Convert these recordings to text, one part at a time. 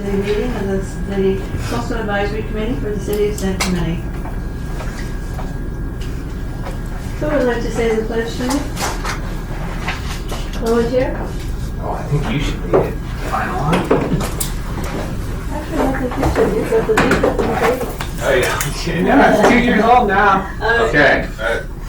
the meeting of the Coastal Advisory Committee for the City of San Clemente. Who would like to say the pledge tonight? Volunteer? Oh, I think you should lead it. Final one? Actually, I think you should. You've got the lead up in the table. Oh, yeah. No, it's 2 years old now. Okay.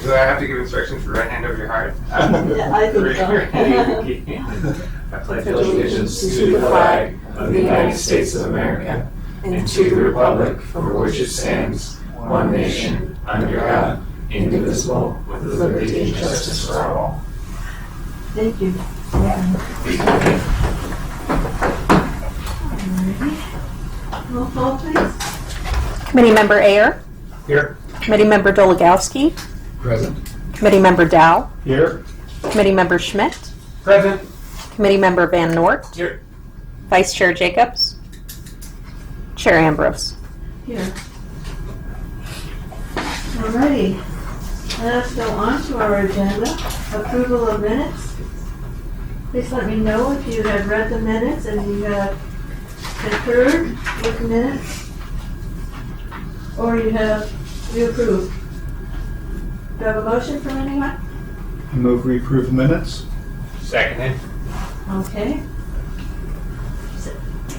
Do I have to give instructions for right hand over your heart? Yeah, I think so. I pledge allegiance to the flag of the United States of America and to the republic for which it stands, one nation, under God, indivisible, with liberty and justice for all. Thank you. Roll call, please. Committee Member Ayer. Here. Committee Member Dolagowski. Present. Committee Member Dow. Here. Committee Member Schmidt. Present. Committee Member Van Nort. Here. Vice Chair Jacobs. Chair Ambrose. Here. Alrighty. Let us go on to our agenda. Approval of minutes. Please let me know if you have read the minutes and you have concurred with the minutes, or you approve. Do you have a motion from anyone? I move we approve the minutes. Seconded. Okay.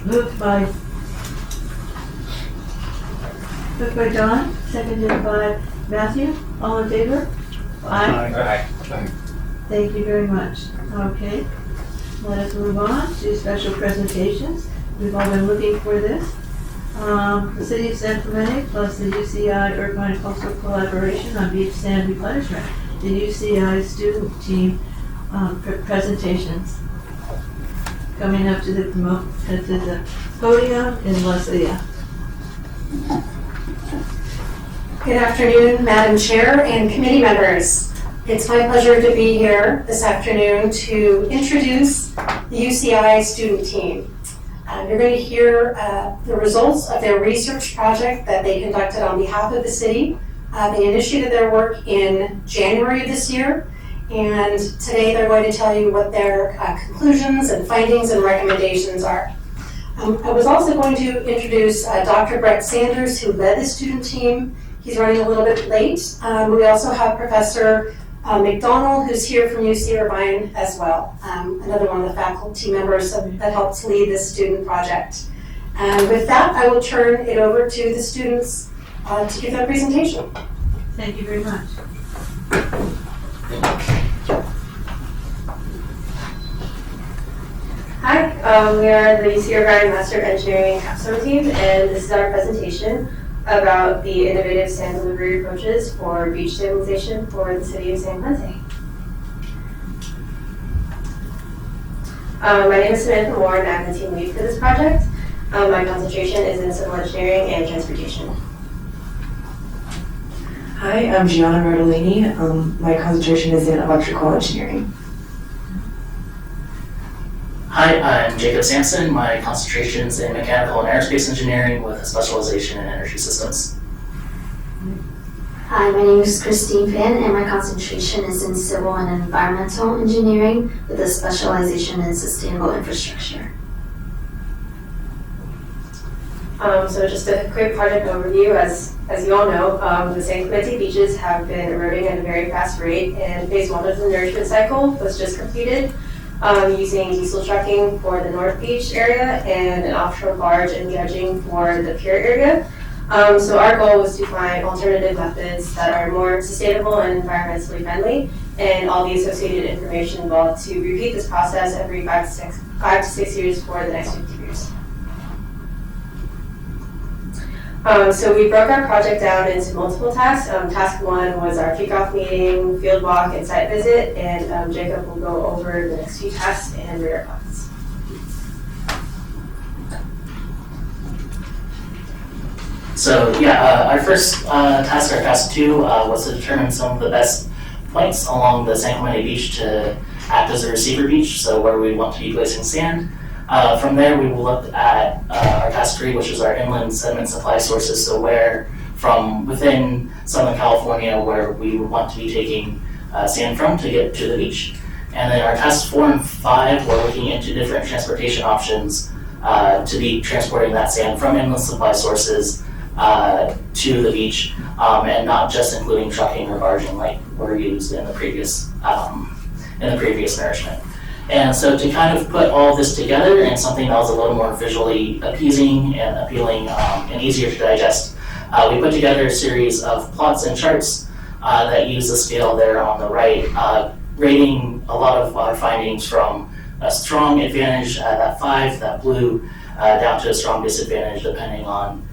Moved by John, seconded by Matthew. All in favor? Aye. Aye. Thank you very much. Okay. Let us move on to special presentations. We've all been looking for this. The City of San Clemente plus the UCI Irvine Coastal Collaboration on Beach Sand Replenishment. The UCI student team presentations. Coming up to the podium in Lucia. Good afternoon, Madam Chair and committee members. It's my pleasure to be here this afternoon to introduce the UCI student team. You're going to hear the results of their research project that they conducted on behalf of the city. They initiated their work in January of this year, and today they're going to tell you what their conclusions and findings and recommendations are. I was also going to introduce Dr. Brett Sanders, who led the student team. He's running a little bit late. We also have Professor McDonald, who's here from UC Irvine as well, another one of the faculty members that helped lead this student project. And with that, I will turn it over to the students to give their presentation. Thank you very much. Hi, we are the UC Irvine Master of Engineering capstone team, and this is our presentation about the innovative sand delivery approaches for beach stabilization for the city of San Clemente. My name is Samantha Moore, and I'm the team lead for this project. My concentration is in civil engineering and transportation. Hi, I'm Gianna Mardolini. My concentration is in electrical engineering. Hi, I'm Jacob Sampson. My concentration is in mechanical and aerospace engineering with a specialization in energy systems. Hi, my name is Christine Finn, and my concentration is in civil and environmental engineering with a specialization in sustainable infrastructure. So just a quick project overview. As you all know, the San Clemente beaches have been eroding at a very fast rate, and phase 1 of the nourishment cycle was just completed. Using diesel trucking for the North Beach area and an offshore barge and dredging for the pier area. So our goal was to find alternative methods that are more sustainable and environmentally friendly, and all the associated information involved to repeat this process every 5 to 6 years for the next 50 years. So we broke our project down into multiple tasks. Task 1 was our kickoff meeting, field walk, and site visit, and Jacob will go over the next few tasks and radar plots. So our first task, our task 2, was to determine some of the best points along the San Clemente beach to act as a receiver beach, so where we want to be placing sand. From there, we will look at our task 3, which is our inland sediment supply sources, so where from within Southern California where we would want to be taking sand from to get to the beach. And then our tasks 4 and 5, we're looking into different transportation options to be transporting that sand from inland supply sources to the beach, and not just including trucking or barging like were used in the previous nourishment. And so to kind of put all this together in something that was a little more visually appeasing and appealing and easier to digest, we put together a series of plots and charts that use the scale there on the right, rating a lot of our findings from a strong advantage, that 5, that blue, down to a strong disadvantage depending on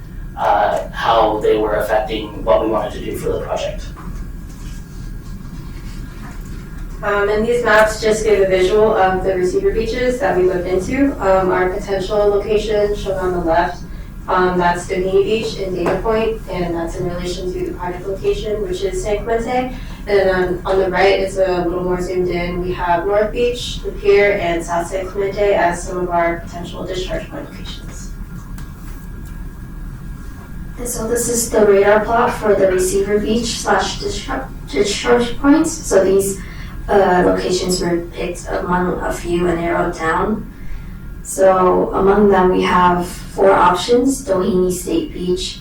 how they were affecting what we wanted to do for the project. And these maps just give a visual of the receiver beaches that we looked into. Our potential location shown on the left, that's Doheny Beach in Dana Point, and that's in relation to the project location, which is San Clemente. And then on the right, it's a little more zoomed in. We have North Beach, the pier, and South San Clemente as some of our potential discharge point locations. And so this is the radar plot for the receiver beach / discharge points. So these locations were picked among a few and narrowed down. So among them we have 4 options: Doheny State Beach,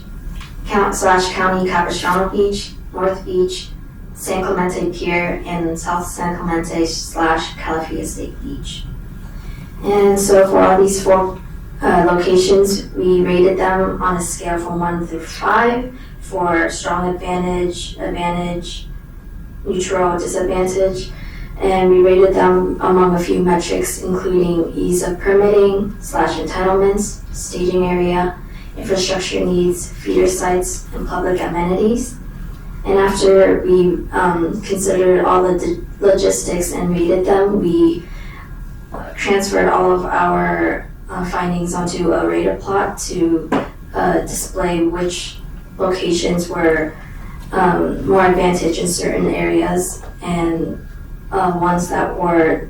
County Capistrano Beach, North Beach, San Clemente Pier, and South San Clemente / Calafia State Beach. And so for all these 4 locations, we rated them on a scale from 1 through 5 for strong advantage, advantage, neutral, disadvantage, and we rated them among a few metrics including ease of permitting / entitlements, staging area, infrastructure needs, feeder sites, and public amenities. And after we considered all the logistics and rated them, we transferred all of our findings onto a radar plot to display which locations were more advantage in certain areas and ones that were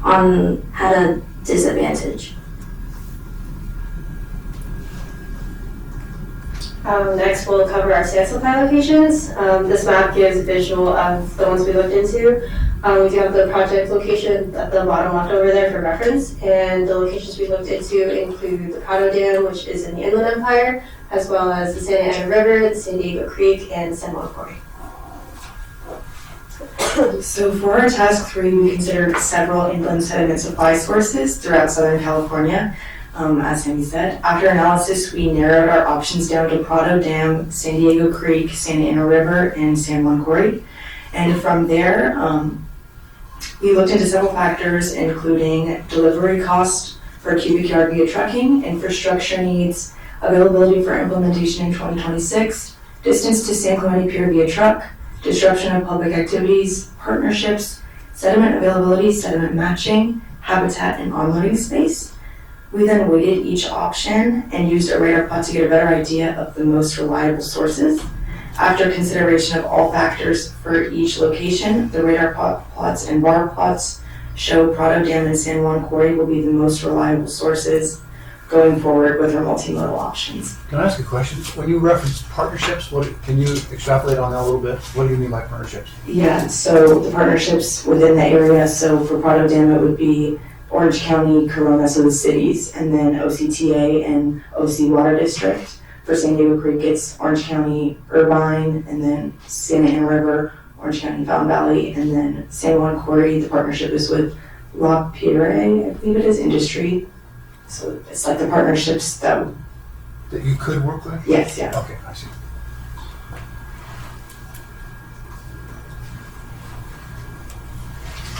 had a disadvantage. Next, we'll cover our sand supply locations. This map gives a visual of the ones we looked into. We do have the project location at the bottom left over there for reference, and the locations we looked into include the Prado Dam, which is in the Inland Empire, as well as the Santa Ana River, the San Diego Creek, and San Juan Quarry. So for our task 3, we considered several inland sediment supply sources throughout Southern California. As Sammy said, after analysis, we narrowed our options down to Prado Dam, San Diego Creek, Santa Ana River, and San Juan Quarry. And from there, we looked into several factors, including delivery cost for cubic yard via trucking, infrastructure needs, availability for implementation in 2026, distance to San Clemente Pier via truck, disruption of public activities, partnerships, sediment availability, sediment matching, habitat, and onloading space. We then weighted each option and used a radar plot to get a better idea of the most reliable sources. After consideration of all factors for each location, the radar plots and water plots show Prado Dam and San Juan Quarry will be the most reliable sources going forward with our multimodal options. Can I ask a question? When you reference partnerships, can you extrapolate on that a little bit? What do you mean by partnerships? Yeah, so the partnerships within the area, so for Prado Dam it would be Orange County, Corona, so the cities, and then OCTA and OC Water District. For San Diego Creek, it's Orange County, Irvine, and then Santa Ana River, Orange County, Fountain Valley, and then San Juan Quarry. The partnership is with La Pire, I believe it is, Industry. So it's like the partnerships that you could work with? Yes, yeah. Okay, I see.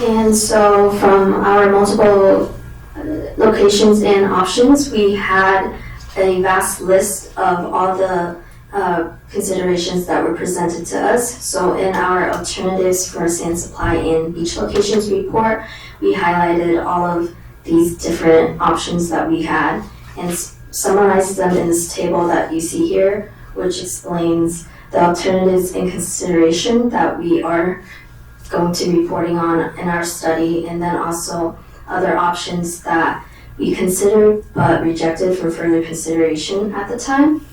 And so from our multiple locations and options, we had a vast list of all the considerations that were presented to us. So in our alternatives for sand supply and beach locations report, we highlighted all of these different options that we had and summarized them in this table that you see here, which explains the alternatives in consideration that we are going to be reporting on in our study, and then also other options that we considered but rejected for further consideration at the time.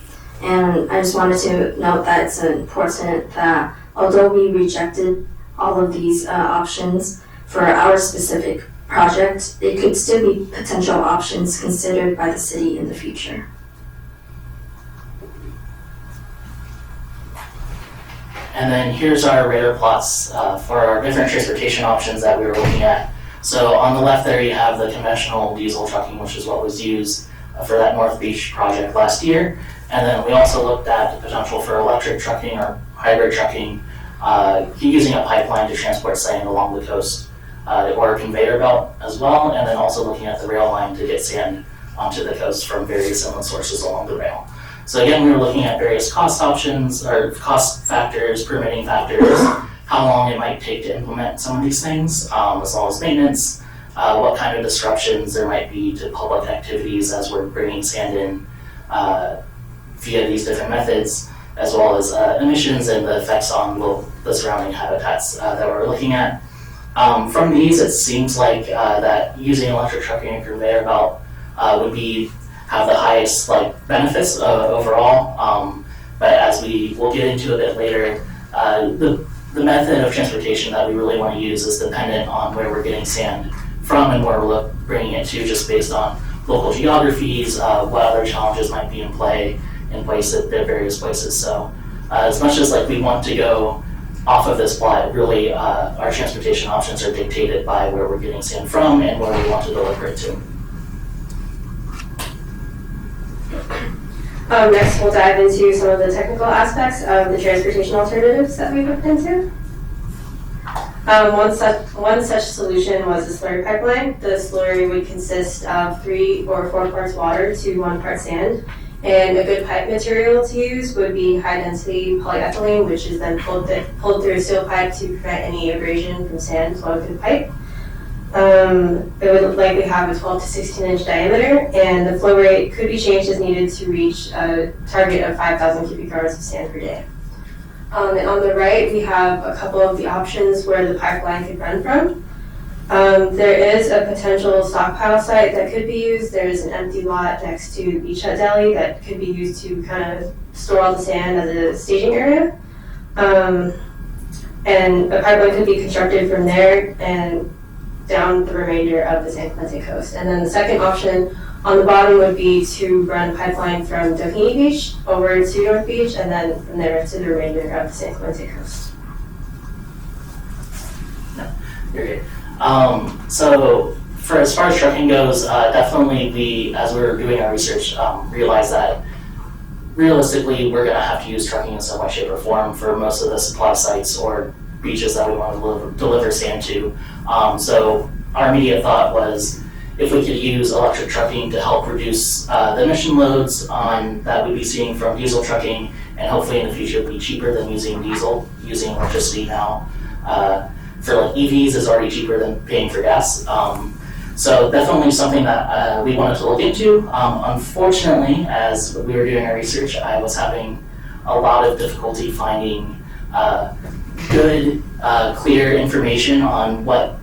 And I just wanted to note that it's important that although we rejected all of these options for our specific project, it could still be potential options considered by the city in the future. And then here's our radar plots for our different transportation options that we were looking at. So on the left there you have the conventional diesel trucking, which is what was used for that North Beach project last year. And then we also looked at the potential for electric trucking or hybrid trucking, using a pipeline to transport sand along the coast, or a conveyor belt as well, and then also looking at the rail line to get sand onto the coast from various inland sources along the rail. So again, we were looking at various cost options, or cost factors, permitting factors, how long it might take to implement some of these things, as well as maintenance, what kind of disruptions there might be to public activities as we're bringing sand in via these different methods, as well as emissions and the effects on the surrounding habitats that we're looking at. From these, it seems like that using electric trucking and conveyor belt would have the highest benefits overall. But as we will get into a bit later, the method of transportation that we really want to use is dependent on where we're getting sand from and where we're bringing it to, just based on local geographies, what other challenges might be in place at the various places. So as much as we want to go off of this plot, really our transportation options are dictated by where we're getting sand from and where we want to deliver it to. Next, we'll dive into some of the technical aspects of the transportation alternatives that we've looked into. One such solution was the slurry pipeline. The slurry would consist of 3 or 4 parts water to 1 part sand. And a good pipe material to use would be high-density polyethylene, which is then pulled through a steel pipe to prevent any abrasion from sand flowing through the pipe. It would likely have a 12 to 16-inch diameter, and the flow rate could be changed as needed to reach a target of 5,000 cubic yards of sand per day. And on the right, we have a couple of the options where the pipeline could run from. There is a potential stockpile site that could be used. There's an empty lot next to Beach Hut Deli that could be used to kind of store all the sand as a staging area. And a pipeline could be constructed from there and down the remainder of the San Clemente coast. And then the second option on the bottom would be to run a pipeline from Doheny Beach over to North Beach, and then from there to the remainder of the San Clemente coast. You're good. So for as far as trucking goes, definitely we, as we were doing our research, realized that realistically we're going to have to use trucking in some way, shape, or form for most of the supply sites or beaches that we want to deliver sand to. So our immediate thought was if we could use electric trucking to help reduce the emission loads that we'd be seeing from diesel trucking, and hopefully in the future it'd be cheaper than using electricity now. For EVs is already cheaper than paying for gas. So definitely something that we wanted to look into. Unfortunately, as we were doing our research, I was having a lot of difficulty finding good, clear information on what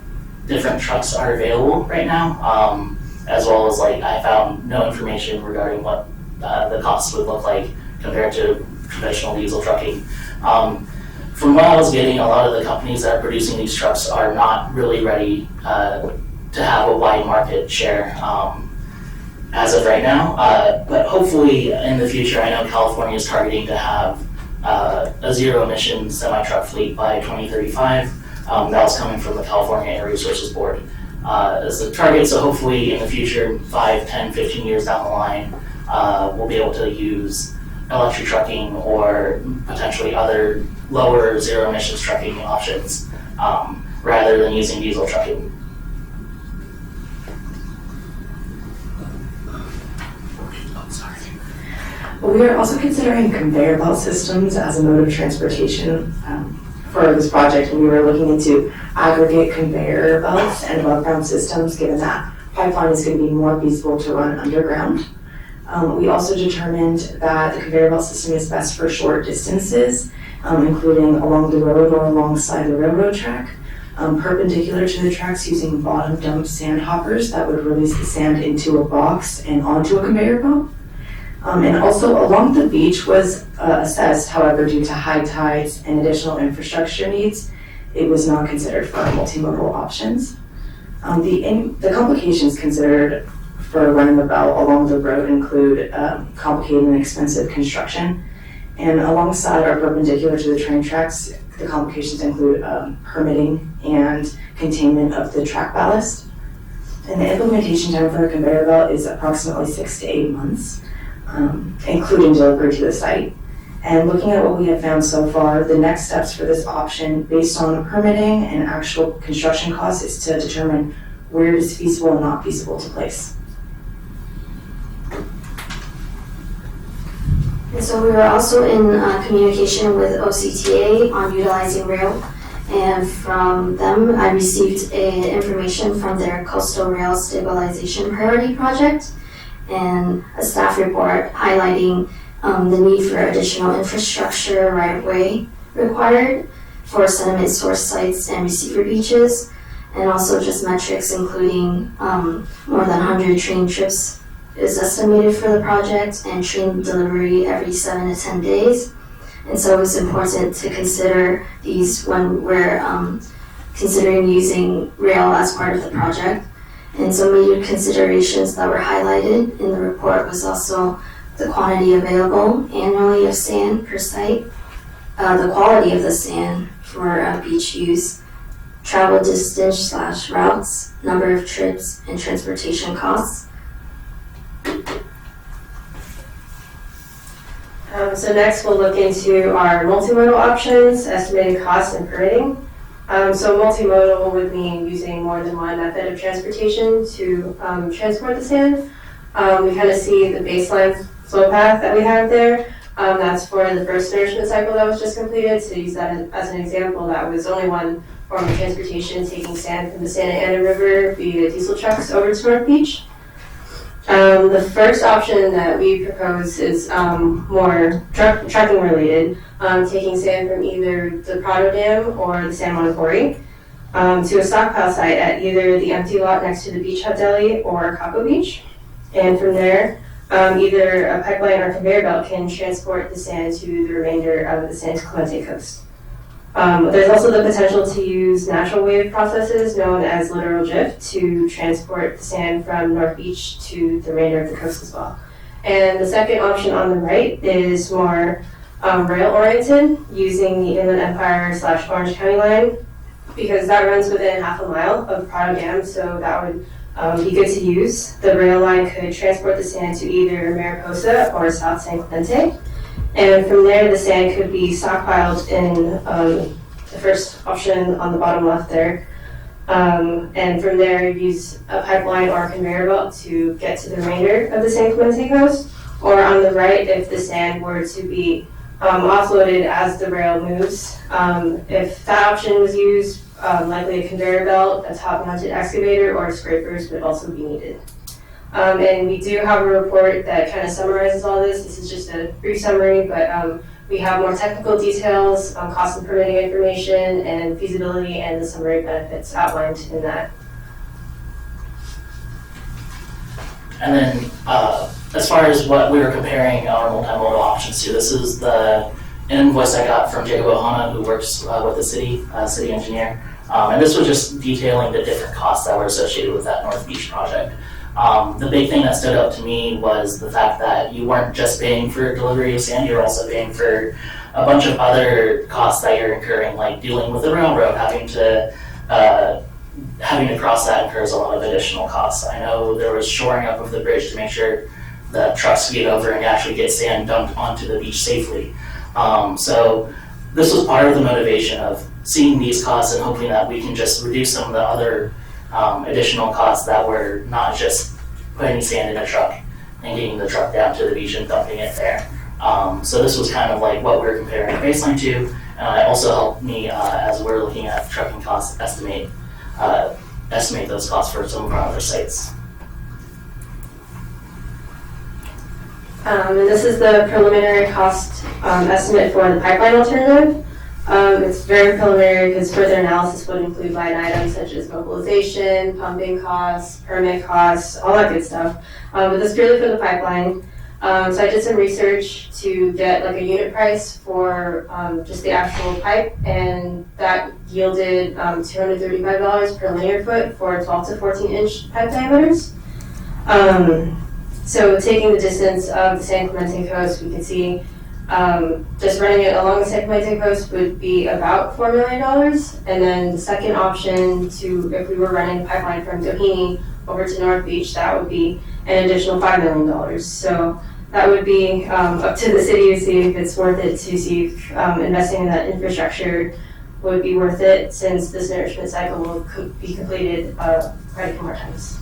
different trucks are available right now, as well as I found no information regarding what the costs would look like compared to conventional diesel trucking. From what I was getting, a lot of the companies that are producing these trucks are not really ready to have a wide market share as of right now. But hopefully in the future, I know California is targeting to have a zero-emission semi-truck fleet by 2035. That was coming from the California Air Resources Board as the target. So hopefully in the future, 5, 10, 15 years down the line, we'll be able to use electric trucking or potentially other lower zero emissions trucking options rather than using diesel trucking. Well, we are also considering conveyor belt systems as a mode of transportation for this project, and we were looking into aggregate conveyor belts and above ground systems, given that pipeline is going to be more feasible to run underground. We also determined that the conveyor belt system is best for short distances, including along the road or alongside the railroad track, perpendicular to the tracks using bottom dump sand hoppers that would release the sand into a box and onto a conveyor belt. And also along the beach was assessed, however, due to high tides and additional infrastructure needs, it was not considered for multimodal options. The complications considered for running the belt along the road include complicated and expensive construction. And alongside or perpendicular to the train tracks, the complications include permitting and containment of the track ballast. And the implementation time for a conveyor belt is approximately 6 to 8 months, including delivery to the site. And looking at what we have found so far, the next steps for this option based on permitting and actual construction costs is to determine where it is feasible and not feasible to place. And so we were also in communication with OCTA on utilizing rail. And from them, I received information from their Coastal Rail Stabilization Priority Project and a staff report highlighting the need for additional infrastructure right-of-way required for sediment source sites and receiver beaches, and also just metrics including more than 100 train trips is estimated for the project and train delivery every 7 to 10 days. And so it's important to consider these when we're considering using rail as part of the project. And some major considerations that were highlighted in the report was also the quantity available annually of sand per site, the quality of the sand for beach use, travel distance / routes, number of trips, and transportation costs. So next we'll look into our multimodal options, estimated costs, and permitting. So multimodal would mean using more than one method of transportation to transport the sand. We kind of see the baseline flow path that we have there. That's for the first nourishment cycle that was just completed. To use that as an example, that was only one form of transportation, taking sand from the Santa Ana River via diesel trucks over to North Beach. The first option that we propose is more trucking related, taking sand from either the Prado Dam or the San Juan Quarry to a stockpile site at either the empty lot next to the Beach Hut Deli or Caco Beach. And from there, either a pipeline or conveyor belt can transport the sand to the remainder of the San Clemente coast. There's also the potential to use natural wave processes known as littoral drift to transport the sand from North Beach to the remainder of the coast as well. And the second option on the right is more rail-oriented, using the Inland Empire / Orange County line, because that runs within half a mile of Prado Dam, so that would be good to use. The rail line could transport the sand to either Mariposa or South San Clemente. And from there, the sand could be stockpiled in the first option on the bottom left there. And from there, use a pipeline or a conveyor belt to get to the remainder of the San Clemente coast. Or on the right, if the sand were to be offloaded as the rail moves. If that option was used, likely a conveyor belt, a top-mounted excavator, or scrapers would also be needed. And we do have a report that kind of summarizes all this. This is just a brief summary, but we have more technical details on cost and permitting information and feasibility and the summary benefits outlined in that. And then as far as what we were comparing our multimodal options to, this is the invoice I got from Jacob Ohana, who works with the city engineer. And this was just detailing the different costs that were associated with that North Beach project. The big thing that stood out to me was the fact that you weren't just paying for delivery of sand, you were also paying for a bunch of other costs that you're incurring, like dealing with the railroad, having to cross that incurs a lot of additional costs. I know there was shoring up of the bridge to make sure that trucks get over and actually get sand dumped onto the beach safely. So this was part of the motivation of seeing these costs and hoping that we can just reduce some of the other additional costs that were not just putting sand in a truck and getting the truck down to the beach and dumping it there. So this was kind of like what we're comparing our baseline to. It also helped me as we're looking at trucking costs, estimate those costs for some of our other sites. And this is the preliminary cost estimate for the pipeline alternative. It's very preliminary because further analysis would include line items such as mobilization, pumping costs, permit costs, all that good stuff. But this is purely for the pipeline. So I did some research to get like a unit price for just the actual pipe, and that yielded $235 per linear foot for 12 to 14 inch pipe diameters. So taking the distance of the San Clemente coast, we can see just running it along the San Clemente coast would be about $4 million. And then the second option if we were running a pipeline from Doheny over to North Beach, that would be an additional $5 million. So that would be up to the city to see if it's worth it, to see if investing in that infrastructure would be worth it, since this nourishment cycle will be completed quite a few more times.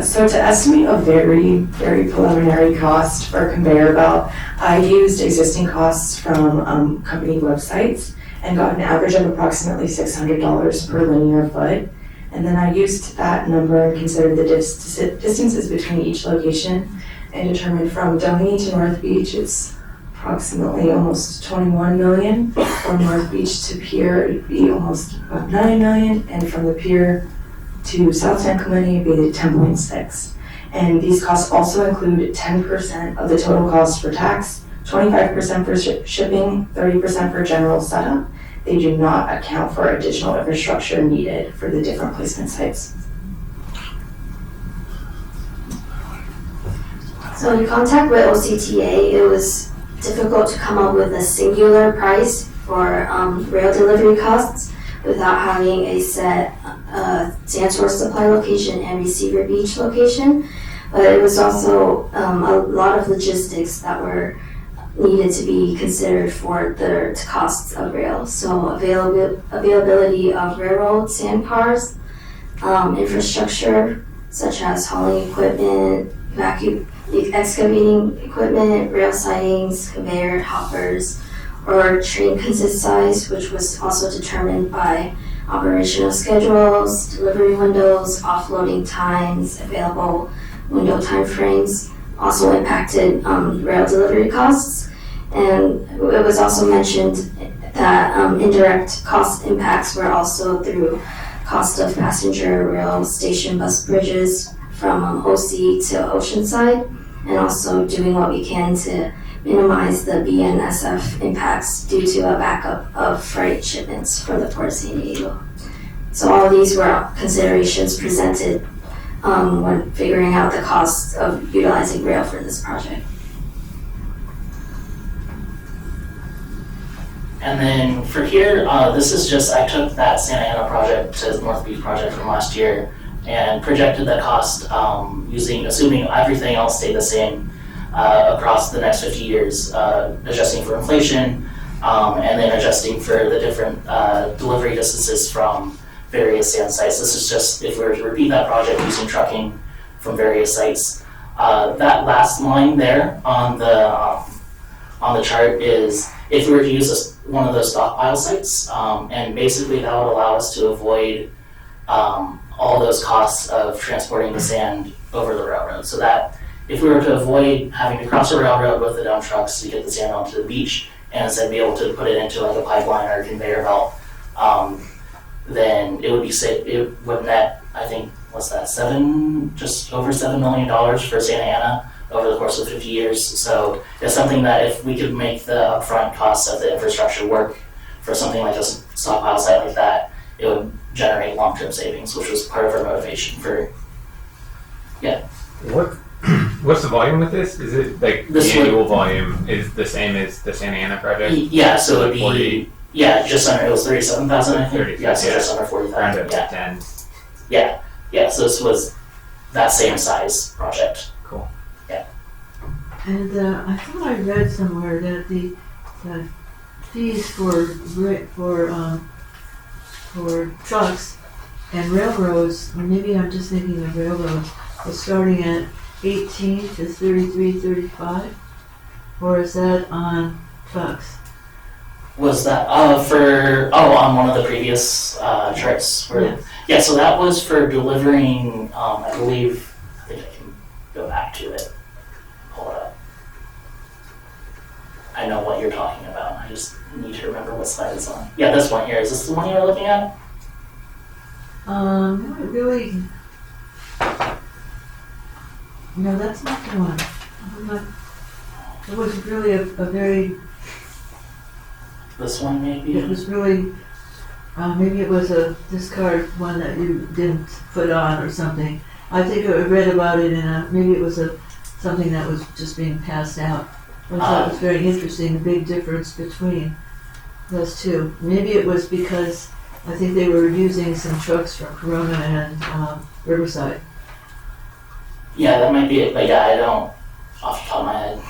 So to estimate a very, very preliminary cost for a conveyor belt, I used existing costs from company websites and got an average of approximately $600 per linear foot. And then I used that number and considered the distances between each location and determined from Doheny to North Beach, it's approximately almost 21 million. From North Beach to Pier, it'd be almost about 9 million. And from the Pier to South San Clemente, it'd be 10.6. And these costs also include 10% of the total cost for tax, 25% for shipping, 30% for general setup. They do not account for additional infrastructure needed for the different placement sites. So in contact with OCTA, it was difficult to come up with a singular price for rail delivery costs without having a set sand source supply location and receiver beach location. But it was also a lot of logistics that were needed to be considered for the costs of rail. So availability of railroad sand cars, infrastructure such as hauling equipment, excavating equipment, rail sidings, conveyor hoppers, or train consist size, which was also determined by operational schedules, delivery windows, offloading times, available window time frames, also impacted rail delivery costs. And it was also mentioned that indirect cost impacts were also through cost of passenger rail station bus bridges from OC to Oceanside, and also doing what we can to minimize the BNSF impacts due to a backup of freight shipments from the Port of San Diego. So all of these were considerations presented when figuring out the cost of utilizing rail for this project. And then for here, this is just, I took that Santa Ana project to North Beach project from last year and projected the cost assuming everything else stayed the same across the next 50 years, adjusting for inflation, and then adjusting for the different delivery distances from various sand sites. This is just if we were to repeat that project using trucking from various sites. That last line there on the chart is if we were to use one of those stockpile sites, and basically that would allow us to avoid all those costs of transporting the sand over the railroad. So that if we were to avoid having to cross a railroad with the dump trucks to get the sand onto the beach and instead be able to put it into like a pipeline or a conveyor belt, then it would be safe. It would net, I think, what's that, just over $7 million for Santa Ana over the course of 50 years. So it's something that if we could make the upfront costs of the infrastructure work for something like a stockpile site like that, it would generate long-term savings, which was part of our motivation for, What's the volume with this? Is it like This the annual volume is the same as the Santa Ana project? Yeah, so it would 40, be, just under, it was 37,000, I think. 37, Yeah, so yeah. just under Round 40,000, up yeah. to 10. Yeah, so this was that same size project. Cool. And I thought I read somewhere that the fees for trucks and railroads, or maybe I'm just thinking of railroads, was starting at 18 to 33.35, or is that on trucks? Was that on one of the previous charts? Yes. Yeah, so that was for delivering, I think I can go back to it. Pull it up. I know what you're talking about. I just need to remember what slide it's on. Yeah, this one here. Is this the one you were looking at? Not really. No, that's not the one. I'm not, it was really a very, This one maybe? it was really, maybe it was a discard one that you didn't put on or something. I think I read about it and maybe it was something that was just being passed out. I thought it was very interesting, the big difference between those two. Maybe it was because I think they were using some trucks from Corona and Riverside. Yeah, that might be it, but yeah, I don't, off the top of my head.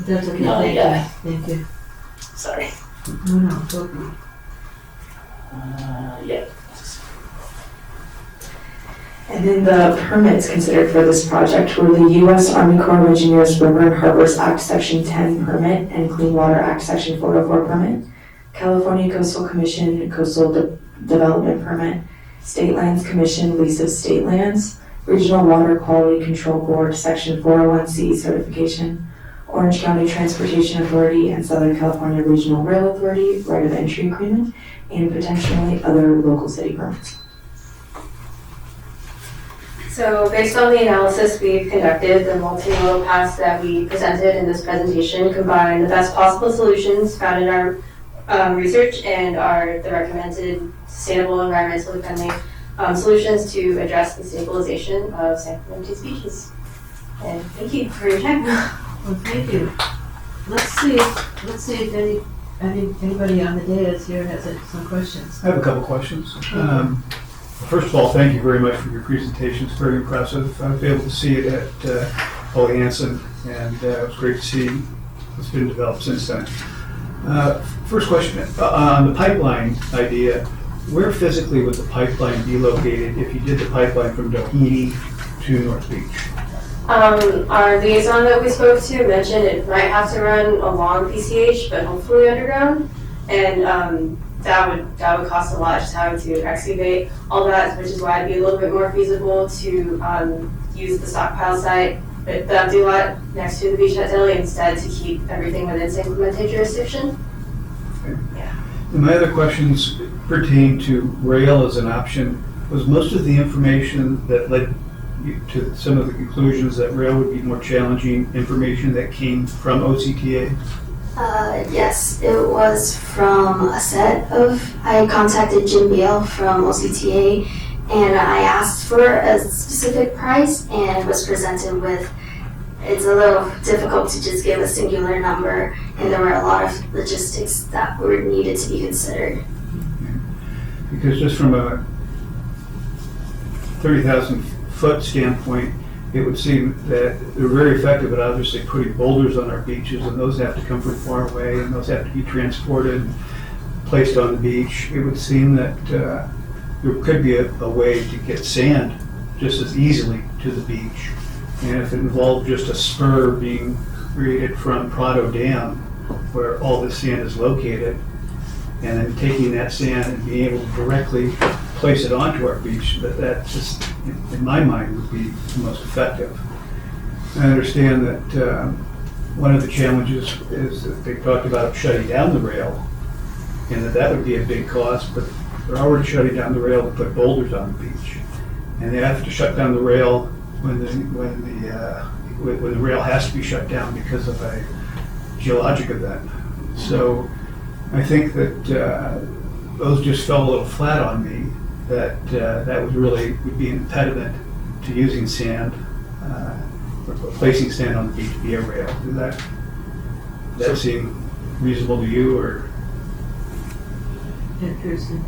That's okay, No, thank yeah. you. Thank you. Sorry. No, okay. Yeah. And then the permits considered for this project were the U.S. Army Corps of Engineers River and Harbors Act Section 10 permit and Clean Water Act Section 404 permit, California Coastal Commission Coastal Development permit, State Lands Commission lease of state lands, Regional Water Quality Control Board Section 401C certification, Orange County Transportation Authority and Southern California Regional Rail Authority right of entry agreement, and potentially other local city permits. So based on the analysis we've conducted, the multimodal paths that we presented in this presentation combine the best possible solutions found in our research and are the recommended sustainable, environmentally friendly solutions to address the stabilization of San Clemente's beaches. And thank you for your time. Well, thank you. Let's see if anybody on the dais here has some questions. I have a couple questions. First of all, thank you very much for your presentation. It's very impressive. I was able to see it at Holy Hansen, and it was great to see what's been developed since then. First question, on the pipeline idea, where physically would the pipeline be located if you did the pipeline from Doheny to North Beach? Our liaison that we spoke to mentioned it might have to run along PCH, but hopefully underground. And that would cost a lot, just having to excavate all that, which is why it'd be a little bit more feasible to use the stockpile site, the empty lot next to the beach at Dilly instead, to keep everything within San Clemente jurisdiction. Okay. And my other questions pertain to rail as an option. Was most of the information that led you to some of the conclusions that rail would be more challenging information that came from OCTA? Yes, it was from a set of, I contacted Jim Beal from OCTA and I asked for a specific price and was presented with, it's a little difficult to just give a singular number and there were a lot of logistics that were needed to be considered. Because just from a 30,000 foot standpoint, it would seem that they're very effective at obviously putting boulders on our beaches, and those have to come from far away, and those have to be transported and placed on the beach. It would seem that there could be a way to get sand just as easily to the beach. And if it involved just a spur being created from Prado Dam, where all this sand is located, and then taking that sand and being able to directly place it onto our beach, that just, in my mind, would be the most effective. I understand that one of the challenges is that they talked about shutting down the rail, and that would be a big cost, but they're already shutting down the rail to put boulders on the beach. And they have to shut down the rail when the rail has to be shut down because of a geologic event. So I think that those just fell a little flat on me, that would be an impediment to using sand, or placing sand on the beach via rail. Does that seem reasonable to you, or? Kirsten?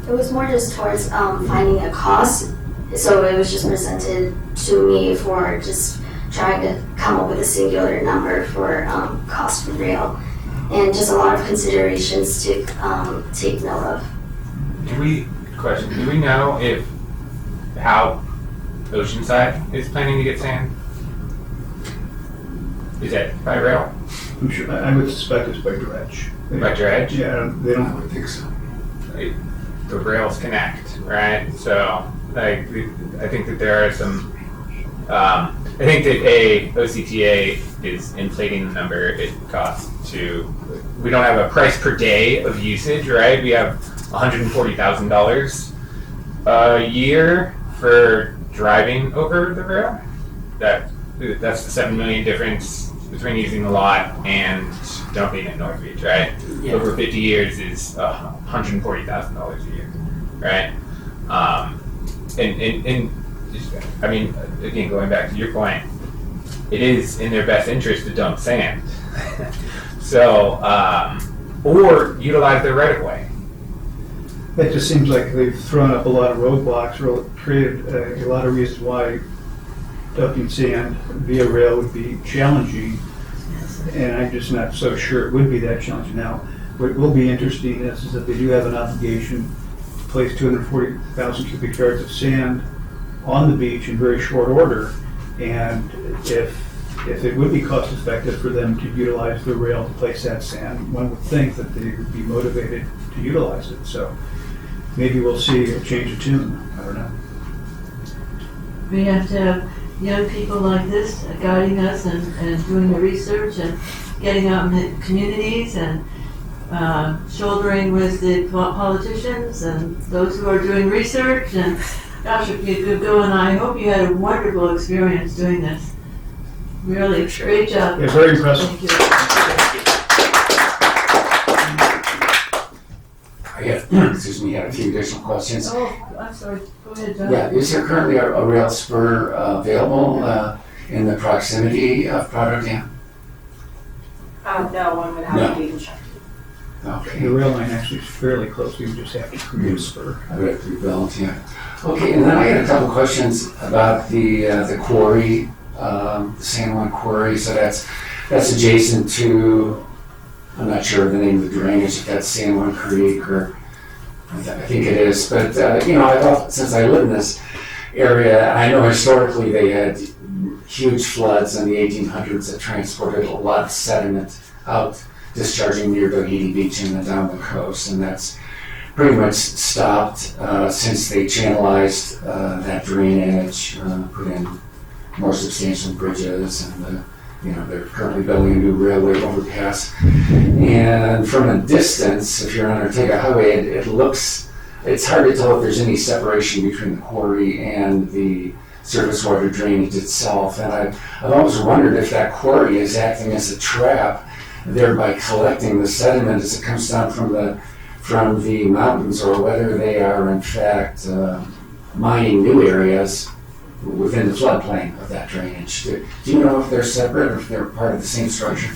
It was more just towards finding a cost, so it was just presented to me for just trying to come up with a singular number for cost for rail, and just a lot of considerations to take note of. Do we know how Oceanside is planning to get sand? Is that by rail? I'm sure, I would suspect it's by dredge. By dredge? Yeah, they I don't. would think so. The rails connect, right? So, I think that there are some. I think that OCTA is inflating the number it costs to. We don't have a price per day of usage, right? We have $140,000 a year for driving over the rail. That that's the 7 million difference between using the lot and dumping at North Beach, right? Yeah. Over 50 years is $140,000 a year, right? And I mean, again, going back to your point, it is in their best interest to dump sand. So, or utilize their right of way. It just seems like they've thrown up a lot of roadblocks, created a lot of reasons why dumping sand via rail would be challenging, and I'm just not so sure it would be that challenging. Now, what will be interesting is that they do have an obligation to place 240,000 cubic yards of sand on the beach in very short order, and if it would be cost effective for them to utilize the rail to place that sand, one would think that they would be motivated to utilize it. So maybe we'll see a change of tune. I don't know. We have to have young people like this guiding us and doing the research and getting out in the communities and shouldering with the politicians and those who are doing research. And gosh, if you could go, and I hope you had a wonderful experience doing this. Really, great job. Yeah, very impressive. Thank you. I have, excuse me, I have a few additional questions. Oh, I'm sorry. Go ahead, John. Yeah, is there currently a rail spur available in the proximity of Prado Dam? No, one would have to be constructed. Okay. The rail line actually is fairly close. You just have to create a spur. I would have to be built, yeah. Okay, and then I had a couple questions about the quarry, the San Juan Quarry. So that's adjacent to, I'm not sure of the name of the drainage, if that's San Juan Creek or, I think it is. But, I thought, since I live in this area, I know historically they had huge floods in the 1800s that transported a lot of sediment out, discharging near Doheny Beach and then down the coast. And that's pretty much stopped since they channelized that drainage, put in more substantial bridges, and they're currently building a new railway overpass. And from a distance, if you're on Ortega Highway, it's hard to tell if there's any separation between the quarry and the surface water drainage itself. And I've always wondered if that quarry is acting as a trap, thereby collecting the sediment as it comes down from the mountains, or whether they are in fact mining new areas within the floodplain of that drainage. Do you know if they're separate or if they're part of the same structure?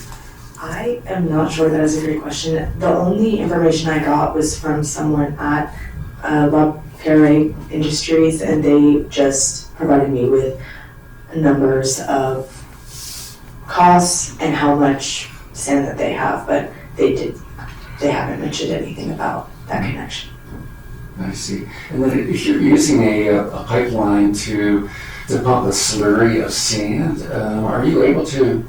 I am not sure. That is a great question. The only information I got was from someone at La Perre Industries, and they just provided me with numbers of costs and how much sand that they have, but they haven't mentioned anything about that connection. I see. And then if you're using a pipeline to pump a slurry of sand, are you able to,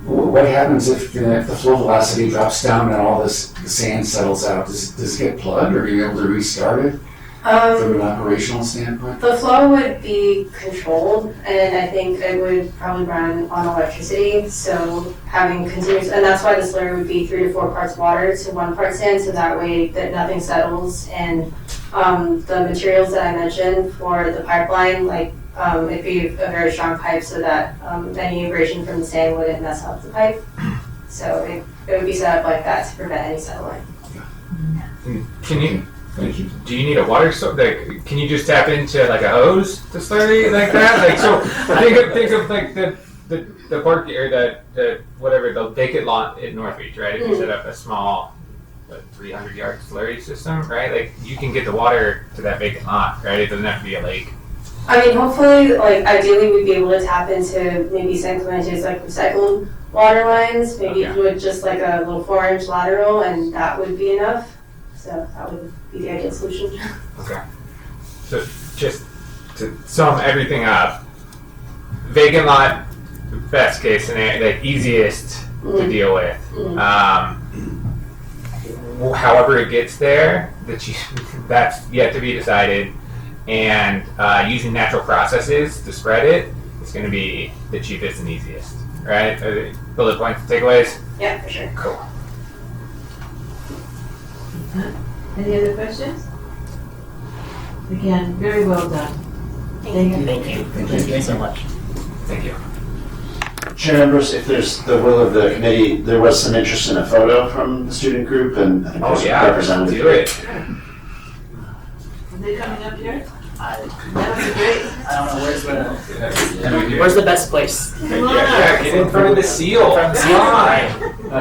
what happens if the flow velocity drops down and all the sand settles out? Does it get plugged, or are you able to restart it from an operational standpoint? The flow would be controlled, and I think it would probably run on electricity. So having continuous, and that's why the slurry would be 3 to 4 parts water to 1 part sand, so that way that nothing settles. And the materials that I mentioned for the pipeline, it'd be a very strong pipe, so that any abrasion from the sand wouldn't mess up the pipe. So it would be set up like that to prevent any settling. Thank you. Do you need a water source? Can you just tap into like a hose to slurry like that? So think of like the park or the vacant lot in North Beach, right? If you set up a small 300-yard slurry system, right? Like you can get the water to that vacant lot, right? It doesn't have to be a lake. I mean, hopefully, ideally, we'd be able to tap into maybe San Clemente's recycled water lines, maybe with just a little 4-inch lateral, and that would be enough. So that would be the ideal solution. Okay. So just to sum everything up, vacant lot, best case scenario, easiest to deal with. However it gets there, that's yet to be decided. And using natural processes to spread it is going to be the cheapest and easiest, right? Bullet points, takeaways? Yeah, for sure. Cool. Any other questions? Again, very well done. Thank you. Thank you so much. Thank you. Chair Ambrose, if there's the will of the committee, there was some interest in a photo from the student group, and I think there's a representative. Do it. Are they coming up here? I That would be great. don't know where's the best place. Come on Yeah, up. get in front of the seal. Front of the seal, Come on. I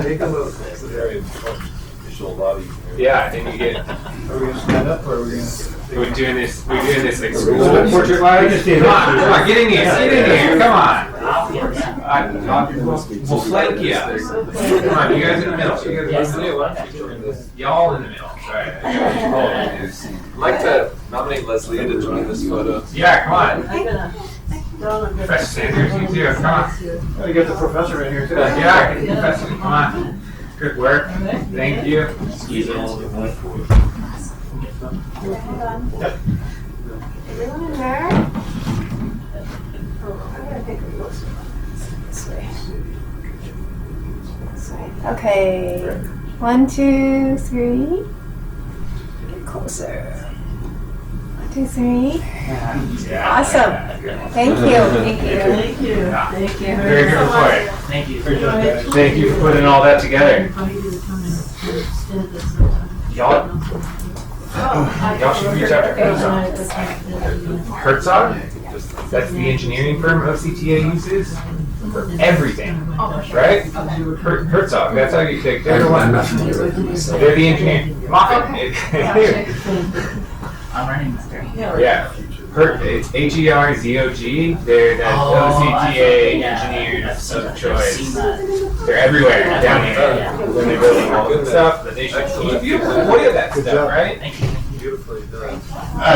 think it's a very official lobby. Yeah, I think you get. Are we gonna stand up or are we gonna? We're doing this like school Well, portrait wise. just stand Come up. on, get in here, get in here, come on. Yeah. We'll flank you. Come on, you guys in the middle. You guys in the middle. Y'all in the middle. Sorry. I'd like to nominate Leslie to join this photo. Yeah, come on. I'm gonna, Donna, Professor Sanders, you too. Come on. Oh, you got the professor in here too. Yeah, Professor, come on. Good work. Thank you. Excuse me. Everyone in there? Oh, I'm gonna pick a closer one. This way. This way. Okay. 1, 2, 3. Get closer. 1, 2, 3. Awesome. Thank you. Thank you. Thank you. Thank you. Very good report. Thank you. Thank you for putting all that together. Y'all, y'all should reach out to Herzog. Herzog? That's the engineering firm OCTA uses for everything, right? Herzog, that's how you take. They're the I'm one. not familiar with them myself. They're the engineer. Moffat. I'm running this thing. Yeah. It's HERZOG. They're the OCTA engineers of choice. They're everywhere down here. When they're building all the stuff, but they should keep you employed of that stuff, right? Thank you. Beautifully done.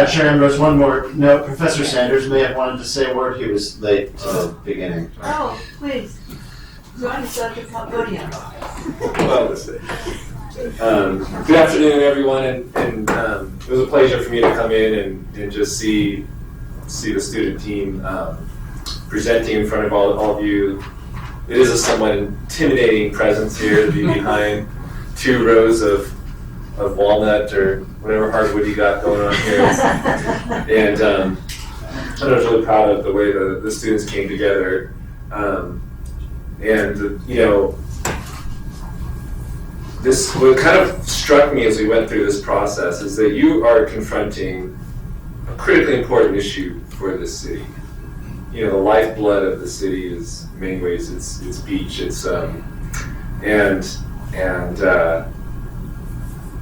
Chair Ambrose, one more note. Professor Sanders may have wanted to say a word. He was late to the beginning. Oh, please. Join us at the podium. Well, good afternoon, everyone, and it was a pleasure for me to come in and just see the student team presenting in front of all of you. It is a somewhat intimidating presence here to be behind 2 rows of walnut or whatever hardwood you got going on here. And I was really proud of the way the students came together. What kind of struck me as we went through this process is that you are confronting a critically important issue for this city. You know, the lifeblood of the city is, in many ways, it's beach. It's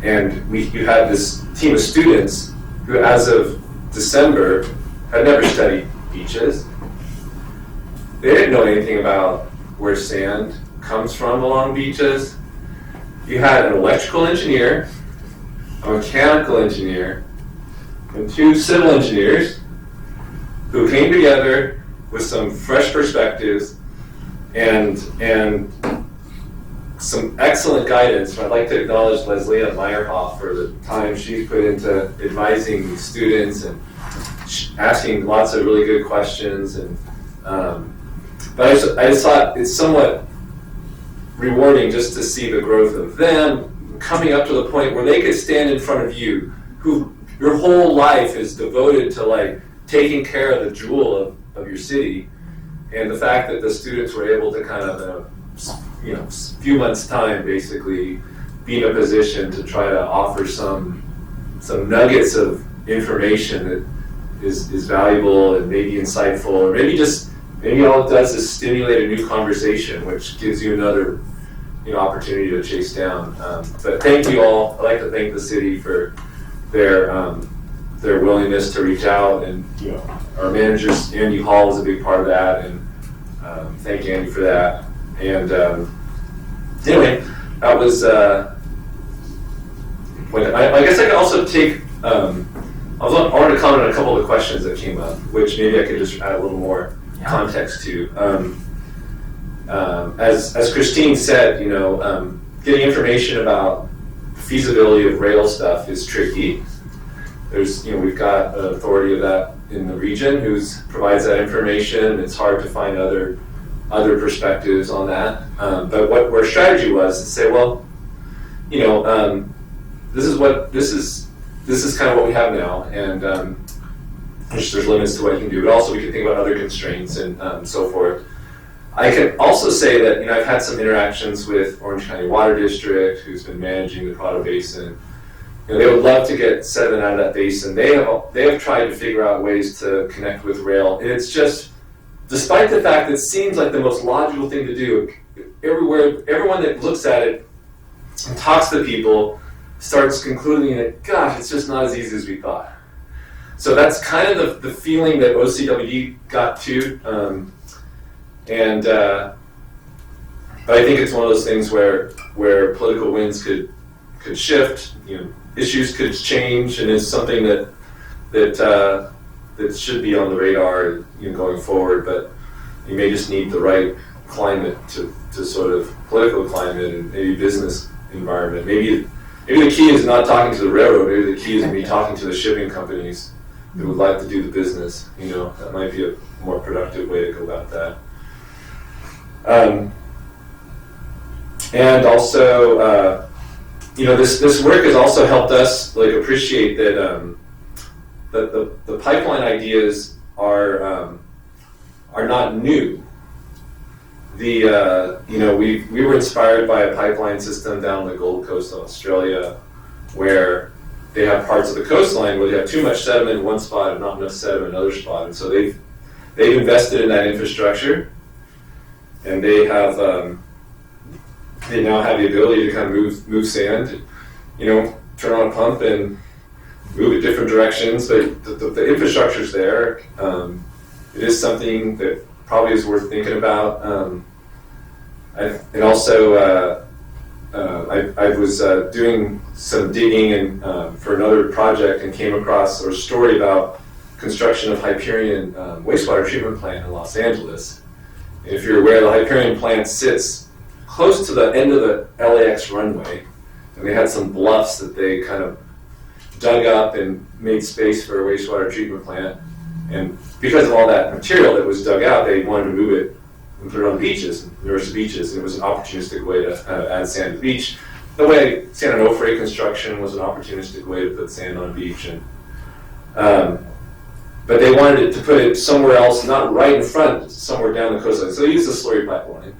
you had this team of students who, as of December, had never studied beaches. They didn't know anything about where sand comes from along beaches. You had an electrical engineer, a mechanical engineer, and 2 civil engineers who came together with some fresh perspectives and some excellent guidance. I'd like to acknowledge Leslie Meyerhoff for the time she's put into advising these students and asking lots of really good questions. And but I just thought it's somewhat rewarding just to see the growth of them coming up to the point where they could stand in front of you, who your whole life is devoted to like taking care of the jewel of your city, and the fact that the students were able to kind of in a few months' time basically be in a position to try to offer some nuggets of information that is valuable and maybe insightful, or maybe all it does is stimulate a new conversation, which gives you another opportunity to chase down. But thank you all. I'd like to thank the city for their willingness to reach out, and our managers, Andy Hall was a big part of that, and thank Andy for that. And anyway, that was. I guess I could also take. I wanted to comment on a couple of the questions that came up, which maybe I could just add a little more context to. As Christine said, getting information about the feasibility of rail stuff is tricky. There's, we've got an authority of that in the region who provides that information. It's hard to find other perspectives on that. But what our strategy was to say, well, this is kind of what we have now, and there's limits to what you can do, but also we can think about other constraints and so forth. I can also say that, I've had some interactions with Orange County Water District, who's been managing the Prado Basin. They would love to get sediment out of that basin. They have tried to figure out ways to connect with rail. And it's just, despite the fact that it seems like the most logical thing to do, everyone that looks at it and talks to people starts concluding that, gosh, it's just not as easy as we thought. So that's kind of the feeling that OCWD got to. But I think it's one of those things where political winds could shift, issues could change, and it's something that should be on the radar, going forward. But you may just need the right climate to sort of political climate and maybe business environment. Maybe the key is not talking to the railroad. Maybe the key is me talking to the shipping companies that would like to do the business. That might be a more productive way to go about that. And also, this work has also helped us appreciate that the pipeline ideas are not new. We were inspired by a pipeline system down the Gold Coast of Australia, where they have parts of the coastline where they have too much sediment in one spot and not enough sediment in another spot, and so they've invested in that infrastructure, and they now have the ability to kind of move sand, turn on a pump and move it different directions. But the infrastructure's there. It is something that probably is worth thinking about. I was doing some digging for another project and came across a story about construction of Hyperion wastewater treatment plant in Los Angeles. And if you're aware, the Hyperion plant sits close to the end of the LAX runway, and they had some bluffs that they kind of dug up and made space for a wastewater treatment plant. And because of all that material that was dug out, they wanted to move it and put it on beaches, nurse beaches. And it was an opportunistic way to add sand to the beach. The way San Onofre construction was an opportunistic way to put sand on a beach. But they wanted to put it somewhere else, not right in front, somewhere down the coastline. So they used the slurry pipeline.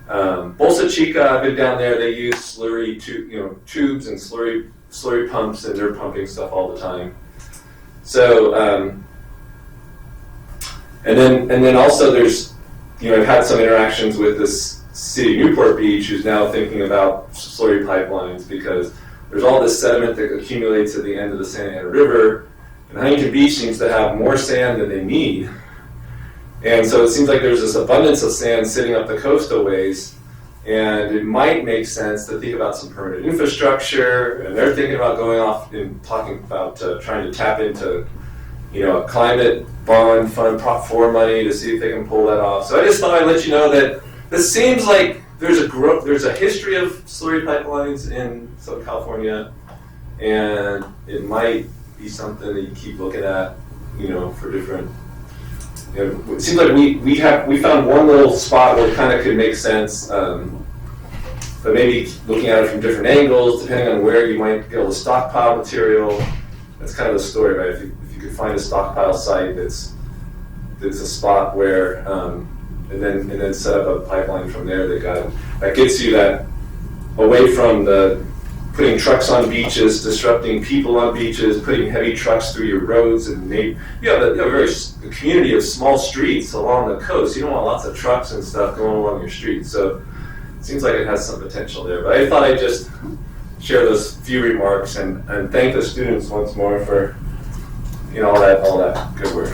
Bolsa Chica, I've been down there. They use slurry tubes and slurry pumps, and they're pumping stuff all the time. So, and then also there's, I've had some interactions with this city, Newport Beach, who's now thinking about slurry pipelines because there's all this sediment that accumulates at the end of the Santa Ana River, and Huntington Beach seems to have more sand than they need. And so it seems like there's this abundance of sand sitting up the coast a ways, and it might make sense to think about some permanent infrastructure, and they're thinking about going off and talking about trying to tap into, a climate bond fund Prop 4 money to see if they can pull that off. So I just thought I'd let you know that this seems like there's a history of slurry pipelines in Southern California, and it might be something that you keep looking at, for different. It seems like we found one little spot where it kind of could make sense, but maybe looking at it from different angles, depending on where you might be able to stockpile material. That's kind of the story, right? If you could find a stockpile site that's a spot where, and then set up a pipeline from there that gets you that away from the putting trucks on beaches, disrupting people on beaches, putting heavy trucks through your roads, and you have a community of small streets along the coast. You don't want lots of trucks and stuff going along your streets. So it seems like it has some potential there. But I thought I'd just share those few remarks and thank the students once more for all that good work.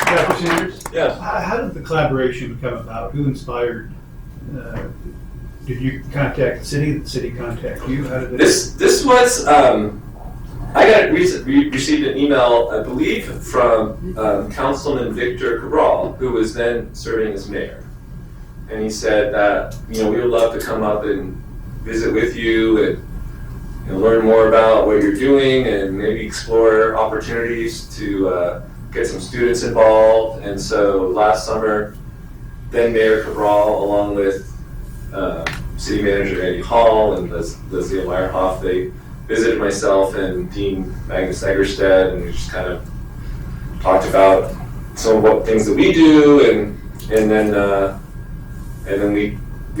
Dr. Sanders? Yes. How did the collaboration come about? Who inspired? Did you contact the city? Did the city contact you? How did This was I received an email, I believe, from Councilman Victor Cabral, who was then serving as mayor, and he said that we would love to come up and visit with you and learn more about what you're doing and maybe explore opportunities to get some students involved. And so last summer, then Mayor Cabral, along with City Manager Andy Hall and Leslie Meyerhoff, they visited myself and Dean Magnus Egerstedt, and we just kind of talked about some of what things that we do, and then we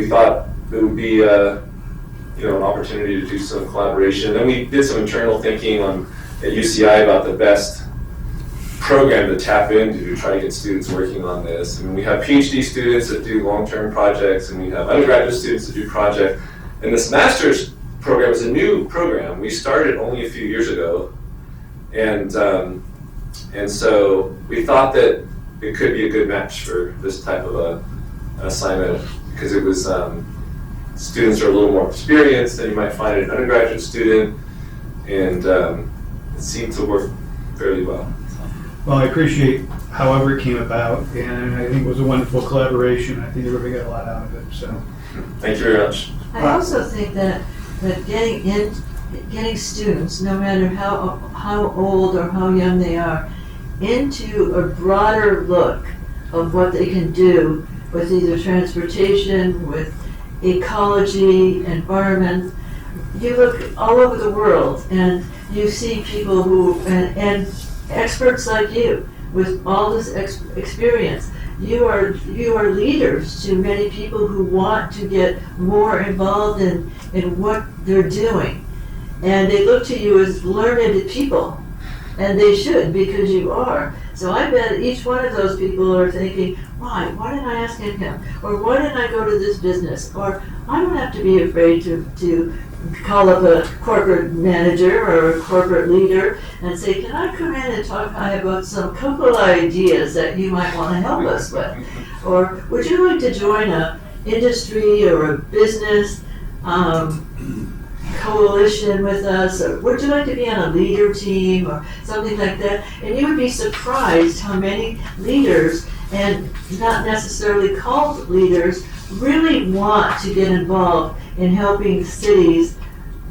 thought it would be an opportunity to do some collaboration. And we did some internal thinking at UCI about the best program to tap into to try to get students working on this. I mean, we have PhD students that do long-term projects, and we have undergraduate students that do projects. And this master's program is a new program. We started only a few years ago, and so we thought that it could be a good match for this type of an assignment, because it was students are a little more experienced than you might find in an undergraduate student, and it seemed to work fairly well. Well, I appreciate however it came about, and I think it was a wonderful collaboration. I think everybody got a lot out of it, so. Thank you very much. I also think that getting students, no matter how old or how young they are, into a broader look of what they can do with either transportation, with ecology, environment. You look all over the world and you see people and experts like you with all this experience. You are leaders to many people who want to get more involved in what they're doing. And they look to you as learned people. And they should, because you are. So I bet each one of those people are thinking, why didn't I ask him? Or why didn't I go to this business? Or I don't have to be afraid to call up a corporate manager or a corporate leader and say, can I come in and talk about some couple ideas that you might want to help us with? Or would you like to join a industry or a business coalition with us, or would you like to be on a leader team or something like that? And you would be surprised how many leaders, and not necessarily called leaders, really want to get involved in helping cities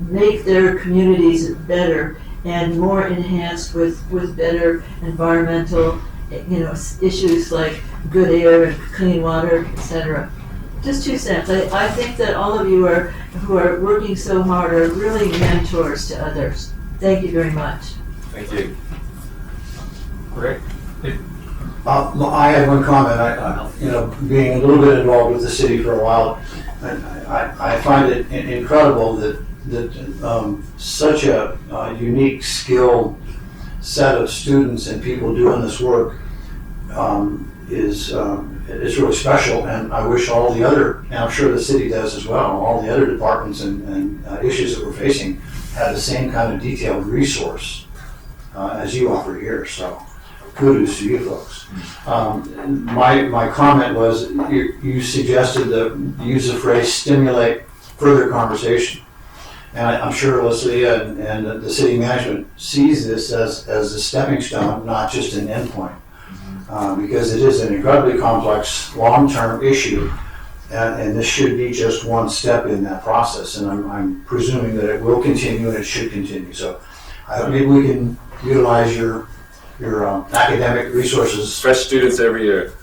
make their communities better and more enhanced with better environmental issues like good air and clean water, etc. Just 2 cents. I think that all of you who are working so hard are really mentors to others. Thank you very much. Thank you. Great. I had one comment. Being a little bit involved with the city for a while, I find it incredible that such a unique, skilled set of students and people doing this work is really special, and I wish all the other, and I'm sure the city does as well, all the other departments and issues that we're facing had the same kind of detailed resource as you offer here, so kudos to you folks. My comment was, you suggested the use of the phrase stimulate further conversation. And I'm sure Leslie and the city management sees this as a stepping stone, not just an endpoint. Because it is an incredibly complex, long-term issue, and this should be just one step in that process. And I'm presuming that it will continue and it should continue. So maybe we can utilize your academic resources. Fresh students every year.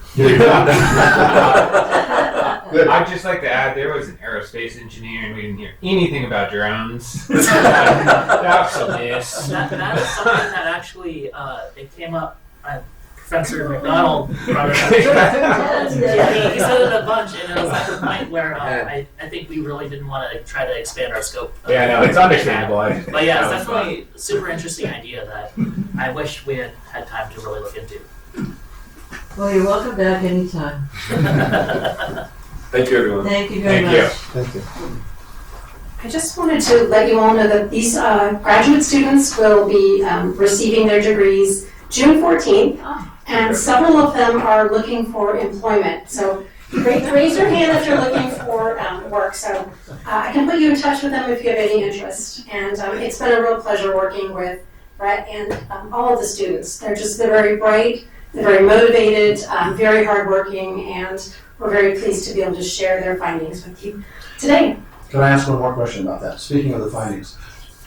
I'd just like to add, there was an aerospace engineer and we didn't hear anything about drones. That's a miss. That is something that actually it came up. Professor McDonald brought it up. He said it a bunch, and it was at the point where I think we really didn't want to try to expand our scope. Yeah, no, it's understandable. But yeah, it's definitely a super interesting idea that I wish we had time to really look into. Well, you're welcome back anytime. Thank you, everyone. Thank you very much. Thank you. I just wanted to let you all know that these graduate students will be receiving their degrees June 14th, and several of them are looking for employment. So raise your hand if you're looking for work. So I can put you in touch with them if you have any interest. And it's been a real pleasure working with Brett and all of the students. They're very bright, they're very motivated, very hardworking, and we're very pleased to be able to share their findings with you today. Can I ask one more question about that? Speaking of the findings,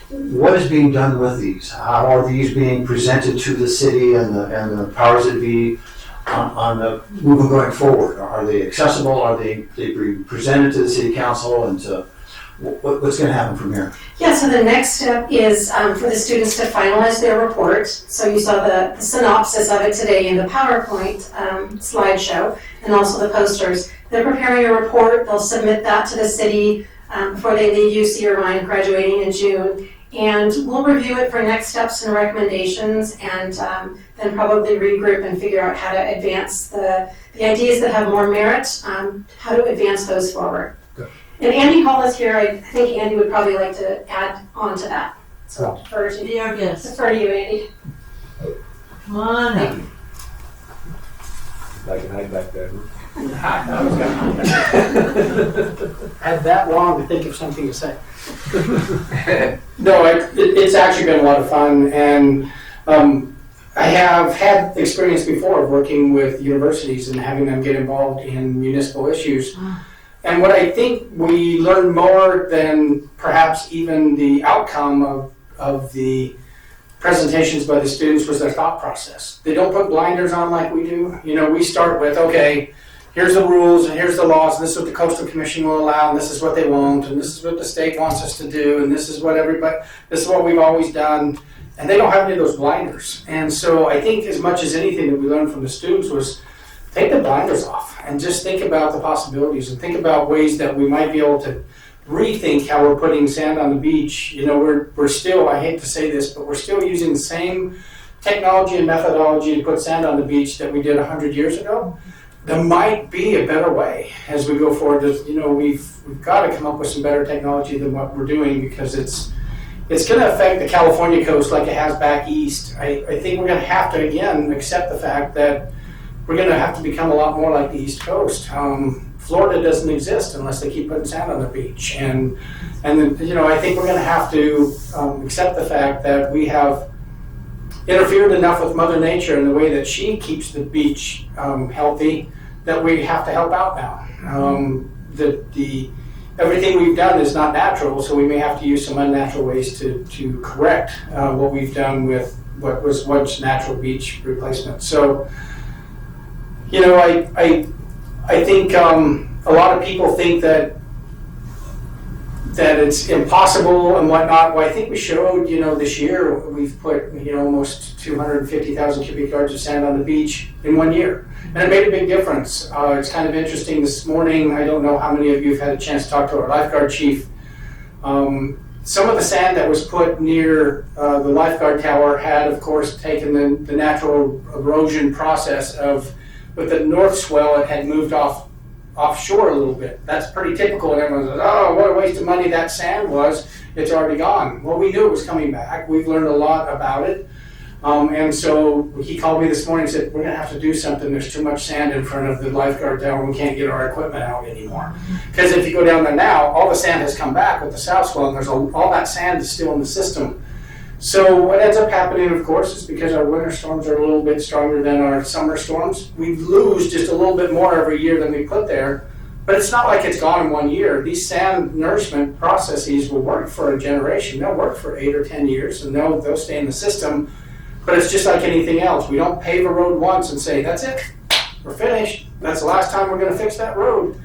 what is being done with these? How are these being presented to the city and the powers that be on the movement going forward? Are they accessible? Are they being presented to the city council and to What's going to happen from here? Yeah, so the next step is for the students to finalize their report. So you saw the synopsis of it today in the PowerPoint slideshow and also the posters. They're preparing a report. They'll submit that to the city before they leave UC Irvine, graduating in June. And we'll review it for next steps and recommendations, and then probably regroup and figure out how to advance the ideas that have more merit, how to advance those forward. Good. And Andy Hall is here. I think Andy would probably like to add on to that. So I'll defer to Be our guest. defer to you, Andy. Come on up. Like an hide back there. Had that long to think of something to say. No, it's actually been a lot of fun, and I have had experience before of working with universities and having them get involved in municipal issues. And what I think we learned more than perhaps even the outcome of the presentations by the students was their thought process. They don't put blinders on like we do. You know, we start with, okay, here's the rules and here's the laws, and this is what the Coastal Commission will allow, and this is what they won't, and this is what the state wants us to do, and this is what we've always done. And they don't have any of those blinders. And so I think as much as anything that we learned from the students was take the blinders off and just think about the possibilities and think about ways that we might be able to rethink how we're putting sand on the beach. You know, we're still, I hate to say this, but we're still using the same technology and methodology to put sand on the beach that we did 100 years ago. There might be a better way as we go forward. You know, we've got to come up with some better technology than what we're doing, because it's going to affect the California coast like it has back east. I think we're going to have to, again, accept the fact that we're going to have to become a lot more like the East Coast. Florida doesn't exist unless they keep putting sand on the beach. And then, you know, I think we're going to have to accept the fact that we have interfered enough with Mother Nature in the way that she keeps the beach healthy that we have to help out now. Everything we've done is not natural, so we may have to use some unnatural ways to correct what we've done with what was once natural beach replacement. So, you know, I think a lot of people think that it's impossible and whatnot. Well, I think we showed, you know, this year we've put, you know, almost 250,000 cubic yards of sand on the beach in 1 year. And it made a big difference. It's kind of interesting this morning. I don't know how many of you have had a chance to talk to our lifeguard chief. Some of the sand that was put near the lifeguard tower had, of course, taken the natural erosion process of, with the north swell, it had moved offshore a little bit. That's pretty typical, and everyone says, oh, what a waste of money that sand was. It's already gone. Well, we knew it was coming back. We've learned a lot about it. And so he called me this morning and said, we're going to have to do something. There's too much sand in front of the lifeguard tower. We can't get our equipment out anymore. Because if you go down there now, all the sand has come back with the south swell, and there's all that sand is still in the system. So what ends up happening, of course, is because our winter storms are a little bit stronger than our summer storms, we lose just a little bit more every year than we put there. But it's not like it's gone in 1 year. These sand nourishment processes will work for a generation. They'll work for 8 or 10 years, and they'll stay in the system. But it's just like anything else. We don't pave a road once and say, that's it, we're finished. That's the last time we're going to fix that road.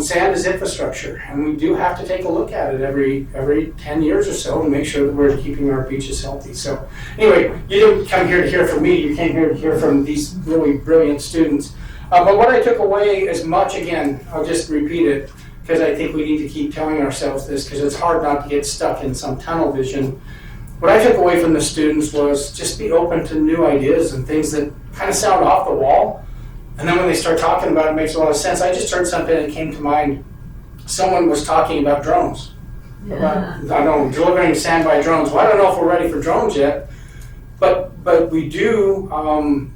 Sand is infrastructure, and we do have to take a look at it every 10 years or so and make sure that we're keeping our beaches healthy. So anyway, you didn't come here to hear from me, you came here to hear from these really brilliant students. But what I took away as much, again, I'll just repeat it, because I think we need to keep telling ourselves this, because it's hard not to get stuck in some tunnel vision. What I took away from the students was just be open to new ideas and things that kind of sound off the wall. And then when they start talking about it, it makes a lot of sense. I just heard something that came to mind. Someone was talking about drones. Yeah. About, delivering sand by drones. Well, I don't know if we're ready for drones yet, but we do,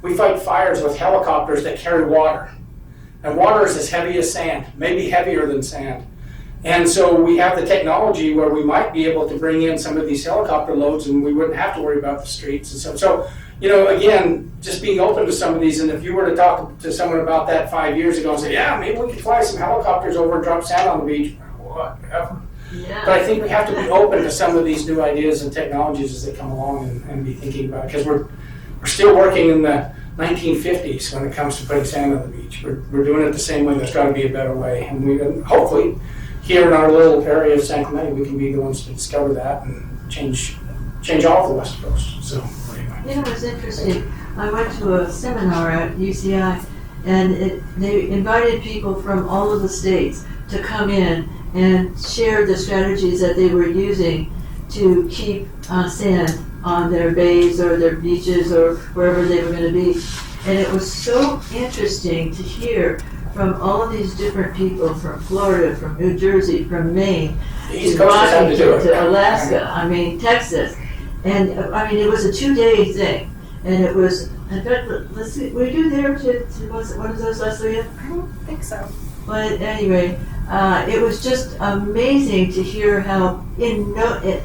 we fight fires with helicopters that carry water. And water is as heavy as sand, maybe heavier than sand. And so we have the technology where we might be able to bring in some of these helicopter loads and we wouldn't have to worry about the streets. And so you know, again, just being open to some of these, and if you were to talk to someone about that 5 years ago and say, yeah, maybe we could fly some helicopters over and drop sand on the beach, whatever. Yeah. But I think we have to be open to some of these new ideas and technologies as they come along and be thinking about it, because we're still working in the 1950s when it comes to putting sand on the beach. We're doing it the same way. There's got to be a better way, and hopefully here in our little area of San Clemente, we can be the ones to discover that and change all of the West Coast. So anyway. You know, it's interesting. I went to a seminar at UCI, and they invited people from all of the states to come in and share the strategies that they were using to keep sand on their bays or their beaches or wherever they were going to be. And it was so interesting to hear from all of these different people, from Florida, from New Jersey, from Maine, East Coast has had to do it. to Alaska, I mean, Texas. And I mean, it was a 2-day thing. And it was, in fact, let's see, were you there to what is those, Leslie? I don't think so. But anyway, it was just amazing to hear how innovative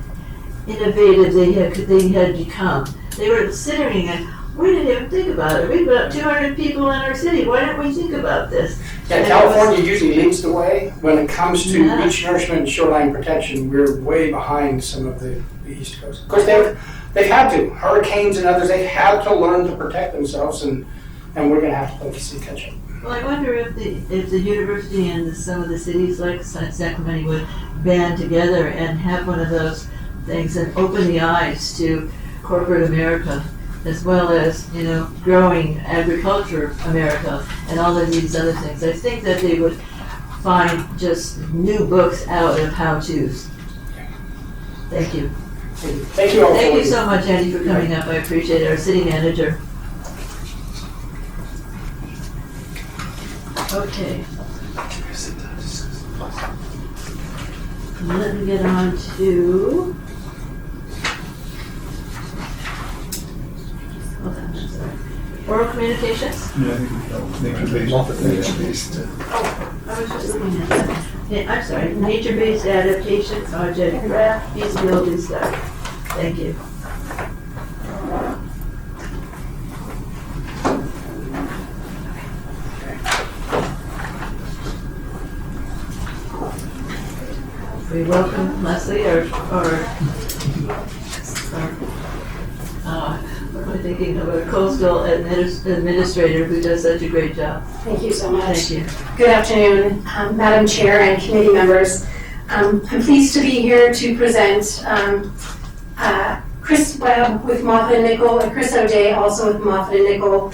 they had become. They were sitting and we didn't even think about it. We've got 200 people in our city. Why don't we think about this? Yeah, California usually leads the way when it comes to beach nourishment and shoreline protection. We're way behind some of the East Coast. Of course, they've had to. Hurricanes and others, they've had to learn to protect themselves, and we're going to have to focus and catch up. Well, I wonder if the university and some of the cities like Sacramento would band together and have one of those things and open the eyes to corporate America, as well as, you know, growing agriculture America and all of these other things. I think that they would find just new books out of how-tos. Thank you. Thank you all. Thank you so much, Andy, for coming up. I appreciate it. Our city manager. Okay. Let me get on to. Hold on, I'm sorry. Oral communications? Yeah, I think nature-based. I was just looking at that. Yeah, I'm sorry, nature-based adaptation project draft feasibility study. Thank you. We welcome Leslie, what am I thinking of, a coastal administrator who does such a great job. Thank you so much. Thank you. Good afternoon, Madam Chair and committee members. I'm pleased to be here to present Chris Webb with Moffitt & Nichol and Chris O'Day also with Moffitt & Nichol.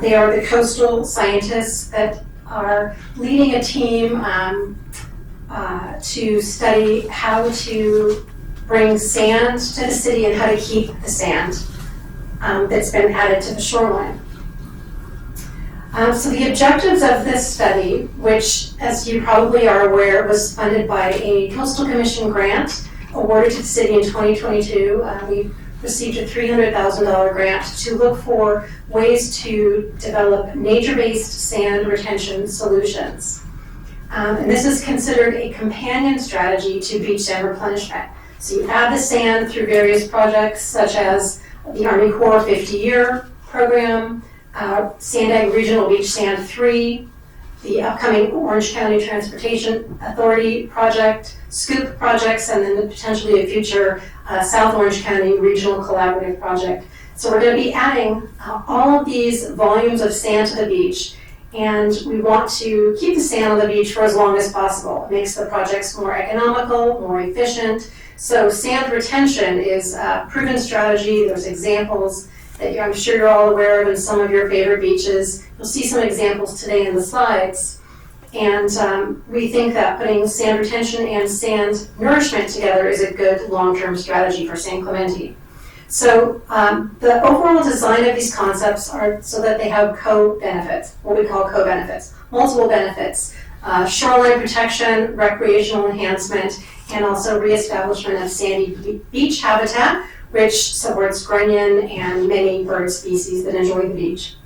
They are the coastal scientists that are leading a team to study how to bring sand to the city and how to keep the sand that's been added to the shoreline. So the objectives of this study, which, as you probably are aware, was funded by a Coastal Commission grant awarded to the city in 2022. We received a $300,000 grant to look for ways to develop nature-based sand retention solutions. And this is considered a companion strategy to beach sand replenishment. So you add the sand through various projects such as the Army Corps 50-year program, Sandag Regional Beach Sand 3, the upcoming Orange County Transportation Authority project, SCOOP projects, and then potentially a future South Orange County Regional Collaborative project. So we're going to be adding all of these volumes of sand to the beach, and we want to keep the sand on the beach for as long as possible. It makes the projects more economical, more efficient. So sand retention is a proven strategy. There's examples that I'm sure you're all aware of in some of your favorite beaches. You'll see some examples today in the slides. And we think that putting sand retention and sand nourishment together is a good long-term strategy for San Clemente. So the overall design of these concepts are so that they have co-benefits, what we call co-benefits, multiple benefits, shoreline protection, recreational enhancement, and also reestablishment of sandy beach habitat, which supports grunion and many bird species that enjoy the beach.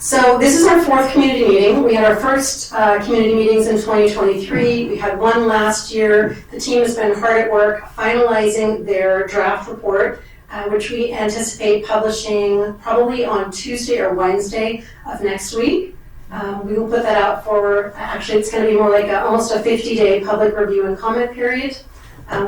So this is our fourth community meeting. We had our first community meetings in 2023. We had one last year. The team has been hard at work finalizing their draft report, which we anticipate publishing probably on Tuesday or Wednesday of next week. We will put that out for, actually it's going to be more like almost a 50-day public review and comment period.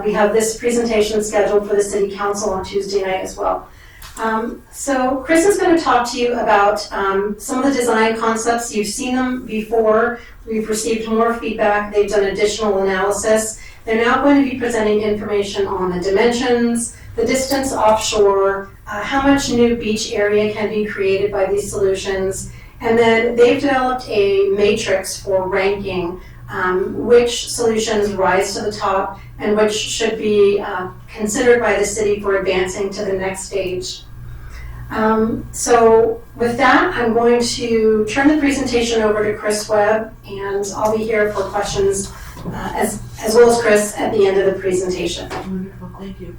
We have this presentation scheduled for the City Council on Tuesday night as well. So Chris is going to talk to you about some of the design concepts. You've seen them before. We've received more feedback. They've done additional analysis. They're now going to be presenting information on the dimensions, the distance offshore, how much new beach area can be created by these solutions, and then they've developed a matrix for ranking which solutions rise to the top and which should be considered by the city for advancing to the next stage. So with that, I'm going to turn the presentation over to Chris Webb, and I'll be here for questions as well as Chris at the end of the presentation. Wonderful, thank you.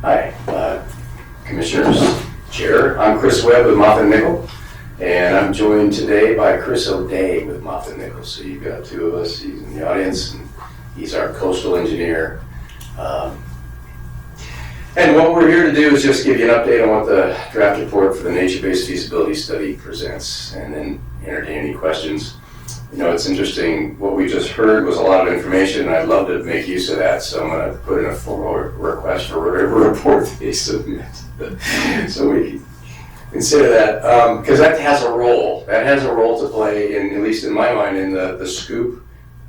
Hi, Commissioners, Chair. I'm Chris Webb with Moffett Nickel, and I'm joined today by Chris O'Day with Moffett Nickel. So you've got two of us. He's in the audience, and he's our coastal engineer. And what we're here to do is just give you an update on what the draft report for the nature-based feasibility study presents, and then entertain any questions. You know, it's interesting, what we just heard was a lot of information, and I'd love to make use of that, so I'm going to put in a formal request for whatever report they submit. So we can consider that, because that has a role. That has a role to play, in, at least in my mind, in the SCOOP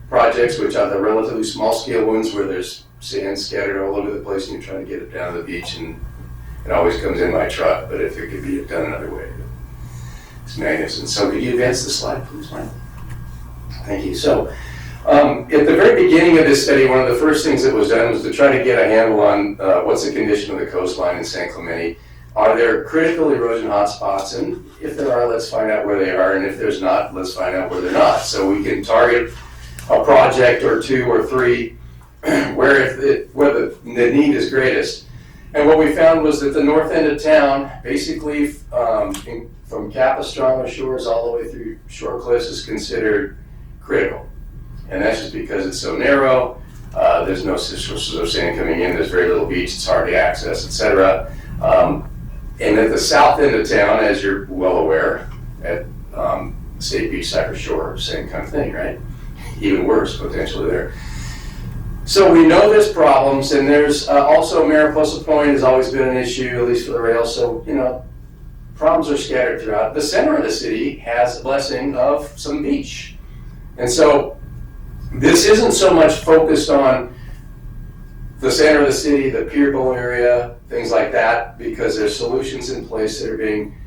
projects, which are the relatively small-scale ones where there's sand scattered all over the place and you're trying to get it down to the beach, and it always comes in my truck, but if it could be done another way, it's magnificent. So could you advance the slide, please, Mike? Thank you. So at the very beginning of this study, one of the first things that was done was to try to get a handle on what's the condition of the coastline in San Clemente. Are there critical erosion hotspots? And if there are, let's find out where they are. And if there's not, let's find out where they're not. So we can target a project or two or three where the need is greatest. And what we found was that the north end of town, basically from Capistrano Shores all the way through Shore Cliffs, is considered critical. And that's just because it's so narrow, there's no sources of sand coming in, there's very little beach, it's hard to access, etc. And at the south end of town, as you're well aware, at State Beach, Cypress Shore, same kind of thing, right? Even worse, potentially there. So we know there's problems, and there's also Mariposa Point has always been an issue, at least for the rail, so, you know, problems are scattered throughout. The center of the city has the blessing of some beach. And so this isn't so much focused on the center of the city, the Pier Bowl area, things like that, because there's solutions in place that are being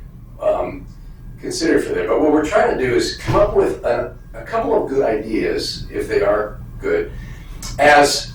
considered for there. But what we're trying to do is come up with a couple of good ideas, if they are good, as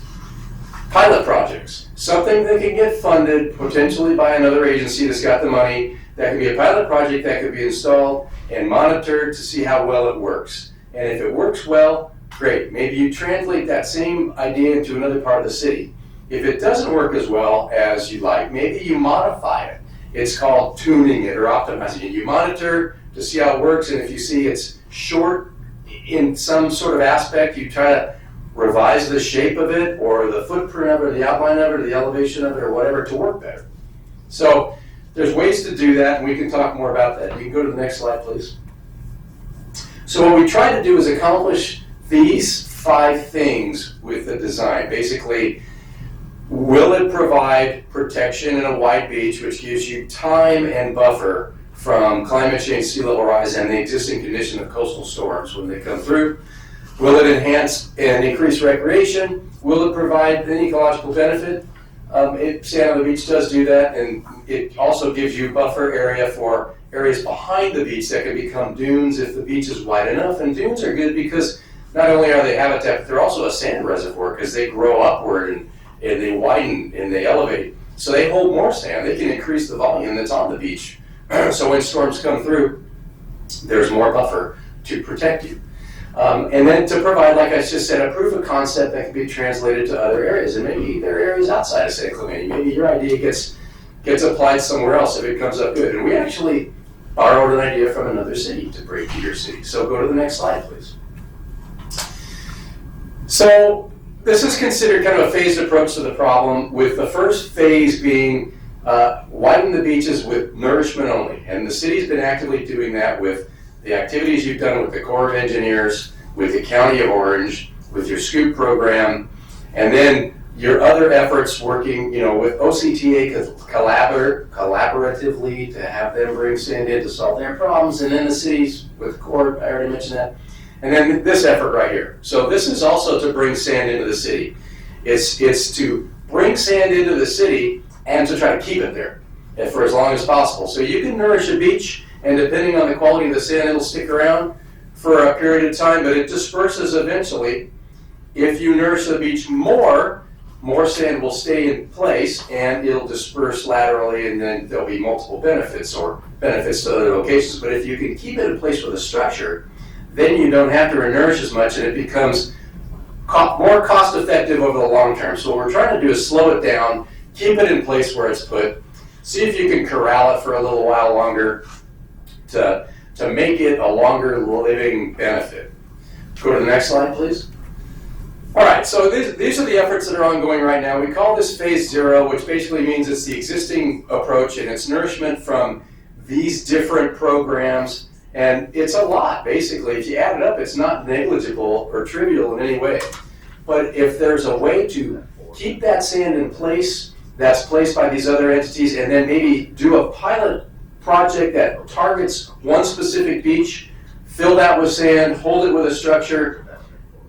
pilot projects. Something that can get funded potentially by another agency that's got the money. That could be a pilot project that could be installed and monitored to see how well it works. And if it works well, great. Maybe you translate that same idea into another part of the city. If it doesn't work as well as you'd like, maybe you modify it. It's called tuning it or optimizing it. You monitor to see how it works, and if you see it's short in some sort of aspect, you try to revise the shape of it or the footprint of it or the outline of it or the elevation of it or whatever to work better. So there's ways to do that, and we can talk more about that. You can go to the next slide, please. So what we try to do is accomplish these 5 things with the design. Basically, will it provide protection in a wide beach, which gives you time and buffer from climate change, sea level rise, and the existing condition of coastal storms when they come through? Will it enhance and increase recreation? Will it provide an ecological benefit? Sand on the beach does do that, and it also gives you buffer area for areas behind the beach that can become dunes if the beach is wide enough. And dunes are good because not only are they habitat, but they're also a sand reservoir because they grow upward and they widen and they elevate. So they hold more sand. They can increase the volume that's on the beach. So when storms come through, there's more buffer to protect you. And then to provide, like I just said, a proof of concept that can be translated to other areas. And maybe there are areas outside of San Clemente. Maybe your idea gets applied somewhere else if it comes up good. And we actually borrowed an idea from another city to bring to your city. So go to the next slide, please. So this is considered kind of a phased approach to the problem, with the first phase being widen the beaches with nourishment only. And the city's been actively doing that with the activities you've done with the Corps of Engineers, with the County of Orange, with your SCOOP program, And then your other efforts working, with OCTA collaboratively to have them bring sand in to solve their problems, and then the cities with CORD, I already mentioned that. And then this effort right here. So this is also to bring sand into the city. It's to bring sand into the city and to try to keep it there for as long as possible. So you can nourish a beach, and depending on the quality of the sand, it'll stick around for a period of time, but it disperses eventually. If you nourish the beach more sand will stay in place and it'll disperse laterally, and then there'll be multiple benefits or benefits to other locations. But if you can keep it in place with a structure, then you don't have to nourish as much, and it becomes more cost effective over the long term. So what we're trying to do is slow it down, keep it in place where it's put, see if you can corral it for a little while longer to make it a longer living benefit. Go to the next slide, please. All right, so these are the efforts that are ongoing right now. We call this phase 0, which basically means it's the existing approach and it's nourishment from these different programs. And it's a lot, basically. If you add it up, it's not negligible or trivial in any way. But if there's a way to keep that sand in place that's placed by these other entities, and then maybe do a pilot project that targets one specific beach, fill that with sand, hold it with a structure,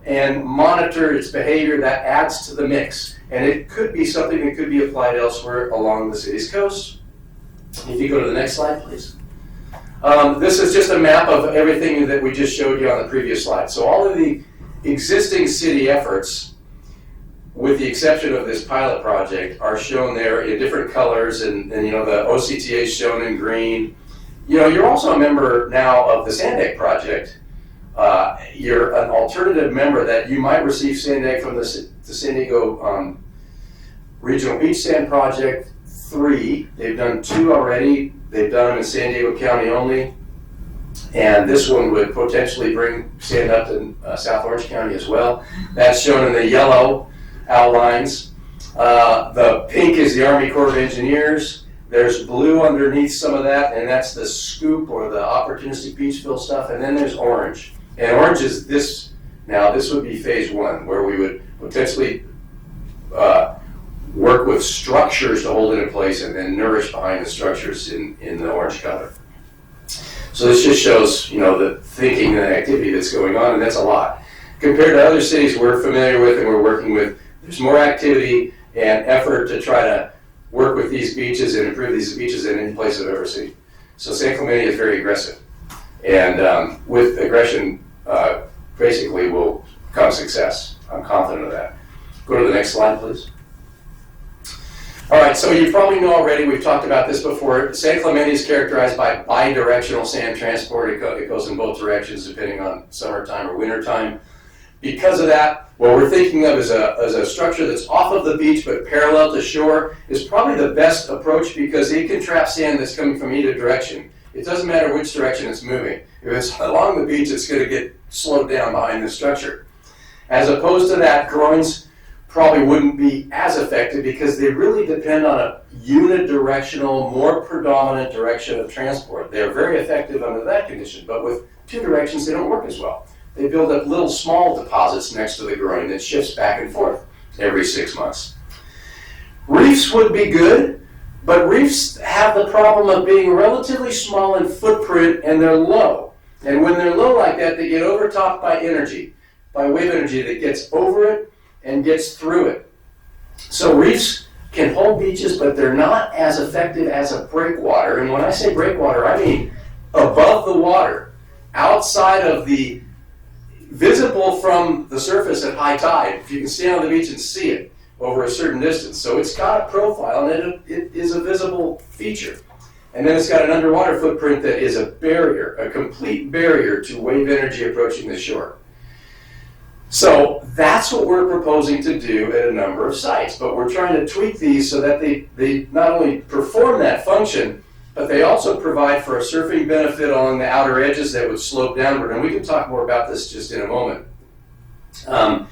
and monitor its behavior, that adds to the mix. And it could be something that could be applied elsewhere along the city's coast. If you go to the next slide, please. This is just a map of everything that we just showed you on the previous slide. So all of the existing city efforts, with the exception of this pilot project, are shown there in different colors, and the OCTA is shown in green. You're also a member now of the Sand Egg Project. You're an alternative member that you might receive sand egg from the San Diego Regional Beach Sand Project 3. They've done 2 already. They've done them in San Diego County only. And this one would potentially bring sand up to South Orange County as well. That's shown in the yellow outlines. The pink is the Army Corps of Engineers. There's blue underneath some of that, and that's the SCOOP or the opportunistic beach fill stuff. And then there's orange. And orange is this. Now, this would be phase 1, where we would potentially work with structures to hold it in place and then nourish behind the structures in the orange color. So this just shows, the thinking and the activity that's going on, and that's a lot. Compared to other cities we're familiar with and we're working with, there's more activity and effort to try to work with these beaches and improve these beaches than any place I've ever seen. So San Clemente is very aggressive. And with aggression, basically will come success. I'm confident of that. Go to the next slide, please. All right, so you probably know already, we've talked about this before. San Clemente is characterized by bidirectional sand transport. It goes in both directions depending on summertime or wintertime. Because of that, what we're thinking of as a structure that's off of the beach but parallel to shore is probably the best approach, because it can trap sand that's coming from either direction. It doesn't matter which direction it's moving. If it's along the beach, it's going to get slowed down behind the structure. As opposed to that, groins probably wouldn't be as effective because they really depend on a unidirectional, more predominant direction of transport. They're very effective under that condition, but with 2 directions, they don't work as well. They build up little small deposits next to the groin that shifts back and forth every 6 months. Reefs would be good, but reefs have the problem of being relatively small in footprint, and they're low. And when they're low like that, they get overtopped by energy, by wave energy that gets over it and gets through it. So reefs can hold beaches, but they're not as effective as a breakwater. And when I say breakwater, I mean above the water, outside of the visible from the surface at high tide. If you can stand on the beach and see it over a certain distance. So it's got a profile, and it is a visible feature. And then it's got an underwater footprint that is a barrier, a complete barrier to wave energy approaching the shore. So that's what we're proposing to do at a number of sites, but we're trying to tweak these so that they not only perform that function, but they also provide for a surfing benefit along the outer edges that would slope downward, and we can talk more about this just in a moment. And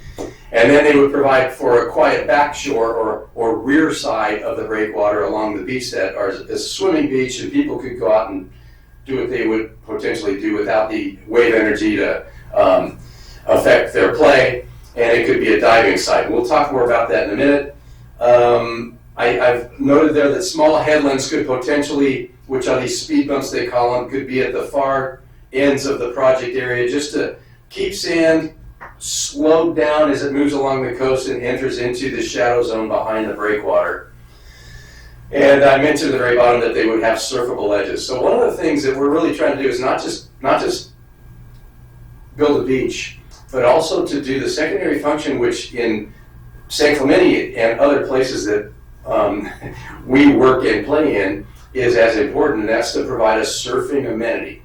then they would provide for a quiet back shore or rear side of the breakwater along the beach that are a swimming beach, and people could go out and do what they would potentially do without the wave energy to affect their play. and it could be a diving site. We'll talk more about that in a minute. I've noted there that small headlands could potentially, which are these speed bumps they call them, could be at the far ends of the project area just to keep sand slowed down as it moves along the coast and enters into the shadow zone behind the breakwater. And I mentioned at the very bottom that they would have surfable edges. So one of the things that we're really trying to do is not just build a beach, but also to do the secondary function, which in San Clemente and other places that we work and play in is as important, and that's to provide a surfing amenity.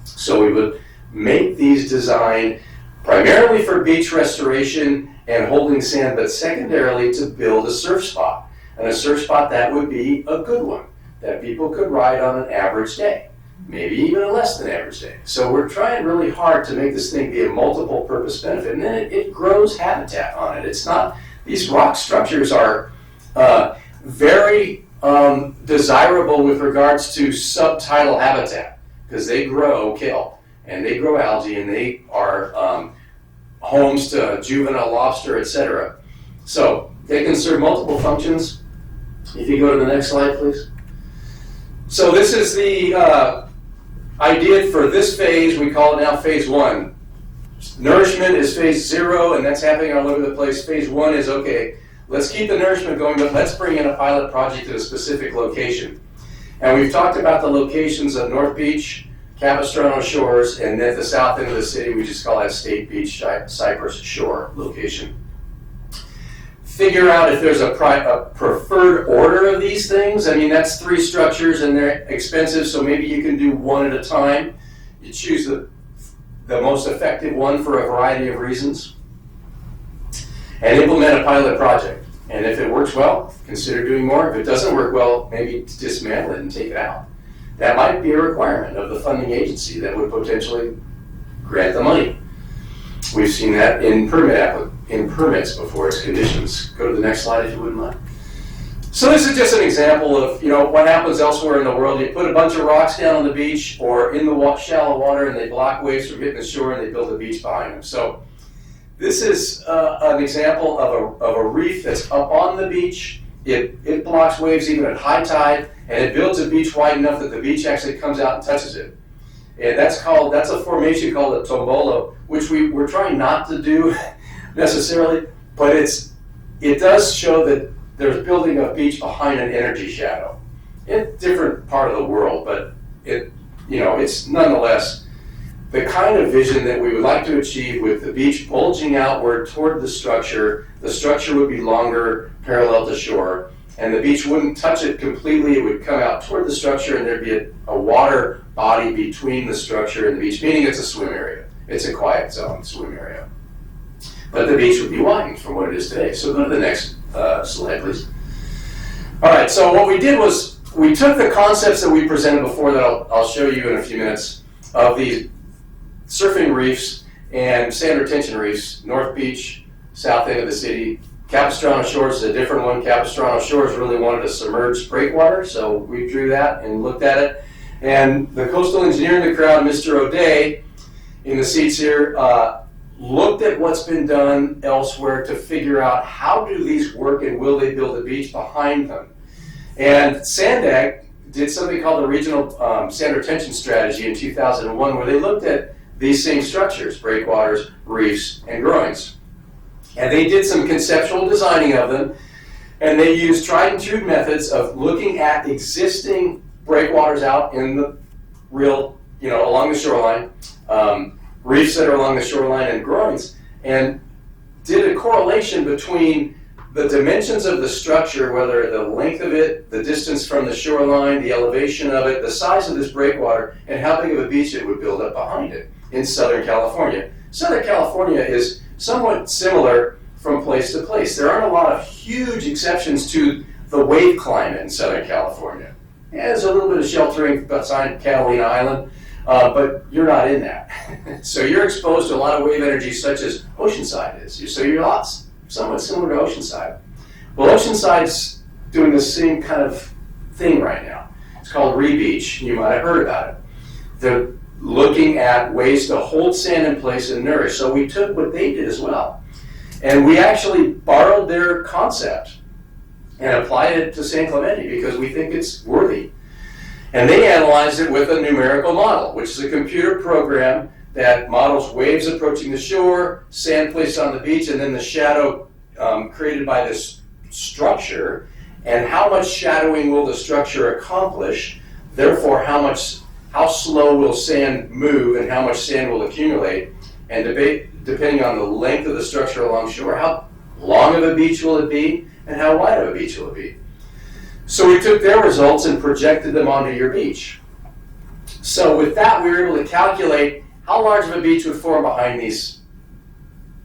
So we would make these designed primarily for beach restoration and holding sand, but secondarily to build a surf spot. And a surf spot that would be a good one, that people could ride on an average day, maybe even a less than average day. So we're trying really hard to make this thing be a multiple purpose benefit, and then it grows habitat on it. It's not, these rock structures are very desirable with regards to subtidal habitat, because they grow kelp, and they grow algae, and they are homes to juvenile lobster, etc. So they can serve multiple functions. If you go to the next slide, please. So this is the idea for this phase. We call it now phase 1. Nourishment is phase 0, and that's happening all over the place. Phase 1 is, okay, let's keep the nourishment going, but let's bring in a pilot project at a specific location. And we've talked about the locations of North Beach, Capistrano Shores, and then at the south end of the city, we just call that State Beach, Cypress Shore location. Figure out if there's a preferred order of these things. I mean, that's 3 structures and they're expensive, so maybe you can do one at a time. You choose the most effective one for a variety of reasons. And implement a pilot project. And if it works well, consider doing more. If it doesn't work well, maybe dismantle it and take it out. That might be a requirement of the funding agency that would potentially grant the money. We've seen that in permits before it's conditions. Go to the next slide if you wouldn't mind. So this is just an example of what happens elsewhere in the world. You put a bunch of rocks down on the beach or in the shallow water, and they block waves from hitting the shore, and they build a beach behind them. So this is an example of a reef that's up on the beach. It blocks waves even at high tide, and it builds a beach wide enough that the beach actually comes out and touches it. And that's a formation called a tombolo, which we're trying not to do necessarily, but it does show that there's building a beach behind an energy shadow. In a different part of the world, but it's nonetheless the kind of vision that we would like to achieve with the beach bulging outward toward the structure. The structure would be longer, parallel to shore, and the beach wouldn't touch it completely. It would come out toward the structure, and there'd be a water body between the structure and the beach, meaning it's a swim area. It's a quiet zone swim area. But the beach would be widened from what it is today. So go to the next slide, please. All right, so what we did was we took the concepts that we presented before that I'll show you in a few minutes of these surfing reefs and sand retention reefs, North Beach, south end of the city. Capistrano Shores is a different one. Capistrano Shores really wanted a submerged breakwater, so we drew that and looked at it. And the coastal engineer in the crowd, Mr. O'Day, in the seats here, looked at what's been done elsewhere to figure out how do these work and will they build a beach behind them. And Sandag did something called the Regional Sand Retention Strategy in 2001, where they looked at these same structures, breakwaters, reefs, and groins. And they did some conceptual designing of them, and they used tried and true methods of looking at existing breakwaters out in the real, along the shoreline, reefs that are along the shoreline and groins, and did a correlation between the dimensions of the structure, whether the length of it, the distance from the shoreline, the elevation of it, the size of this breakwater, and how big of a beach it would build up behind it in Southern California. Southern California is somewhat similar from place to place. There aren't a lot of huge exceptions to the wave climate in Southern California. Yeah, there's a little bit of sheltering beside Catalina Island, but you're not in that. So you're exposed to a lot of wave energy such as Oceanside is. So you're somewhat similar to Oceanside. Well, Oceanside's doing the same kind of thing right now. It's called Re-Beach. You might have heard about it. They're looking at ways to hold sand in place and nourish. So we took what they did as well. And we actually borrowed their concept and applied it to San Clemente because we think it's worthy. And they analyzed it with a numerical model, which is a computer program that models waves approaching the shore, sand placed on the beach, and then the shadow created by this structure, and how much shadowing will the structure accomplish, therefore how slow will sand move and how much sand will accumulate, and depending on the length of the structure along shore, how long of a beach will it be, and how wide of a beach will it be. So we took their results and projected them onto your beach. So with that, we were able to calculate how large of a beach would form behind these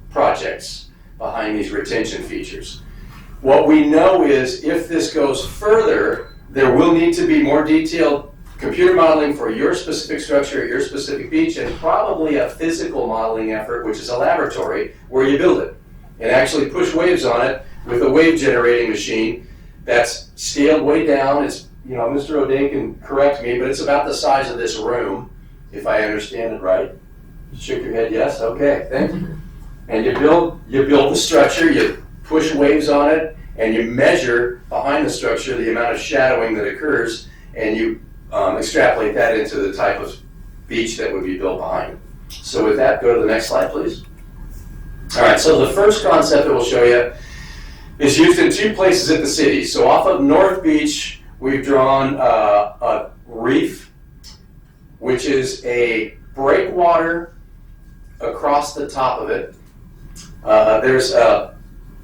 projects, behind these retention features. What we know is if this goes further, there will need to be more detailed computer modeling for your specific structure at your specific beach, and probably a physical modeling effort, which is a laboratory, where you build it and actually push waves on it with a wave generating machine that's scaled way down. It's, Mr. O'Day can correct me, but it's about the size of this room, if I understand it right. You shook your head, yes? Okay, thank you. And you build the structure, you push waves on it, and you measure behind the structure the amount of shadowing that occurs, and you extrapolate that into the type of beach that would be built behind it. So with that, go to the next slide, please. All right, so the first concept that we'll show you is used in 2 places at the city. So off of North Beach, we've drawn a reef, which is a breakwater across the top of it. There's a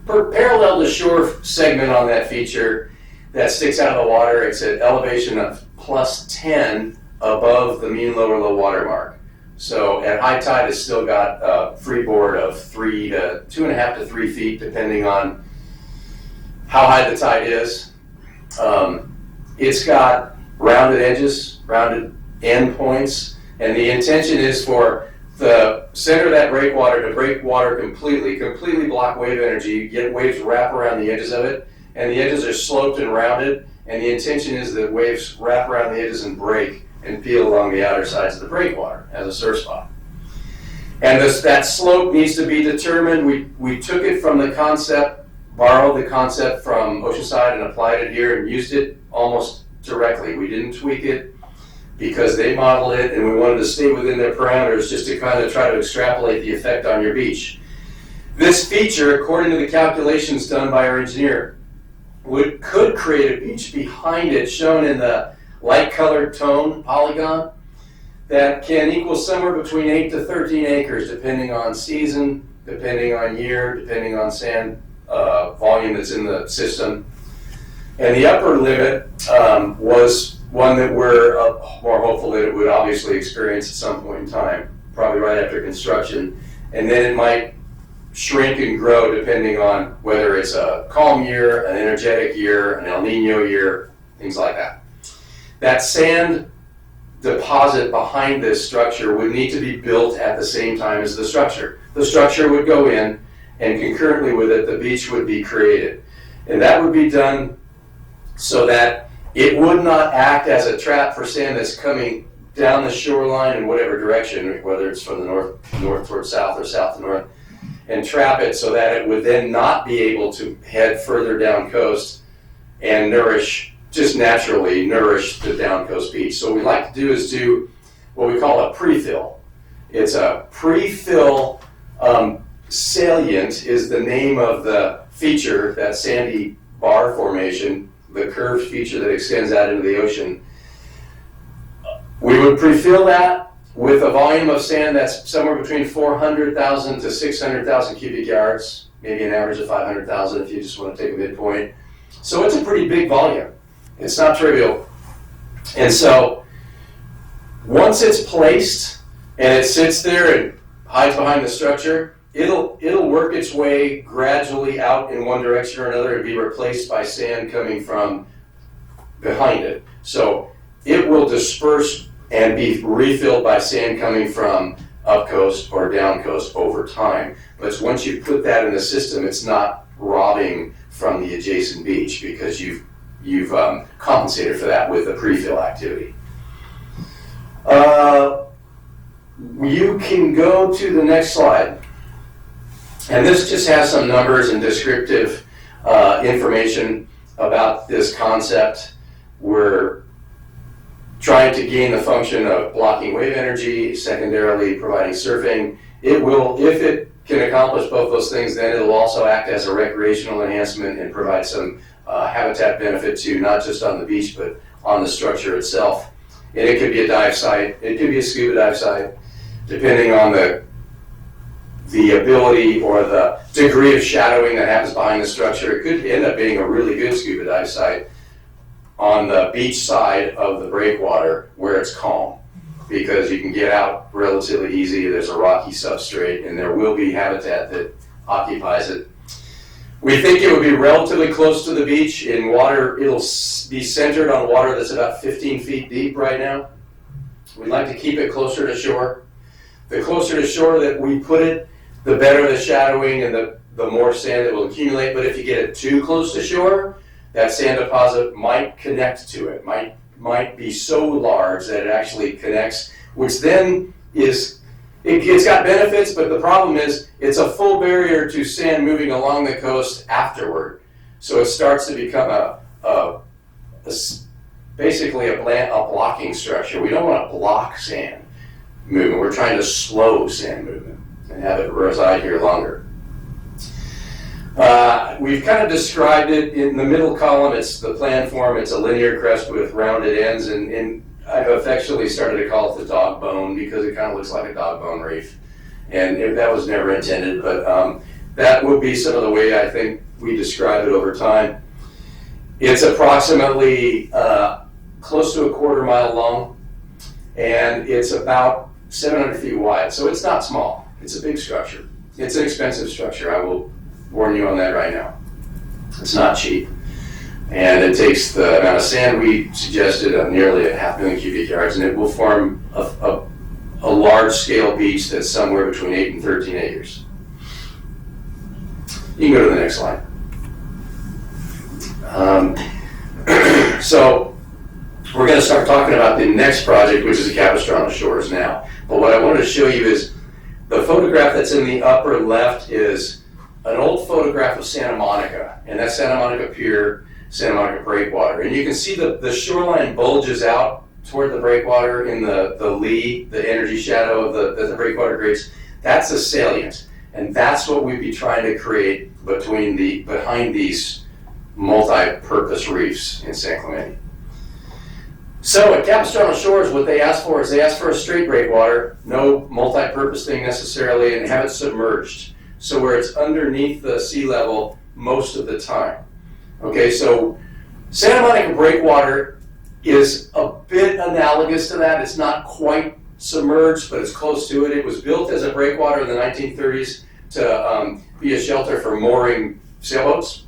parallel to shore segment on that feature that sticks out of the water. It's at elevation of +10 above the mean lower low water mark. So at high tide, it's still got a freeboard of 2.5 to 3 feet, depending on how high the tide is. It's got rounded edges, rounded end points, and the intention is for the center of that breakwater to break water completely block wave energy, get waves wrap around the edges of it, and the edges are sloped and rounded, and the intention is that waves wrap around the edges and break and peel along the outer sides of the breakwater as a surf spot. And that slope needs to be determined. We took it from the concept, borrowed the concept from Oceanside and applied it here and used it almost directly. We didn't tweak it because they modeled it, and we wanted to stay within their parameters just to kind of try to extrapolate the effect on your beach. This feature, according to the calculations done by our engineer, could create a beach behind it, shown in the light colored tone polygon, that can equal somewhere between 8 to 13 acres, depending on season, depending on year, depending on sand volume that's in the system. And the upper limit was one that we're more hopeful that it would obviously experience at some point in time, probably right after construction. And then it might shrink and grow depending on whether it's a calm year, an energetic year, an El Nino year, things like that. That sand deposit behind this structure would need to be built at the same time as the structure. The structure would go in, and concurrently with it, the beach would be created. And that would be done so that it would not act as a trap for sand that's coming down the shoreline in whatever direction, whether it's from the north towards south or south to north, and trap it so that it would then not be able to head further down coast and just naturally nourish the down coast beach. So what we like to do is do what we call a pre-fill. It's a pre-fill salient is the name of the feature, that sandy bar formation, the curved feature that extends out into the ocean. We would pre-fill that with a volume of sand that's somewhere between 400,000 to 600,000 cubic yards, maybe an average of 500,000 if you just want to take a midpoint. So it's a pretty big volume. It's not trivial. And so once it's placed and it sits there and hides behind the structure, it'll work its way gradually out in one direction or another and be replaced by sand coming from behind it. So it will disperse and be refilled by sand coming from up coast or down coast over time. But once you put that in the system, it's not robbing from the adjacent beach because you've compensated for that with the pre-fill activity. You can go to the next slide. And this just has some numbers and descriptive information about this concept. We're trying to gain the function of blocking wave energy, secondarily providing surfing. It will, if it can accomplish both those things, then it'll also act as a recreational enhancement and provide some habitat benefit to not just on the beach, but on the structure itself. And it could be a dive site, it could be a scuba dive site, depending on the ability or the degree of shadowing that happens behind the structure. It could end up being a really good scuba dive site on the beach side of the breakwater where it's calm, because you can get out relatively easy. There's a rocky substrate and there will be habitat that occupies it. We think it would be relatively close to the beach in water. It'll be centered on water that's about 15 feet deep right now. We'd like to keep it closer to shore. The closer to shore that we put it, the better the shadowing and the more sand that will accumulate. But if you get it too close to shore, that sand deposit might connect to it, might be so large that it actually connects, which then it's got benefits, but the problem is it's a full barrier to sand moving along the coast afterward. So it starts to become basically a blocking structure. We don't want to block sand movement. We're trying to slow sand movement and have it reside here longer. We've kind of described it in the middle column. It's the plan form. It's a linear crest with rounded ends, and I've affectionately started to call it the dog bone because it kind of looks like a dog bone reef. And that was never intended, but that would be some of the way I think we describe it over time. It's approximately close to a 1/4 mile long, and it's about 700 feet wide. So it's not small. It's a big structure. It's an expensive structure. I will warn you on that right now. It's not cheap. And it takes the amount of sand we suggested of nearly 500,000 cubic yards, and it will form a large-scale beach that's somewhere between 8 and 13 acres. You can go to the next slide. So we're going to start talking about the next project, which is the Capistrano Shores now. But what I wanted to show you is the photograph that's in the upper left is an old photograph of Santa Monica, and that's Santa Monica Pier, Santa Monica Breakwater. And you can see the shoreline bulges out toward the breakwater in the lee, the energy shadow of the breakwater creates. That's a salient, and that's what we'd be trying to create behind these multi-purpose reefs in San Clemente. So at Capistrano Shores, what they asked for is they asked for a straight breakwater, no multi-purpose thing necessarily, and have it submerged. So where it's underneath the sea level most of the time. Okay, so Santa Monica Breakwater is a bit analogous to that. It's not quite submerged, but it's close to it. It was built as a breakwater in the 1930s to be a shelter for mooring sailboats.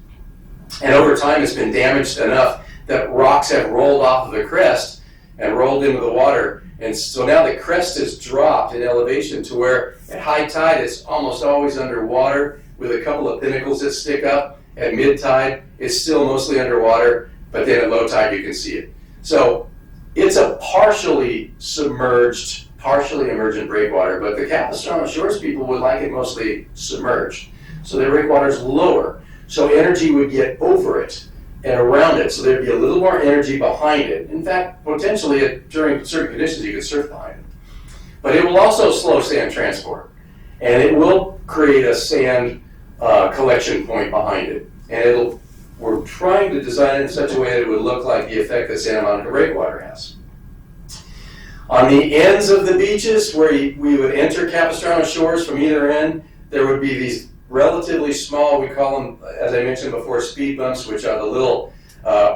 And over time, it's been damaged enough that rocks have rolled off of the crest and rolled into the water. And so now the crest has dropped in elevation to where at high tide it's almost always underwater with a couple of pinnacles that stick up. At mid-tide it's still mostly underwater, but then at low tide you can see it. So it's a partially submerged, partially emergent breakwater, but the Capistrano Shores people would like it mostly submerged. So their breakwater is lower. So energy would get over it and around it, so there'd be a little more energy behind it. In fact, potentially during certain conditions you could surf behind it. But it will also slow sand transport, and it will create a sand collection point behind it. And we're trying to design it in such a way that it would look like the effect that Santa Monica Breakwater has. On the ends of the beaches where we would enter Capistrano Shores from either end, there would be these relatively small, we call them, as I mentioned before, speed bumps, which are the little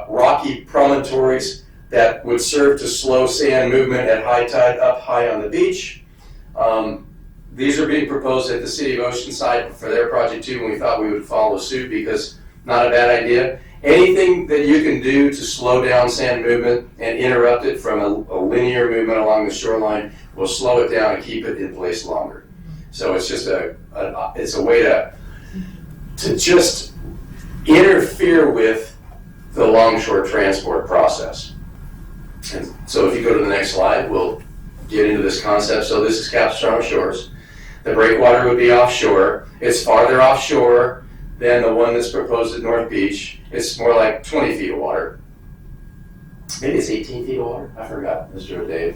rocky promontories that would serve to slow sand movement at high tide up high on the beach. These are being proposed at the City of Oceanside for their project too, and we thought we would follow suit because not a bad idea. Anything that you can do to slow down sand movement and interrupt it from a linear movement along the shoreline will slow it down and keep it in place longer. So it's just it's a way to just interfere with the longshore transport process. And so if you go to the next slide, we'll get into this concept. So this is Capistrano Shores. The breakwater would be offshore. It's farther offshore than the one that's proposed at North Beach. It's more like 20 feet of water. Maybe it's 18 feet of water. I forgot, Mr. O'Day.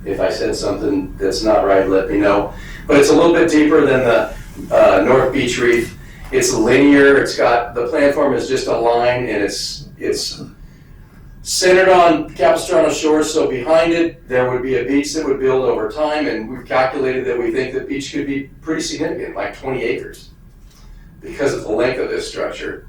If I said something that's not right, let me know. But it's a little bit deeper than the North Beach Reef. It's linear. It's got, the platform is just a line, and it's centered on Capistrano Shore. So behind it, there would be a beach that would build over time, and we've calculated that we think the beach could be pretty significant, like 20 acres, because of the length of this structure.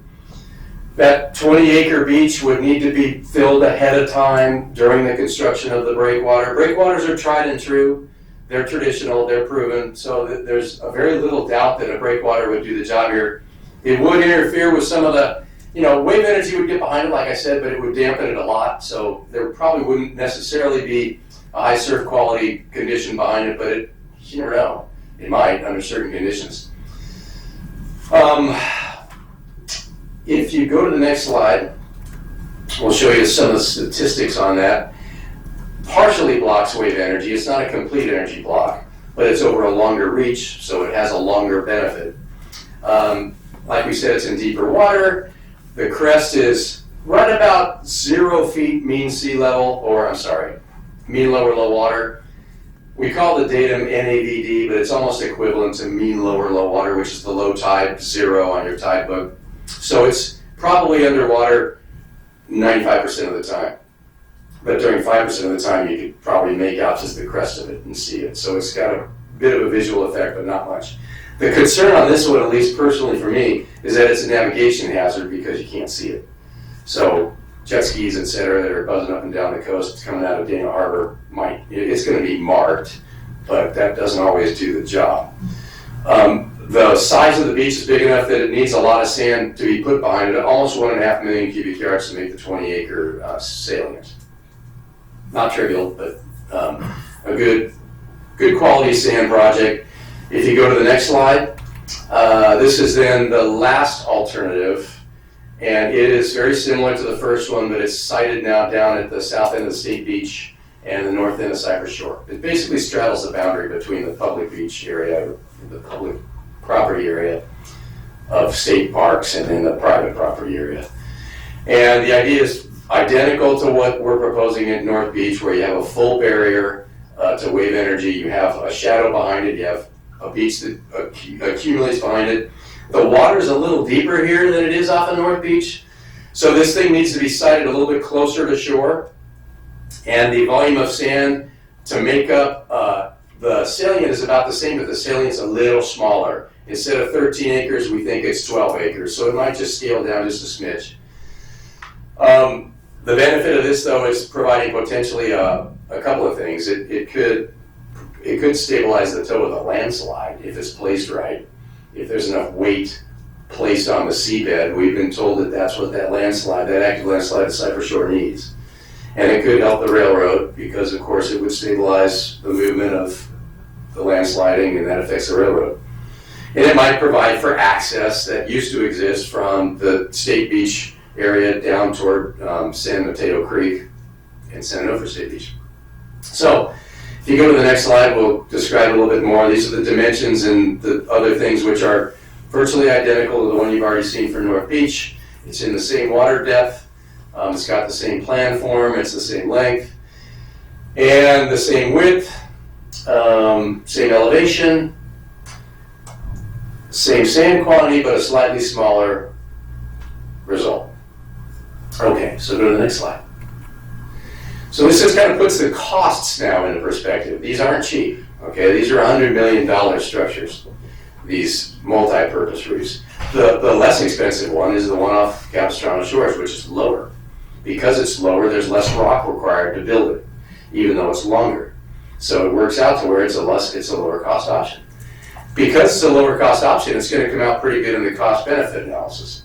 That 20-acre beach would need to be filled ahead of time during the construction of the breakwater. Breakwaters are tried and true. They're traditional, they're proven, so there's a very little doubt that a breakwater would do the job here. It would interfere with some of the, wave energy would get behind it, like I said, but it would dampen it a lot, so there probably wouldn't necessarily be a high surf quality condition behind it, but you never know. It might under certain conditions. If you go to the next slide, we'll show you some of the statistics on that. Partially blocks wave energy. It's not a complete energy block, but it's over a longer reach, so it has a longer benefit. Like we said, it's in deeper water. The crest is right about 0 feet mean sea level, mean lower low water. We call the datum NAVD, but it's almost equivalent to mean lower low water, which is the low tide, 0 on your tide book. So it's probably underwater 95% of the time. But during 5% of the time, you could probably make out just the crest of it and see it. So it's got a bit of a visual effect, but not much. The concern on this one, at least personally for me, is that it's a navigation hazard because you can't see it. So jet skis, et cetera, that are buzzing up and down the coast coming out of Dana Harbor, it's going to be marked, but that doesn't always do the job. The size of the beach is big enough that it needs a lot of sand to be put behind it, almost 1.5 million cubic yards to make the 20-acre salient. Not trivial, but a good quality sand project. If you go to the next slide, this is then the last alternative, and it is very similar to the first one, but it's sited now down at the south end of the State Beach and the north end of Cypress Shore. It basically straddles the boundary between the public beach area, the public property area of state parks, and then the private property area. And the idea is identical to what we're proposing at North Beach, where you have a full barrier to wave energy. You have a shadow behind it. You have a beach that accumulates behind it. The water is a little deeper here than it is off of North Beach. So this thing needs to be sited a little bit closer to shore. And the volume of sand to make up the salient is about the same, but the salient's a little smaller. Instead of 13 acres, we think it's 12 acres. So it might just scale down just a smidge. The benefit of this, though, is providing potentially a couple of things. It could stabilize the toe of the landslide if it's placed right. If there's enough weight placed on the seabed, we've been told that that's what that active landslide at Cypress Shore needs. And it could help the railroad because, of course, it would stabilize the movement of the landsliding, and that affects the railroad. And it might provide for access that used to exist from the State Beach area down toward San Mateo Creek and San Onofre State Beach. So if you go to the next slide, we'll describe a little bit more. These are the dimensions and the other things which are virtually identical to the one you've already seen for North Beach. It's in the same water depth. It's got the same plan form. It's the same length and the same width, same elevation, same sand quantity, but a slightly smaller result. Okay, so go to the next slide. So this just kind of puts the costs now into perspective. These aren't cheap, okay? These are $100 million structures, these multi-purpose reefs. The less expensive one is the one off Capistrano Shores, which is lower. Because it's lower, there's less rock required to build it, even though it's longer. So it works out to where it's a lower cost option. Because it's a lower cost option, it's going to come out pretty good in the cost benefit analysis.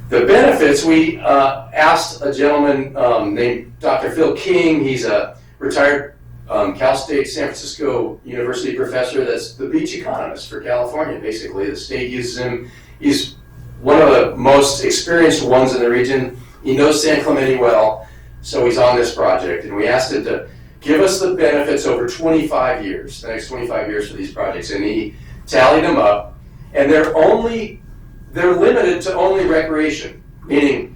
The benefits, we asked a gentleman named Dr. Phil King. He's a retired Cal State San Francisco University professor that's the beach economist for California, basically. The state uses him. He's one of the most experienced ones in the region. He knows San Clemente well, so he's on this project. And we asked him to give us the benefits over 25 years, the next 25 years for these projects. And he tallied them up, and they're limited to only recreation, meaning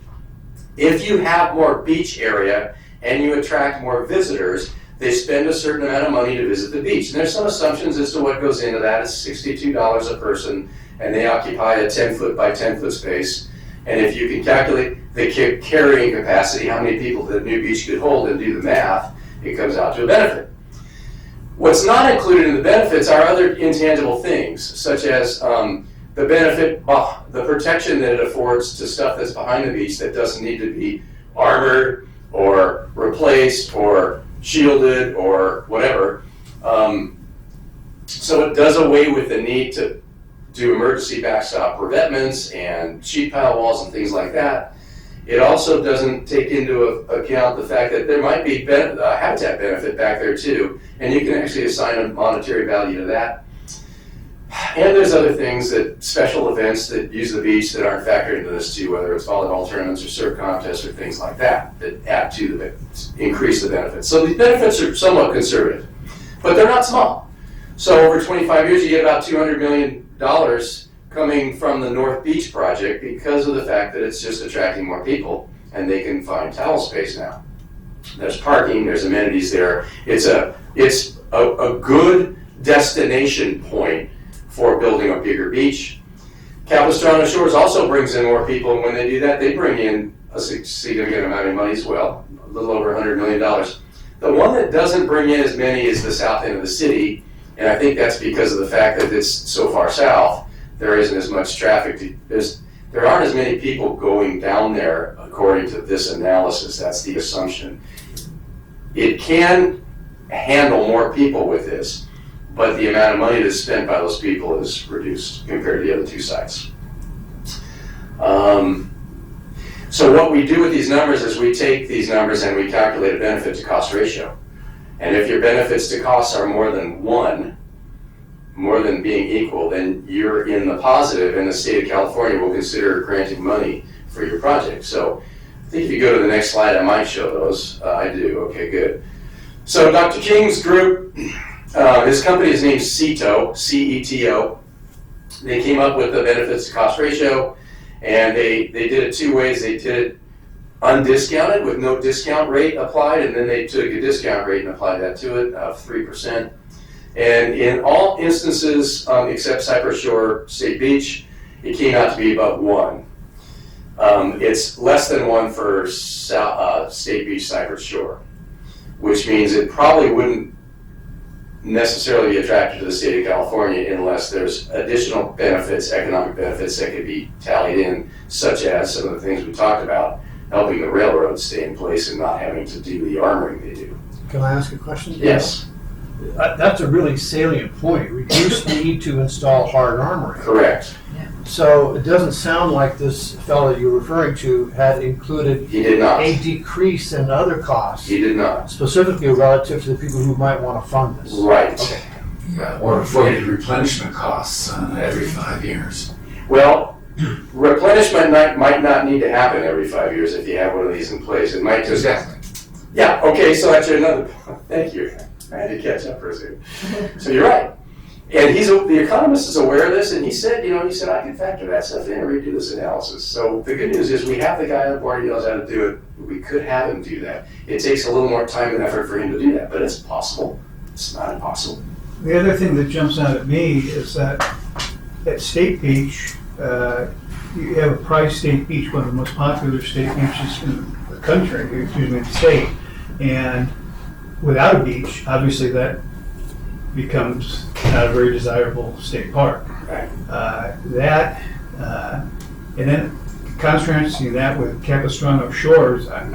if you have more beach area and you attract more visitors, they spend a certain amount of money to visit the beach. And there's some assumptions as to what goes into that. It's $62 a person, and they occupy a 10-foot by 10-foot space. And if you can calculate the carrying capacity, how many people the new beach could hold, and do the math, it comes out to a benefit. What's not included in the benefits are other intangible things, such as the benefit, the protection that it affords to stuff that's behind the beach that doesn't need to be armored or replaced or shielded or whatever. So it does away with the need to do emergency backstop revetments and sheet pile walls and things like that. It also doesn't take into account the fact that there might be habitat benefit back there too, and you can actually assign a monetary value to that. And there's other things, that special events that use the beach that aren't factored into this too, whether it's volleyball tournaments or surf contests or things like that, that add to increase the benefits. So the benefits are somewhat conservative, but they're not small. So over 25 years, you get about $200 million coming from the North Beach project because of the fact that it's just attracting more people and they can find towel space now. There's parking, there's amenities there. It's a good destination point for building a bigger beach. Capistrano Shores also brings in more people, and when they do that, they bring in a significant amount of money as well, a little over $100 million. The one that doesn't bring in as many is the south end of the city, and I think that's because of the fact that it's so far south, there isn't as much traffic. There aren't as many people going down there, according to this analysis. That's the assumption. It can handle more people with this, but the amount of money that's spent by those people is reduced compared to the other two sites. So what we do with these numbers is we take these numbers and we calculate a benefit to cost ratio. And if your benefits to costs are more than 1, more than being equal, then you're in the positive, and the state of California will consider granting money for your project. So I think if you go to the next slide, I might show those. I do, okay, good. So Dr. King's group, his company is named CETO, C-E-T-O. They came up with the benefits to cost ratio, and they did it two ways. They did it undiscounted with no discount rate applied, and then they took a discount rate and applied that to it of 3%. And in all instances, except Cypress Shore State Beach, it came out to be about 1. It's less than 1 for State Beach Cypress Shore, which means it probably wouldn't necessarily be attractive to the state of California unless there's additional benefits, economic benefits that could be tallied in, such as some of the things we talked about, helping the railroads stay in place and not having to do the armoring they do. Can I ask a question? Yes. That's a really salient point. Reduce need to install hard armoring. Correct. So it doesn't sound like this fellow you're referring to had included He did not. a decrease in other costs. He did not. Specifically relative to the people who might want to fund this. Right. Okay. Yeah, or avoided replenishment costs every 5 years. Well, replenishment might not need to happen every 5 years if you have one of these in place. It might just... Exactly. Yeah, okay, so that's another point. Thank you. I had to catch up for a second. So you're right. And the economist is aware of this, and he said, I can factor that stuff in and redo this analysis. So the good news is we have the guy on board who knows how to do it. We could have him do that. It takes a little more time and effort for him to do that, but it's possible. It's not impossible. The other thing that jumps out at me is that at State Beach, you have a Price State Beach, one of the most popular state beaches in the country, the state. And without a beach, obviously that becomes not a very desirable state park. Right. And then contrasting that with Capistrano Shores, I'm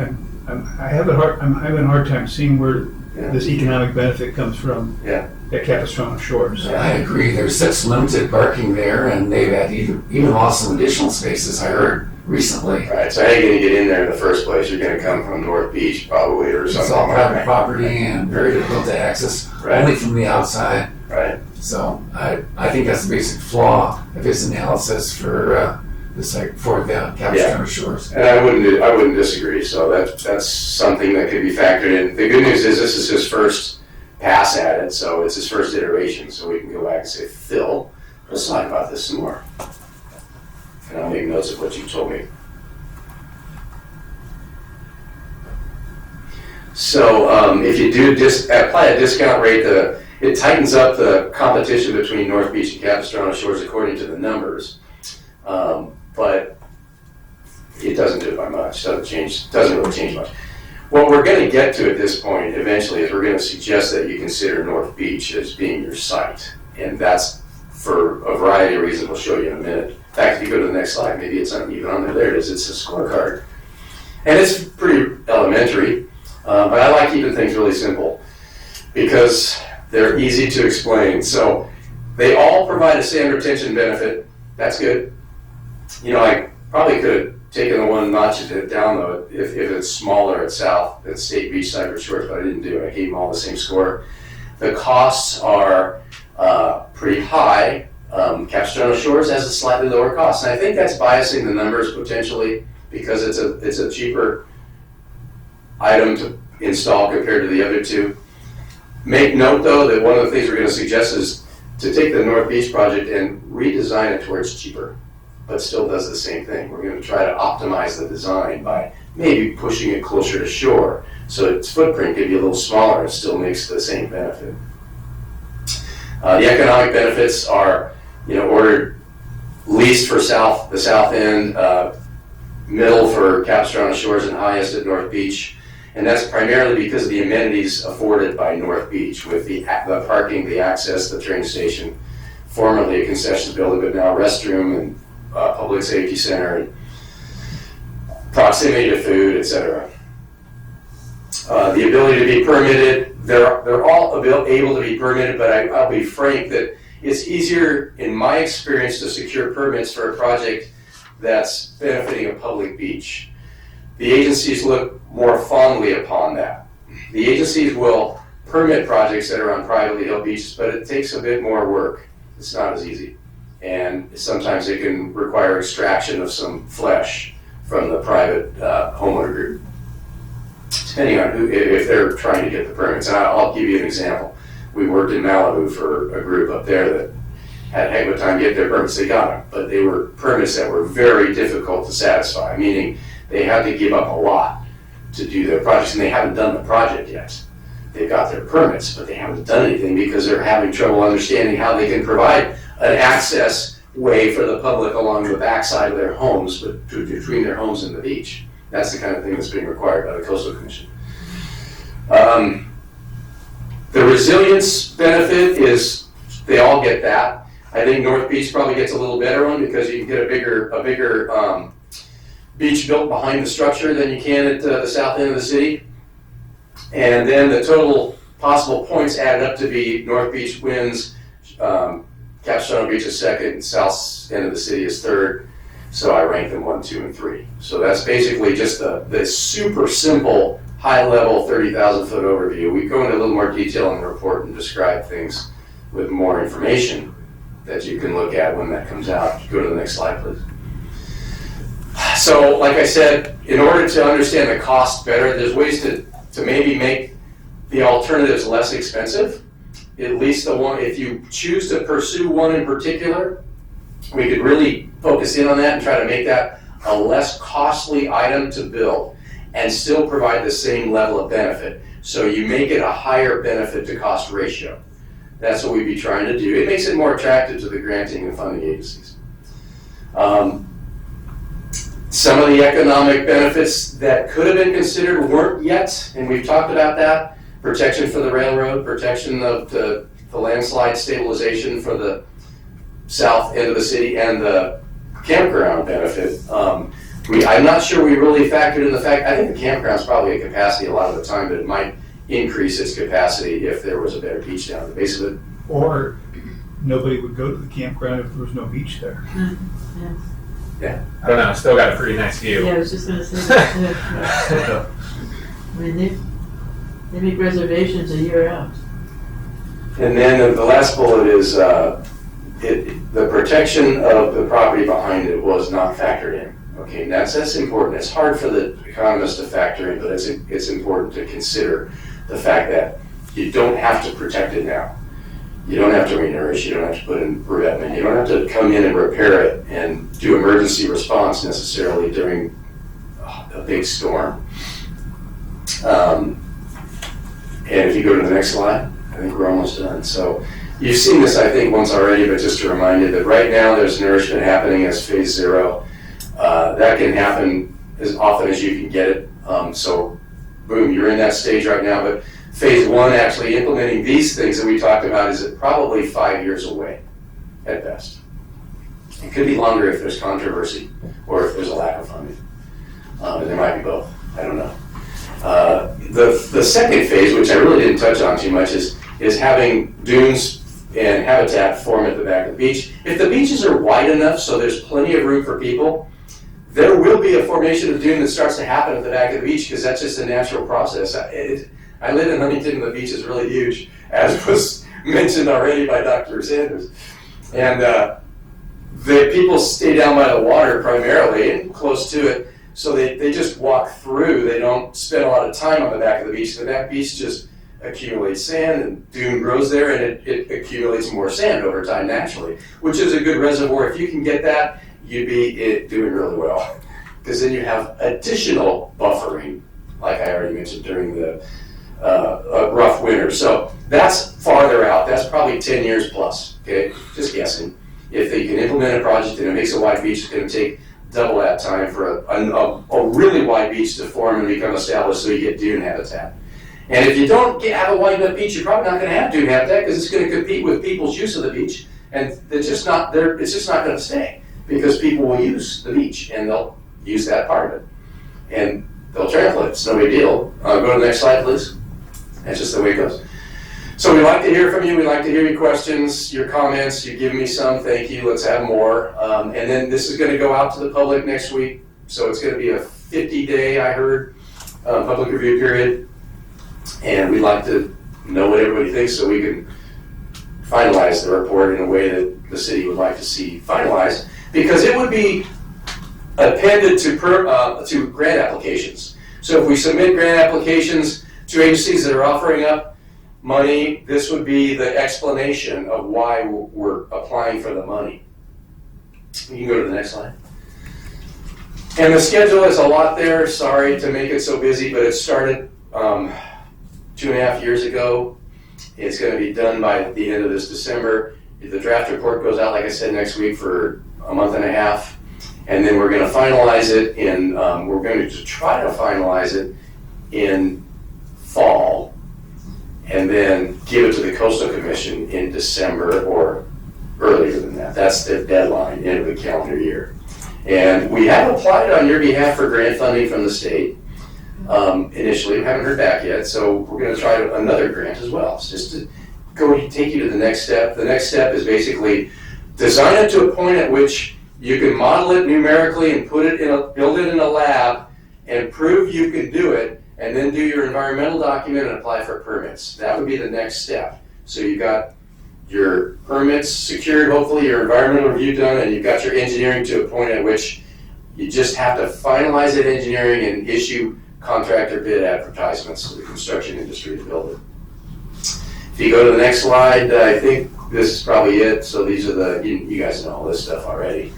having a hard time seeing where this economic benefit comes from at Capistrano Shores. I agree. There's such limited parking there, and they've had even lost some additional spaces, I heard recently. Right, so how are you going to get in there in the first place? You're going to come from North Beach probably or something. It's all private property and very difficult to access, only from the outside. Right. So I think that's the basic flaw of his analysis for the site for the Capistrano Shores. And I wouldn't disagree, so that's something that could be factored in. The good news is this is his first pass at it, so it's his first iteration, so we can go back and say, Phil, let's talk about this some more. And I'll make notes of what you told me. So if you do apply a discount rate, it tightens up the competition between North Beach and Capistrano Shores according to the numbers. But it doesn't do it by much, doesn't really change much. What we're going to get to at this point eventually is we're going to suggest that you consider North Beach as being your site. And that's for a variety of reasons we'll show you in a minute. In fact, if you go to the next slide, maybe it's not even on there. There it is, it's a scorecard. And it's pretty elementary, but I like keeping things really simple because they're easy to explain. So they all provide a sand retention benefit. That's good. You know, I probably could have taken the one notch down though if it's smaller at South, at State Beach, Cypress Shores, but I didn't do it. I gave them all the same score. The costs are pretty high. Capistrano Shores has a slightly lower cost, and I think that's biasing the numbers potentially because it's a cheaper item to install compared to the other two. Make note though that one of the things we're going to suggest is to take the North Beach project and redesign it to where it's cheaper, but still does the same thing. We're going to try to optimize the design by maybe pushing it closer to shore so its footprint can be a little smaller and still makes the same benefit. The economic benefits are, ordered least for the south end, middle for Capistrano Shores, and highest at North Beach. And that's primarily because of the amenities afforded by North Beach with the parking, the access, the train station, formerly a concessions building, but now a restroom and public safety center, and proximity to food, etc. The ability to be permitted, they're all able to be permitted, but I'll be frank that it's easier, in my experience, to secure permits for a project that's benefiting a public beach. The agencies look more fondly upon that. The agencies will permit projects that are on privately held beaches, but it takes a bit more work. It's not as easy. And sometimes it can require extraction of some flesh from the private homeowner group, depending on if they're trying to get the permits. And I'll give you an example. We worked in Malibu for a group up there that had a heck of a time getting their permits. They got them, but they were permits that were very difficult to satisfy, meaning they had to give up a lot to do their projects, and they haven't done the project yet. They've got their permits, but they haven't done anything because they're having trouble understanding how they can provide an access way for the public along the backside of their homes, but between their homes and the beach. That's the kind of thing that's being required by the Coastal Commission. The resilience benefit is, they all get that. I think North Beach probably gets a little better one because you can get a bigger beach built behind the structure than you can at the south end of the city. And then the total possible points added up to be North Beach wins, Capistrano Beach is second, south end of the city is third. So I rank them 1, 2, and 3. So that's basically just the super simple, high-level 30,000-foot overview. We go into a little more detail in the report and describe things with more information that you can look at when that comes out. Go to the next slide, please. So, like I said, in order to understand the cost better, there's ways to maybe make the alternatives less expensive. At least the one, if you choose to pursue one in particular, we could really focus in on that and try to make that a less costly item to build and still provide the same level of benefit. So you make it a higher benefit to cost ratio. That's what we'd be trying to do. It makes it more attractive to the granting and funding agencies. Some of the economic benefits that could have been considered weren't yet, and we've talked about that. Protection for the railroad, protection of the landslide stabilization for the south end of the city, and the campground benefit. I'm not sure we really factored in the fact, I think the campground's probably at capacity a lot of the time, but it might increase its capacity if there was a better beach down at the base of it. Or nobody would go to the campground if there was no beach there. Yeah. I don't know, still got a pretty nice view. Yeah, I was just gonna say that too. I mean, they make reservations a year out. And then the last bullet is the protection of the property behind it was not factored in. Okay, and that's important. It's hard for the economists to factor in, but it's important to consider the fact that you don't have to protect it now. You don't have to renourish, you don't have to put in revetment, you don't have to come in and repair it and do emergency response necessarily during a big storm. And if you go to the next slide, I think we're almost done. So you've seen this, I think, once already, but just to remind you that right now there's nourishment happening as phase 0. That can happen as often as you can get it. So boom, you're in that stage right now, but phase 1, actually implementing these things that we talked about, is probably 5 years away at best. It could be longer if there's controversy or if there's a lack of funding. And there might be both, I don't know. The second phase, which I really didn't touch on too much, is having dunes and habitat form at the back of the beach. If the beaches are wide enough so there's plenty of room for people, there will be a formation of dune that starts to happen at the back of the beach because that's just a natural process. I live in Huntington and the beach is really huge, as was mentioned already by Dr. Sanders. And the people stay down by the water primarily and close to it, so they just walk through. They don't spend a lot of time on the back of the beach. The back beach just accumulates sand and dune grows there, and it accumulates more sand over time naturally, which is a good reservoir. If you can get that, you'd be doing really well, because then you have additional buffering, like I already mentioned, during the a rough winter. So that's farther out. That's probably 10 years plus, okay? Just guessing. If they can implement a project and it makes a wide beach, it's going to take double that time for a really wide beach to form and become established, so you get dune habitat. And if you don't have a wide enough beach, you're probably not going to have dune habitat because it's going to compete with people's use of the beach, and it's just not going to stay, because people will use the beach and they'll use that part of it. And they'll trample it. It's no big deal. Go to the next slide, please. That's just the way it goes. So we like to hear from you. We like to hear your questions, your comments. You give me some. Thank you. Let's have more. And then this is going to go out to the public next week. So it's going to be a 50-day, I heard, public review period. And we'd like to know what everybody thinks so we can finalize the report in a way that the city would like to see finalized. Because it would be appended to grant applications. So if we submit grant applications to agencies that are offering up money, this would be the explanation of why we're applying for the money. You can go to the next slide. And the schedule is a lot there. Sorry to make it so busy, but it started 2.5 years ago. It's going to be done by the end of this December. The draft report goes out, like I said, next week for a month and a half. And then we're going to finalize it we're going to try to finalize it in fall, and then give it to the Coastal Commission in December or earlier than that. That's the deadline, end of the calendar year. And we have applied on your behalf for grant funding from the state. Initially, we haven't heard back yet, so we're going to try another grant as well. It's just to take you to the next step. The next step is basically design it to a point at which you can model it numerically and build it in a lab and prove you can do it, and then do your environmental document and apply for permits. That would be the next step. So you got your permits secured, hopefully your environmental review done, and you've got your engineering to a point at which you just have to finalize that engineering and issue contractor bid advertisements to the construction industry to build it. If you go to the next slide, I think this is probably it. So these are you guys know all this stuff already.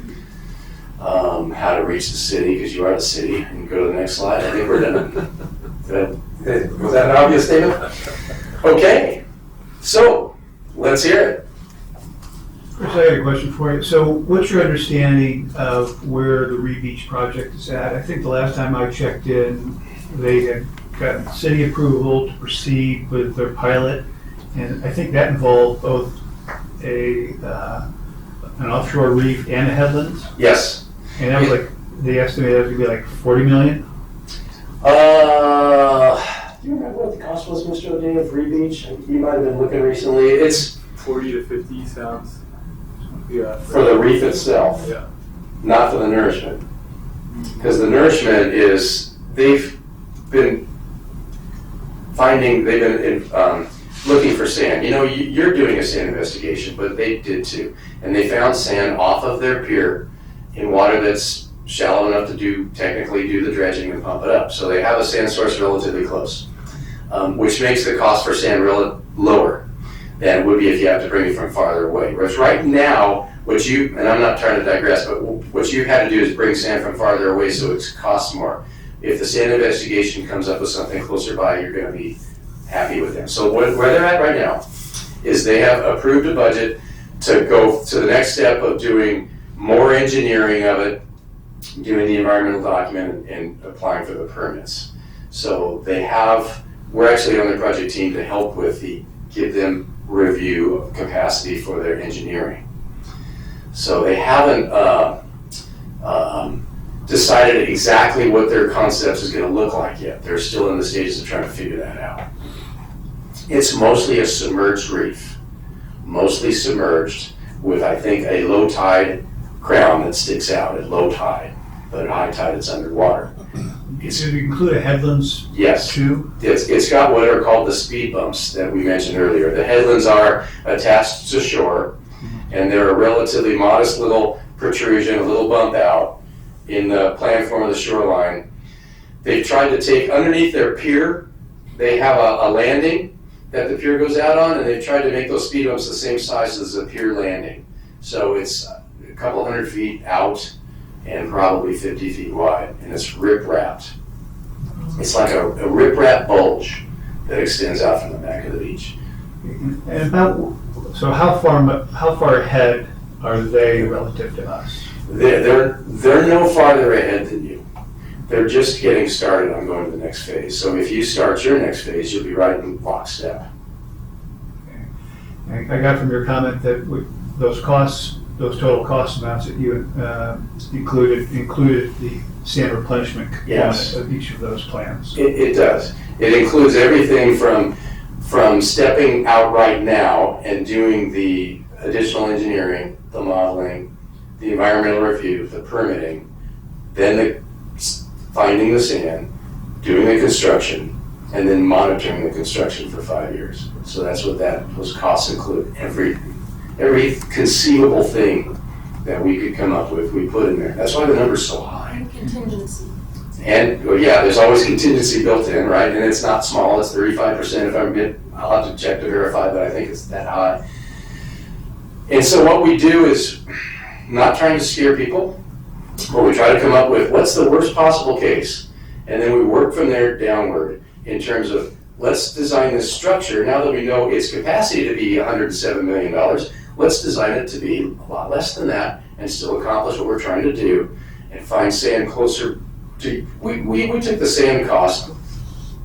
How to reach the city, because you are the city. You can go to the next slide. I think we're done. Was that an obvious statement? Okay, so let's hear it. Chris, I had a question for you. So what's your understanding of where the Rebeach project is at? I think the last time I checked in, they had gotten city approval to proceed with their pilot, and I think that involved both an offshore reef and a headlands? Yes. And that was like, they estimated that to be like 40 million? Do you remember what the cost was, Mr. O'Day, of Rebeach? You might have been looking recently. It's 40 to 50 sounds. Yeah. For the reef itself. Yeah. Not for the nourishment. Because the nourishment is, they've been looking for sand. You know, you're doing a sand investigation, but they did too. And they found sand off of their pier in water that's shallow enough to technically do the dredging and pump it up. So they have a sand source relatively close, which makes the cost for sand lower than it would be if you have to bring it from farther away. Whereas right now, and I'm not trying to digress, but what you had to do is bring sand from farther away, so it costs more. If the sand investigation comes up with something closer by, you're going to be happy with them. So where they're at right now is they have approved a budget to go to the next step of doing more engineering of it, doing the environmental document, and applying for the permits. So we're actually on the project team to help give them review of capacity for their engineering. So they haven't decided exactly what their concepts is going to look like yet. They're still in the stages of trying to figure that out. It's mostly a submerged reef, mostly submerged with, I think, a low tide crown that sticks out at low tide, but at high tide it's underwater. Does it include headlands? Yes. Too? It's got what are called the speed bumps that we mentioned earlier. The headlands are attached to shore, and they're a relatively modest little protrusion, a little bump out in the planform of the shoreline. They've tried to take underneath their pier, they have a landing that the pier goes out on, and they've tried to make those speed bumps the same size as the pier landing. So it's a couple 100 feet out and probably 50 feet wide, and it's rip-wrapped. It's like a rip-wrap bulge that extends out from the back of the beach. And so how far ahead are they relative to us? They're no farther ahead than you. They're just getting started on going to the next phase. So if you start your next phase, you'll be right in lockstep. I got from your comment that those total cost amounts that you included the sand replenishment component of each of those plans. It does. It includes everything from stepping out right now and doing the additional engineering, the modeling, the environmental review, the permitting, then finding the sand, doing the construction, and then monitoring the construction for 5 years. So that's what those costs include. Every conceivable thing that we could come up with, we put in there. That's why the number's so high. And contingency. And there's always contingency built in, right? And it's not small, it's 35%. I'll have to check to verify, but I think it's that high. And so what we do is not trying to scare people, but we try to come up with what's the worst possible case. And then we work from there downward in terms of let's design this structure. Now that we know its capacity to be $107 million, let's design it to be a lot less than that and still accomplish what we're trying to do and find sand closer to, we took the sand cost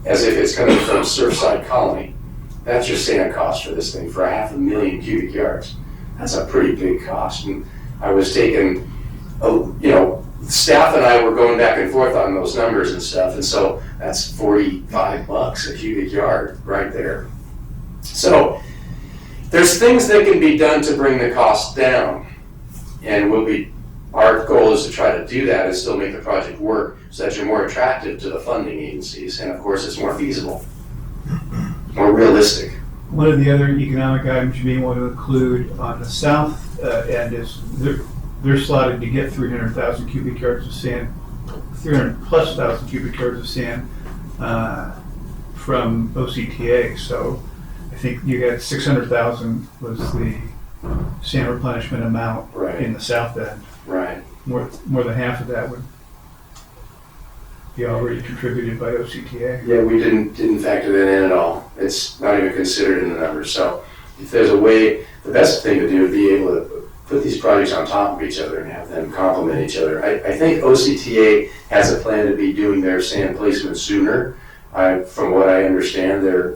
as if it's coming from Surfside Colony. That's your sand cost for this thing, for 500,000 cubic yards. That's a pretty big cost. And I was taking, staff and I were going back and forth on those numbers and stuff, and so that's $45 a cubic yard right there. So there's things that can be done to bring the cost down, and our goal is to try to do that and still make the project work so that you're more attractive to the funding agencies, and of course it's more feasible, more realistic. One of the other economic items you may want to include on the south end is they're slotted to get 300,000 cubic yards of sand, 300,000+ cubic yards of sand from OCTA. So I think you got 600,000 was the sand replenishment amount in the south end. Right. More than half of that would be already contributed by OCTA. Yeah, we didn't factor that in at all. It's not even considered in the numbers. So if there's a way, the best thing to do would be able to put these projects on top of each other and have them complement each other. I think OCTA has a plan to be doing their sand placement sooner. From what I understand, they're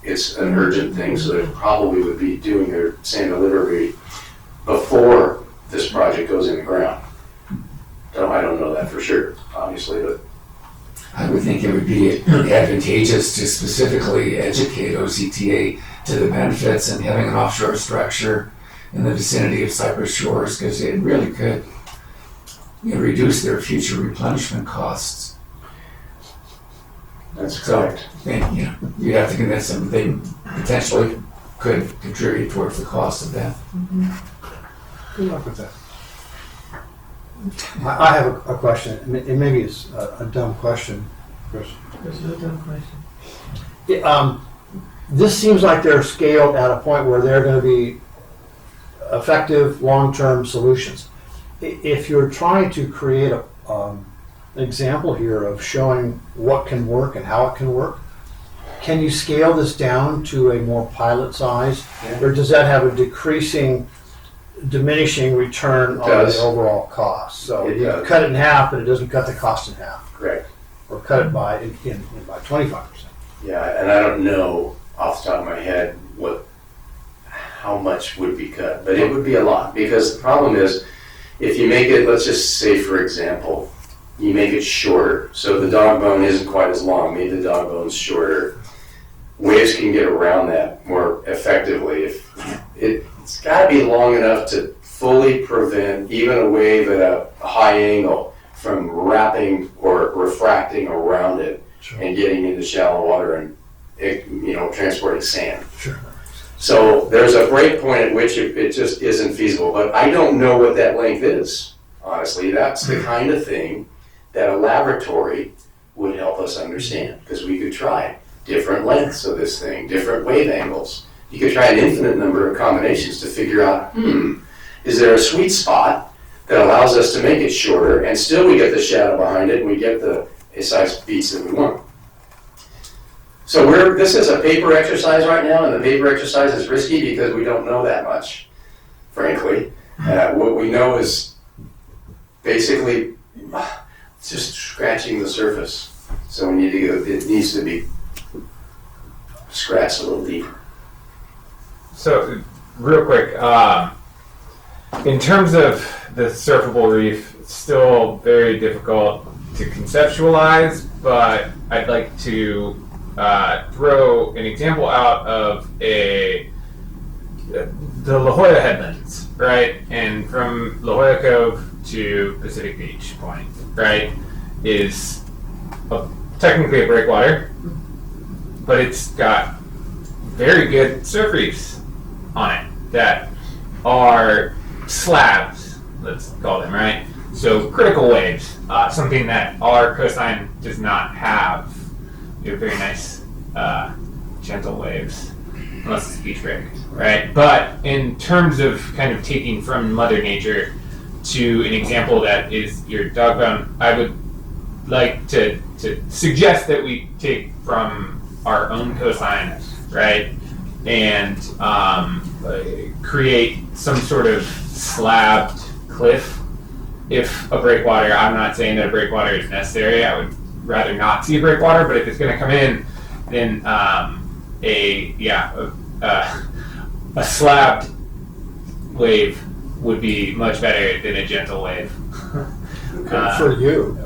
it's an urgent thing, so they probably would be doing their sand delivery before this project goes in the ground. So I don't know that for sure, obviously, but I would think it would be advantageous to specifically educate OCTA to the benefits and having an offshore structure in the vicinity of Cypress Shores, because it really could reduce their future replenishment costs. That's So, correct. and, you know, you have to convince them they potentially could contribute towards the cost of that. Good luck with that. I have a question, and maybe it's a dumb question, Chris. This is a dumb question. This seems like they're scaled at a point where they're going to be effective long-term solutions. If you're trying to create an example here of showing what can work and how it can work, can you scale this down to a more pilot size? Yeah. Or does that have a diminishing return on does. the overall cost? So It you does. cut it in half, but it doesn't cut the cost in half. Correct. Or cut it by 25%. Yeah, and I don't know off the top of my head how much would be cut, but it would be a lot, because the problem is, if you make it, let's just say for example, you make it shorter, so the dog bone isn't quite as long, maybe the dog bone's shorter, waves can get around that more effectively. If it's got to be long enough to fully prevent even a wave at a high angle from wrapping or refracting around it and getting into shallow water and transporting sand. Sure. So there's a break point at which it just isn't feasible. But I don't know what that length is, honestly. That's the kind of thing that a laboratory would help us understand, because we could try different lengths of this thing, different wave angles. You could try an infinite number of combinations to figure out, is there a sweet spot that allows us to make it shorter and still we get the shadow behind it and we get the size beats that we want. So this is a paper exercise right now, and the paper exercise is risky because we don't know that much, frankly. What we know is basically just scratching the surface. So it needs to be scratched a little deeper. So, real quick, in terms of the surfable reef, it's still very difficult to conceptualize, but I'd like to throw an example out of the La Jolla headlands, right? And from La Jolla Cove to Pacific Beach Point, right, is technically a breakwater, but it's got very good surf reefs on it that are slabs, let's call them, right? So critical waves, something that our coastline does not have. We have very nice, gentle waves, unless it's beach break, right? But in terms of kind of taking from Mother Nature to an example that is your dog bone, I would like to suggest that we take from our own coastline, right? And create some sort of slabbed cliff. If a breakwater, I'm not saying that a breakwater is necessary, I would rather not see a breakwater, but if it's going to come in, then a slabbed wave would be much better than a gentle wave. For you.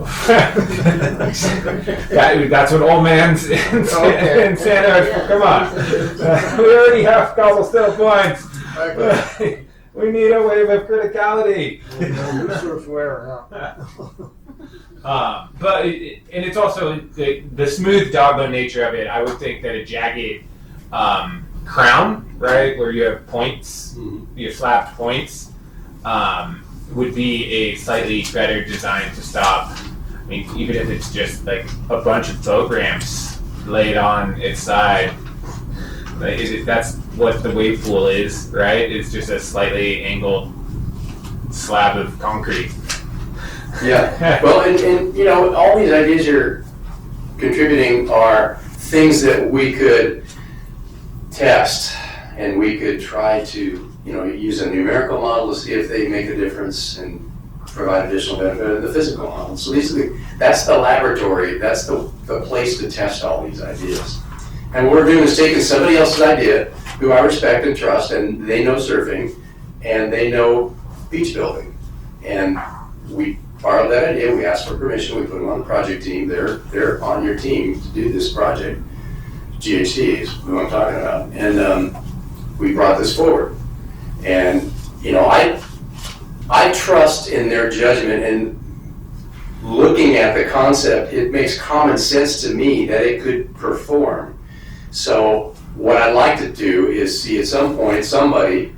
That's what old man's in Santa. Come on. We already have cobblestone points. We need a wave of criticality. But it's also the smooth dogbone nature of it. I would think that a jagged crown, right, where you have points, you have slapped points, would be a slightly better design to stop. I mean, even if it's just like a bunch of boat ramps laid on its side, that's what the wave pool is, right? It's just a slightly angled slab of concrete. Yeah. Well, and all these ideas you're contributing are things that we could test, and we could try to use a numerical model to see if they make a difference and provide additional benefit in the physical model. So that's the laboratory, that's the place to test all these ideas. And what we're doing is taking somebody else's idea, who I respect and trust, and they know surfing, and they know beach building. And we borrowed that idea, we asked for permission, we put them on the project team, they're on your team to do this project. GHC is who I'm talking about. And we brought this forward. And I trust in their judgment, and looking at the concept, it makes common sense to me that it could perform. So what I'd like to do is see at some point somebody,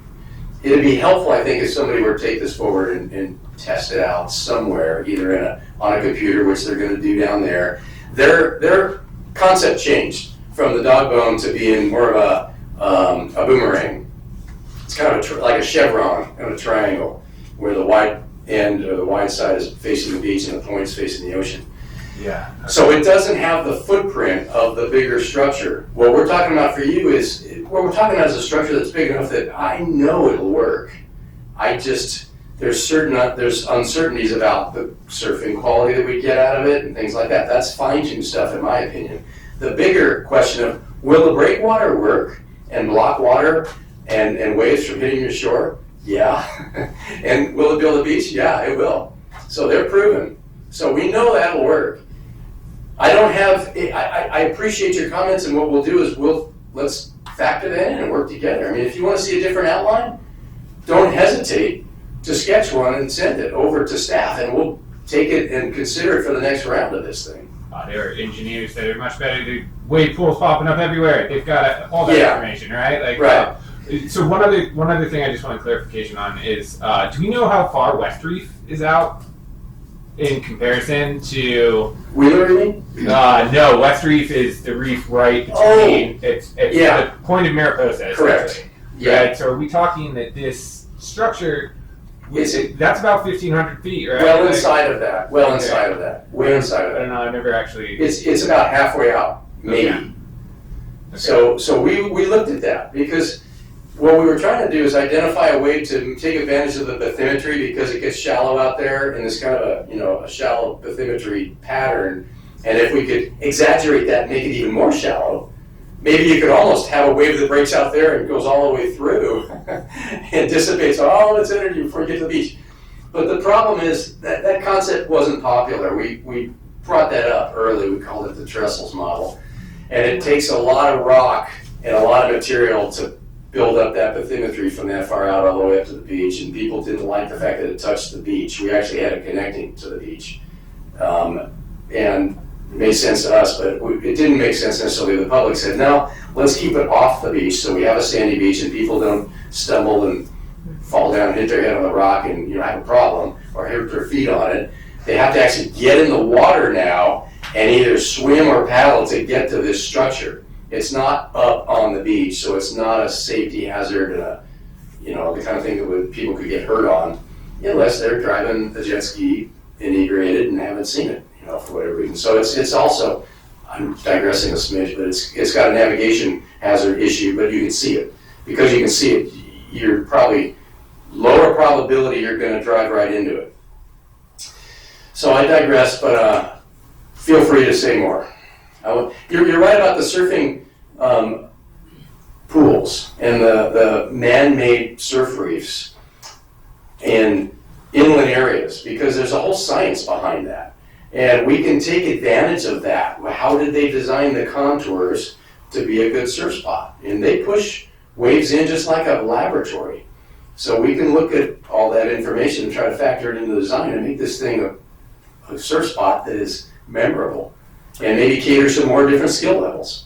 it'd be helpful, I think, if somebody were to take this forward and test it out somewhere, either on a computer, which they're going to do down there. Their concept changed from the dog bone to being more of a boomerang. It's kind of like a chevron, kind of a triangle, where the wide end or the wide side is facing the beach and the point's facing the ocean. Yeah. So it doesn't have the footprint of the bigger structure. What we're talking about for you is, what we're talking about is a structure that's big enough that I know it'll work. There's uncertainties about the surfing quality that we get out of it and things like that. That's fine-tuned stuff in my opinion. The bigger question of, will the breakwater work and block water and waves from hitting your shore? Yeah. And will it build a beach? Yeah, it will. So they're proven. So we know that'll work. I appreciate your comments, and what we'll do is let's factor that in and work together. I mean, if you want to see a different outline, don't hesitate to sketch one and send it over to staff, and we'll take it and consider it for the next round of this thing. There are engineers that are much better to wave pools popping up everywhere. They've got all that information, right? Like, right. So one other thing I just want clarification on is, do we know how far West Reef is out in comparison to Wheeler, you mean? No, West Reef is the reef right between. It's the point of Mariposa. Correct. Yeah. Right? So are we talking that this structure? That's about 1,500 feet, right? Well inside of that. Way inside of that. I don't know. I've never actually. It's about halfway out, maybe. Okay. So we looked at that because what we were trying to do is identify a way to take advantage of the bathymetry, because it gets shallow out there in this kind of a shallow bathymetry pattern. And if we could exaggerate that and make it even more shallow, maybe you could almost have a wave that breaks out there and goes all the way through and dissipates all its energy before you get to the beach. But the problem is that concept wasn't popular. We brought that up early. We called it the Trestles model. And it takes a lot of rock and a lot of material to build up that bathymetry from that far out all the way up to the beach. And people didn't like the fact that it touched the beach. We actually had it connecting to the beach. And it made sense to us, but it didn't make sense necessarily to the public. Said, no, let's keep it off the beach so we have a sandy beach and people don't stumble and fall down and hit their head on the rock and have a problem or hit their feet on it. They have to actually get in the water now and either swim or paddle to get to this structure. It's not up on the beach, so it's not a safety hazard, the kind of thing that people could get hurt on, unless they're driving the jet ski inebriated and haven't seen it, for whatever reason. So it's also, I'm digressing a smidge, but it's got a navigation hazard issue, but you can see it. Because you can see it, you're probably lower probability you're going to drive right into it. So I digress, but feel free to say more. You're right about the surfing pools and the man-made surf reefs in inland areas, because there's a whole science behind that. And we can take advantage of that. How did they design the contours to be a good surf spot? And they push waves in just like a laboratory. So we can look at all that information and try to factor it into the design and make this thing a surf spot that is memorable and maybe cater to more different skill levels.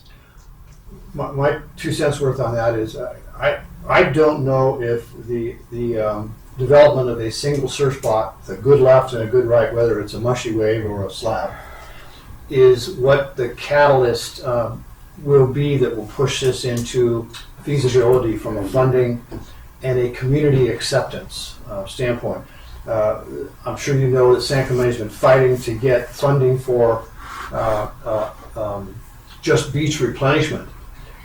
My 2 cents worth on that is I don't know if the development of a single surf spot with a good left and a good right, whether it's a mushy wave or a slab, is what the catalyst will be that will push this into feasibility from a funding and a community acceptance standpoint. I'm sure you know that San Clemente's been fighting to get funding for just beach replenishment,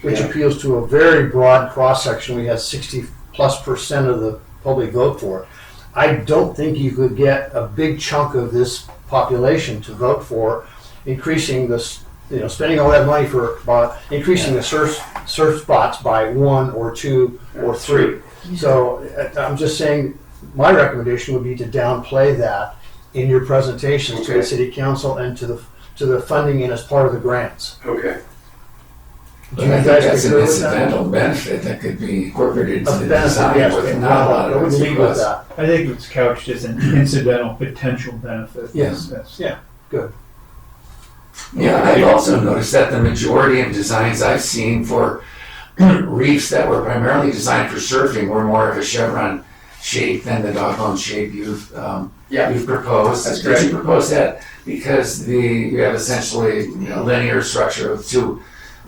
which appeals to a very broad cross-section. We had 60+% of the public vote for it. I don't think you could get a big chunk of this population to vote for increasing this, spending all that money for increasing the surf spots by 1 or 2 or 3. So I'm just saying, my recommendation would be to downplay that in your presentations to the city council and to the funding and as part of the grants. Okay. But I think that's an incidental benefit that could be incorporated into the design Yes, with not a lot I of would leave with us. that. I think it's couched as an incidental potential benefit. Yes. That's- Yeah, good. Yeah, I've also noticed that the majority of designs I've seen for reefs that were primarily designed for surfing were more of a chevron shape than the doggone shape you've proposed. That's Did correct. you propose that because you have essentially linear structure with two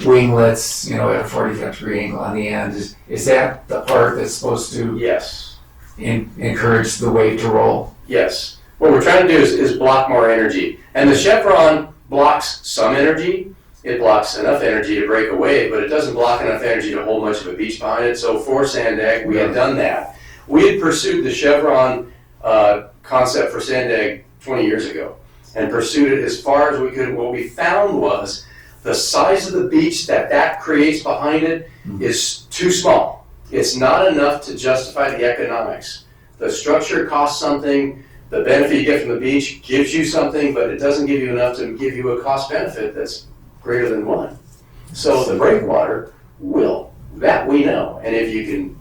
winglets, at a 45-degree angle on the end? Is that the part that's supposed to Yes. encourage the wave to roll? Yes. What we're trying to do is block more energy. And the chevron blocks some energy. It blocks enough energy to break a wave, but it doesn't block enough energy to hold much of a beach behind it. So for Sandag, we had done that. We had pursued the chevron concept for Sandag 20 years ago and pursued it as far as we could. What we found was the size of the beach that creates behind it is too small. It's not enough to justify the economics. The structure costs something. The benefit you get from the beach gives you something, but it doesn't give you enough to give you a cost benefit that's greater than one. So the breakwater will. That we know. And if you can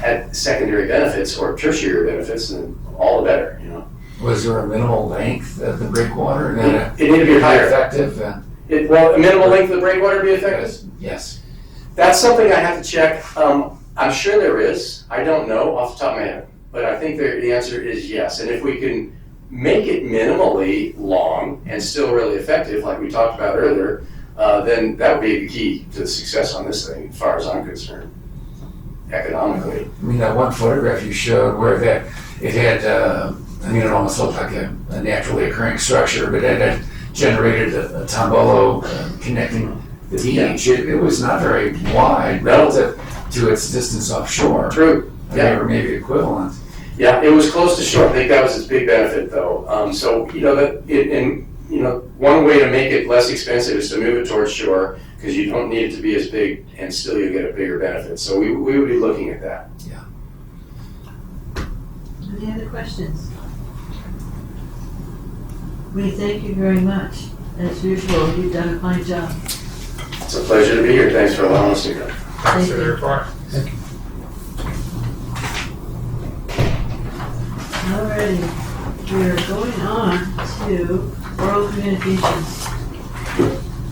add secondary benefits or tertiary benefits, then all the better, Was there a minimal length of the breakwater? It needed to be higher. Effective? A minimal length of the breakwater be effective? Yes. That's something I have to check. I'm sure there is. I don't know off the top of my head. But I think the answer is yes. And if we can make it minimally long and still really effective, like we talked about earlier, then that would be the key to success on this thing, as far as I'm concerned, economically. I mean, that one photograph you showed where it had, it almost looked like a naturally occurring structure, but it had generated a tombolo connecting the beach. It was not very wide relative to its distance offshore. True. They were maybe equivalent. Yeah, it was close to shore. I think that was its big benefit, though. One way to make it less expensive is to move it towards shore, because you don't need it to be as big, and still you get a bigger benefit. So we would be looking at that. Yeah. Any other questions? We thank you very much. As usual, you've done a fine job. It's a pleasure to be here. Thanks for allowing us to come. Thanks for the report. Thank you. Alrighty, we are going on to oral communications.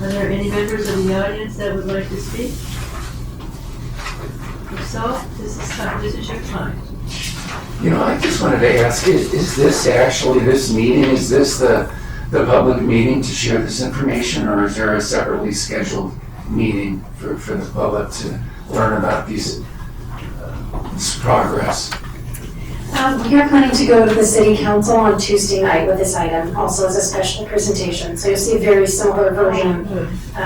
Are there any members of the audience that would like to speak? If so, this is your time. I just wanted to ask, is this actually, this meeting, is this the public meeting to share this information, or is there a separately scheduled meeting for the public to learn about this progress? We are planning to go to the city council on Tuesday night with this item, also as a special presentation. So you'll see a very similar version,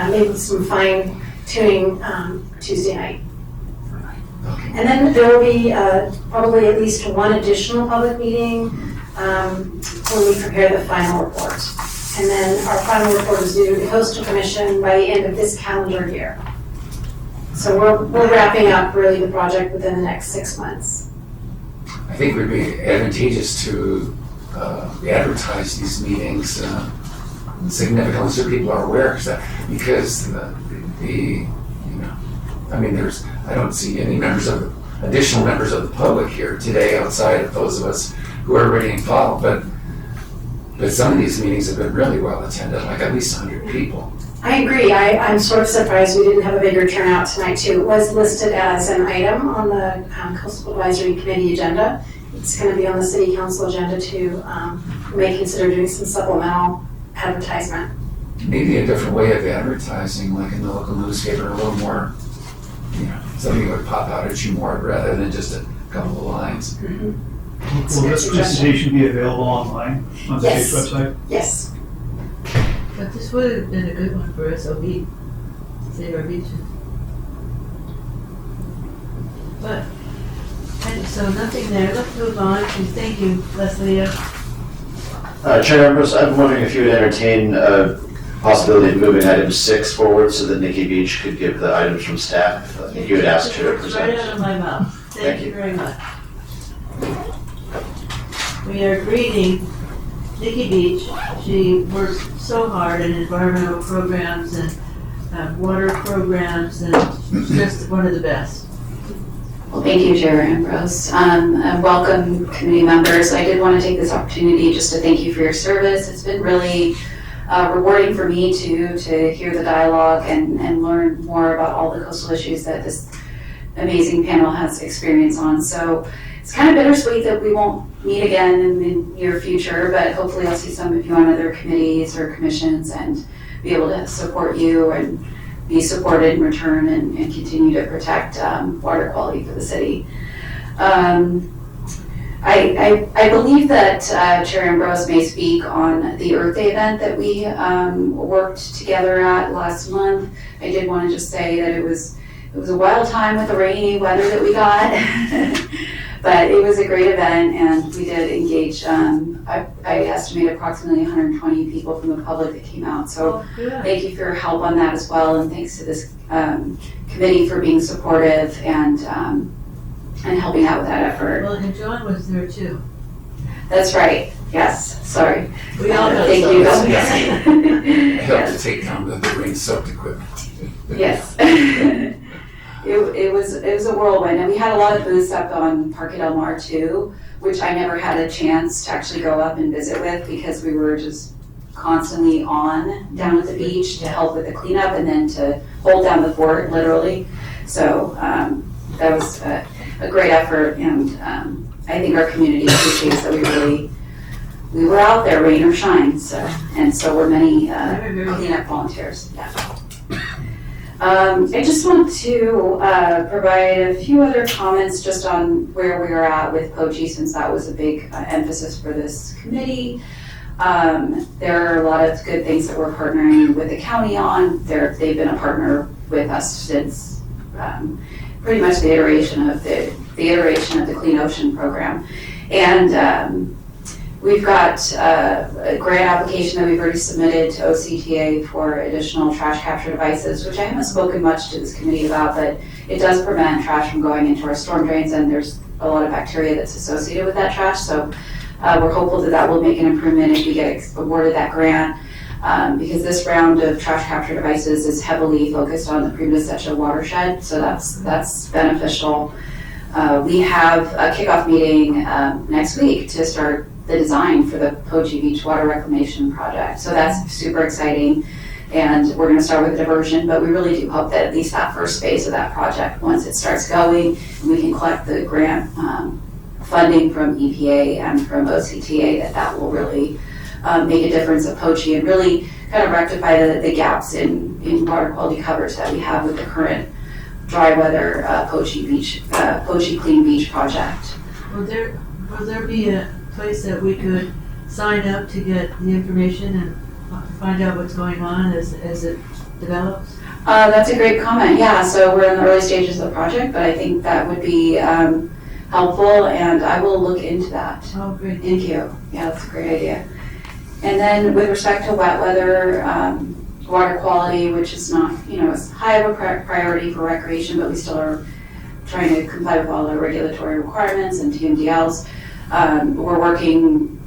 maybe with some fine tuning Tuesday night. And then there will be probably at least one additional public meeting when we prepare the final report. And then our final report is due to the Coastal Commission by the end of this calendar year. So we're wrapping up really the project within the next 6 months. I think it would be advantageous to advertise these meetings significantly so people are aware, because I don't see any additional members of the public here today outside of those of us who are already involved, but some of these meetings have been really well attended, like at least 100 people. I agree. I'm sort of surprised we didn't have a bigger turnout tonight too. It was listed as an item on the Coastal Advisory Committee agenda. It's going to be on the City Council agenda too. We may consider doing some supplemental advertisement. Maybe a different way of advertising, like in the local newspaper, a little more, something that would pop out at you more rather than just a couple of lines. Will this presentation be available online on the city's website? Yes. But this would have been a good one for SOB, Save Our Beaches. But, so nothing there. Let's move on. And thank you, Leslie. Chair members, I'm wondering if you would entertain a possibility of moving item 6 forward so that Nikki Beach could give the items from staff. You had asked her to present. Right out of my mouth. Thank you very much. We are greeting Nikki Beach. She works so hard in environmental programs and water programs, and just one of the best. Well, thank you, Chair Ambrose. And welcome, committee members. I did want to take this opportunity just to thank you for your service. It's been really rewarding for me to hear the dialogue and learn more about all the coastal issues that this amazing panel has experience on. So it's kind of bittersweet that we won't meet again in the near future, but hopefully I'll see some of you on other committees or commissions and be able to support you and be supported in return and continue to protect water quality for the city. I believe that Chair Ambrose may speak on the Earth Day event that we worked together at last month. I did want to just say that it was a wild time with the rainy weather that we got, but it was a great event, and we did engage, I estimate approximately 120 people from the public that came out. So thank you for your help on that as well, and thanks to this committee for being supportive and helping out with that effort. Well, and John was there too. That's right. Yes. Sorry. We all know thank you. Help to take down the rain-soaked equipment. Yes. It was a whirlwind, and we had a lot of booths up on Parque Del Mar too, which I never had a chance to actually go up and visit with because we were just constantly on down at the beach to help with the cleanup and then to hold down the fort literally. So that was a great effort, and I think our community appreciates that we were out there, rain or shine. So were many cleanup volunteers. Yeah. I just want to provide a few other comments just on where we are at with POCHI, since that was a big emphasis for this committee. There are a lot of good things that we're partnering with the county on. They've been a partner with us since pretty much the iteration of the Clean Ocean program. And we've got a grant application that we've already submitted to OCTA for additional trash capture devices, which I haven't spoken much to this committee about, but it does prevent trash from going into our storm drains, and there's a lot of bacteria that's associated with that trash. So we're hopeful that will make an improvement if we get awarded that grant, because this round of trash capture devices is heavily focused on the Prima Secha watershed, so that's beneficial. We have a kickoff meeting next week to start the design for the POCHI Beach Water Reclamation Project. So that's super exciting. And we're going to start with a diversion, but we really do hope that at least that first phase of that project, once it starts going, and we can collect the grant funding from EPA and from OCTA, that will really make a difference at POCHI and really kind of rectify the gaps in water quality coverage that we have with the current dry weather POCHI Clean Beach project. Will there be a place that we could sign up to get the information and find out what's going on as it develops? That's a great comment. Yeah, so we're in the early stages of the project, but I think that would be helpful, and I will look into that. Oh, great. Thank you. Yeah, that's a great idea. And then with respect to wet weather, water quality, which is not, as high of a priority for recreation, but we still are trying to comply with all the regulatory requirements and TMDLs. We're working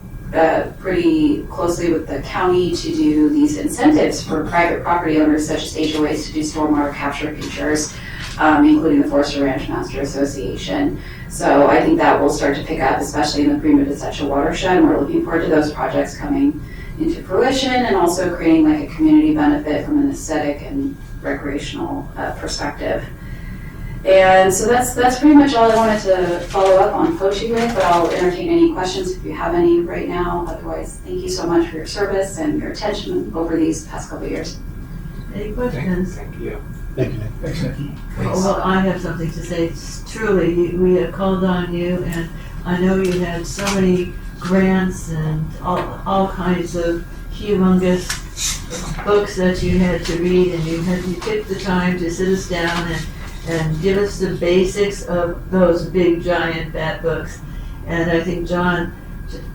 pretty closely with the county to do these incentives for private property owners such as HOAs to do stormwater capture features, including the Forester Ranch Master Association. So I think that will start to pick up, especially in the Prima de Secha watershed, and we're looking forward to those projects coming into fruition and also creating like a community benefit from an aesthetic and recreational perspective. And so that's pretty much all I wanted to follow up on POCHI with, but I'll entertain any questions if you have any right now. Otherwise, thank you so much for your service and your attention over these past couple of years. Any questions? Thank you. Thank you, Nick. Thanks, Nikki. Well, I have something to say. Truly, we have called on you, and I know you had so many grants and all kinds of humongous books that you had to read, and you took the time to sit us down and give us the basics of those big, giant, fat books. And I think John,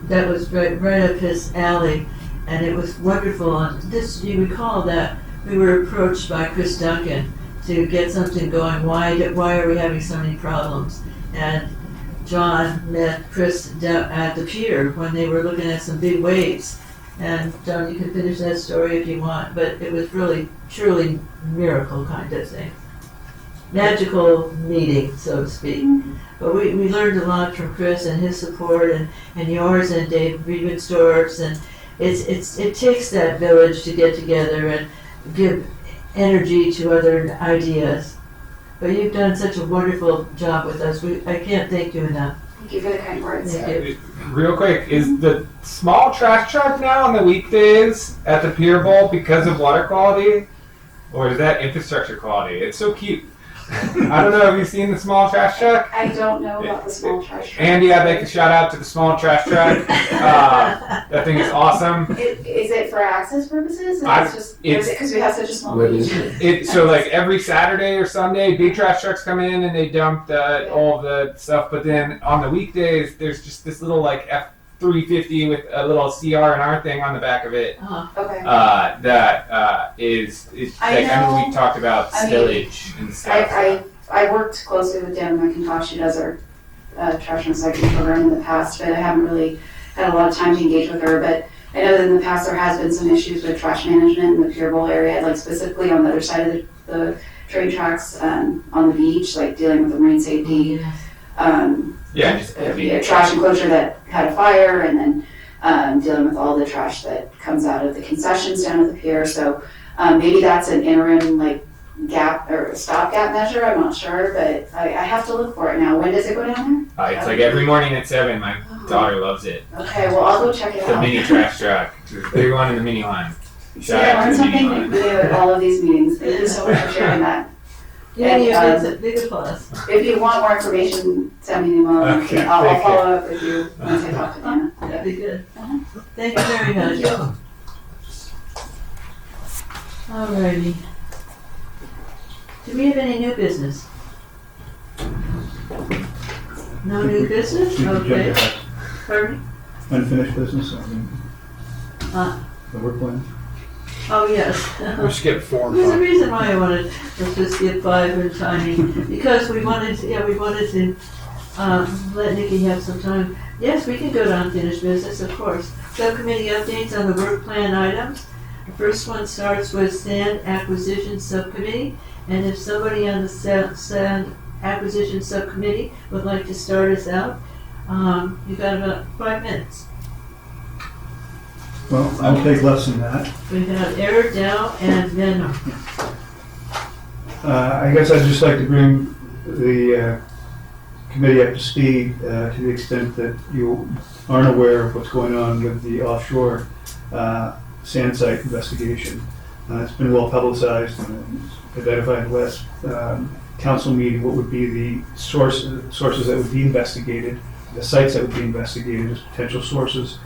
that was right up his alley, and it was wonderful. And you recall that we were approached by Chris Duncan to get something going. Why are we having so many problems? And John met Chris at the pier when they were looking at some big waves, And John, you can finish that story if you want, but it was really, truly miracle kind of thing. Magical meeting, so to speak. But we learned a lot from Chris and his support and yours and Dave Riebenstorf's, and it takes that village to get together and give energy to other ideas. But you've done such a wonderful job with us. I can't thank you enough. Thank you for the kind words. Thank you. Real quick, is the small trash truck now on the weekdays at the Pier Bowl because of water quality? Or is that infrastructure quality? It's so cute. I don't know, have you seen the small trash truck? I don't know about the small trash truck. Andy, I'd like to shout out to the small trash truck. That thing is awesome. Is it for access purposes? Or I- it's just it's- because we have such a small What beach? is it? So like every Saturday or Sunday, big trash trucks come in and they dump all the stuff. But then on the weekdays, there's just this little like F350 with a little CR and R thing on the back of it. Okay. That is I like, I mean, know- we talked about I mean, spillage and stuff. I worked closely with Dan McIntosh, who does our trash and recycling program in the past, but I haven't really had a lot of time to engage with her. But I know that in the past there has been some issues with trash management in the Pier Bowl area, like specifically on the other side of the train tracks on the beach, like dealing with the marine safety. Just A trash enclosure that had a fire, and then dealing with all the trash that comes out of the concessions down at the pier. So maybe that's an interim like gap or stopgap measure. I'm not sure, but I have to look for it now. When does it go down It's like every morning at 7. My daughter loves it. there? Okay, well I'll go check it The out. mini trash truck. The big one and the mini one. See, Shout I out to learned the mini something one. new at all of these meetings. Thank you so much for sharing that. Yeah, you And, get a big applause. If you want more information, send me an email. Okay, I'll thank you. follow up with you once I talk to Dana. That'd be good. Thank you very much. Alrighty. Do we have any new business? No new business? The Okay. agenda has Pardon? unfinished business, I mean, Uh, the work plan. Oh, yes. We skipped 4 and There's a 5. reason why I wanted us to skip 5 and timing, because we wanted to let Nikki have some time. Yes, we can go to unfinished business, of course. Subcommittee updates on the work plan items. The first one starts with sand acquisition subcommittee, and if somebody on the sand acquisition subcommittee would like to start us out, you've got about 5 minutes. Well, I'll take less than that. We have Eric, Dow, and Venom. I guess I'd just like to bring the committee up to speed to the extent that you aren't aware of what's going on with the offshore sand site investigation. It's been well publicized and identified in the last council meeting what would be the sources that would be investigated, the sites that would be investigated as potential sources.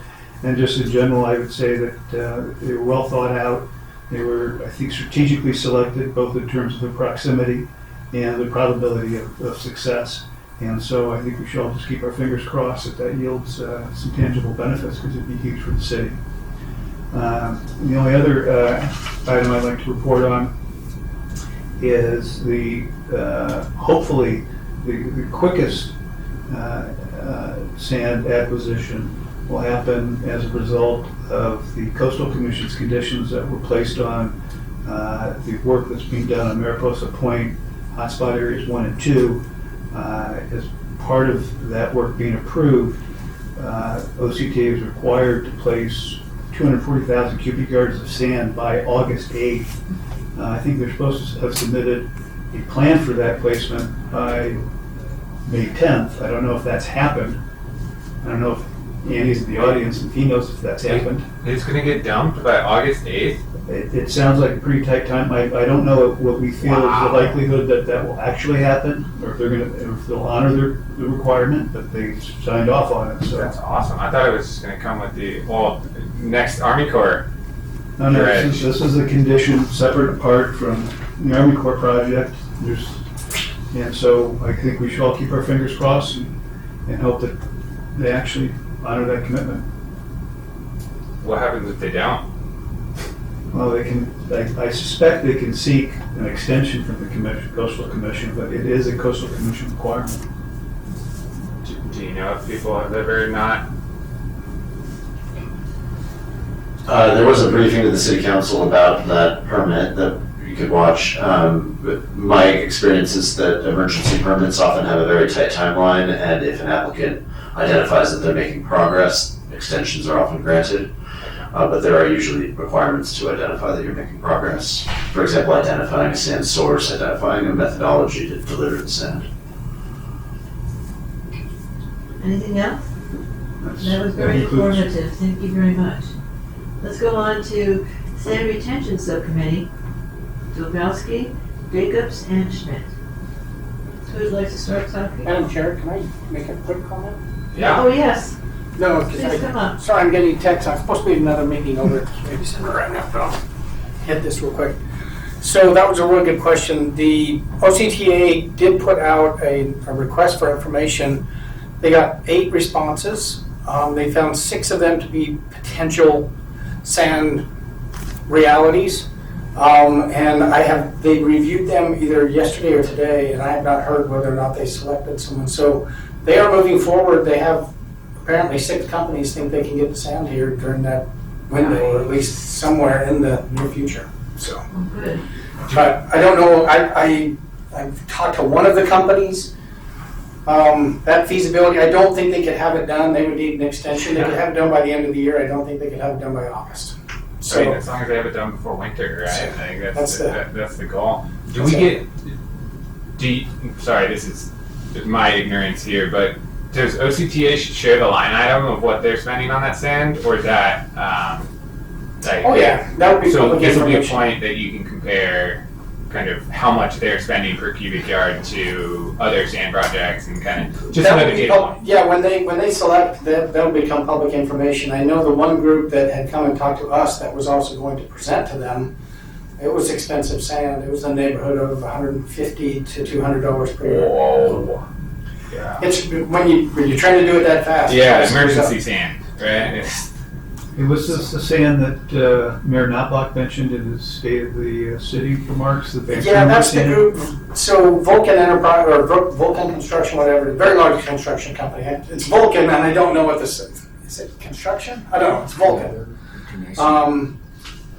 And just in general, I would say that they were well thought out. They were, I think, strategically selected, both in terms of the proximity and the probability of success. And so I think we should all just keep our fingers crossed that yields some tangible benefits, because it'd be huge for the city. The only other item I'd like to report on is hopefully the quickest sand acquisition will happen as a result of the Coastal Commission's conditions that were placed on the work that's being done on Mariposa Point, hotspot areas 1 and 2. As part of that work being approved, OCTA is required to place 240,000 cubic yards of sand by August 8th. I think they're supposed to have submitted a plan for that placement by May 10th. I don't know if that's happened. I don't know if Andy's in the audience, if he knows if that's happened. It's going to get dumped by August 8th? It sounds like a pretty tight time. I don't know what we feel is the likelihood that will actually happen, or if they'll honor the requirement, but they signed off on it. So That's awesome. I thought it was just going to come with the next Army Corps. no, this is a condition separate apart from the Army Corps project. And so I think we should all keep our fingers crossed and hope that they actually honor that commitment. What happens if they don't? Well, they can. I suspect they can seek an extension from the Coastal Commission, but it is a Coastal Commission requirement. Do you know if people have ever not There was a briefing to the city council about that permit that you could watch. But my experience is that emergency permits often have a very tight timeline, and if an applicant identifies that they're making progress, extensions are often granted. But there are usually requirements to identify that you're making progress. For example, identifying a sand source, identifying a methodology to deliver the sand. Anything else? That was very informative. Thank you very much. Let's go on to Sand Retention Subcommittee. Dolgowski, Jacobs, and Schmidt. Who would like to start talking? Madam Chair, can I make a quick comment? Oh, yes. No, Please come up. sorry, I'm getting text. I'm supposed to be in another meeting over at Community Center right now, but I'll hit this real quick. So that was a really good question. The OCTA did put out a request for information. They got 8 responses. They found 6 of them to be potential sand realities. And they reviewed them either yesterday or today, and I have not heard whether or not they selected someone. So they are moving forward. They have apparently 6 companies think they can get the sand here during that window, or at least somewhere in the near future. So, Good. but I don't know. I've talked to one of the companies. That feasibility, I don't think they could have it done. They would need an extension. They could have it done by the end of the year. I don't think they could have it done by August. So, I mean, as long as they have it done before winter, right? I think that's the goal. Sorry, this is my ignorance here, but does OCTA share the line item of what they're spending on that sand, or is that oh yeah, that would be so? public This would be a information. point that you can compare kind of how much they're spending per cubic yard to other sand projects, and kind of just That would another be data point. Yeah, when they select, that'll become public information. I know the one group that had come and talked to us that was also going to present to them, it was expensive sand. It was in the neighborhood of $150 to $200 per year. Whoa. Yeah. It's when you're trying to do it that fast. Yeah, it's emergency sand, right? It was this the sand that Mayor Knobloch mentioned in his State of the City remarks? Yeah, that's the group. So Vulcan Enterprise, or Vulcan Construction, whatever, very large construction company. It's Vulcan, and I don't know what this is. It construction? I don't know. It's Vulcan.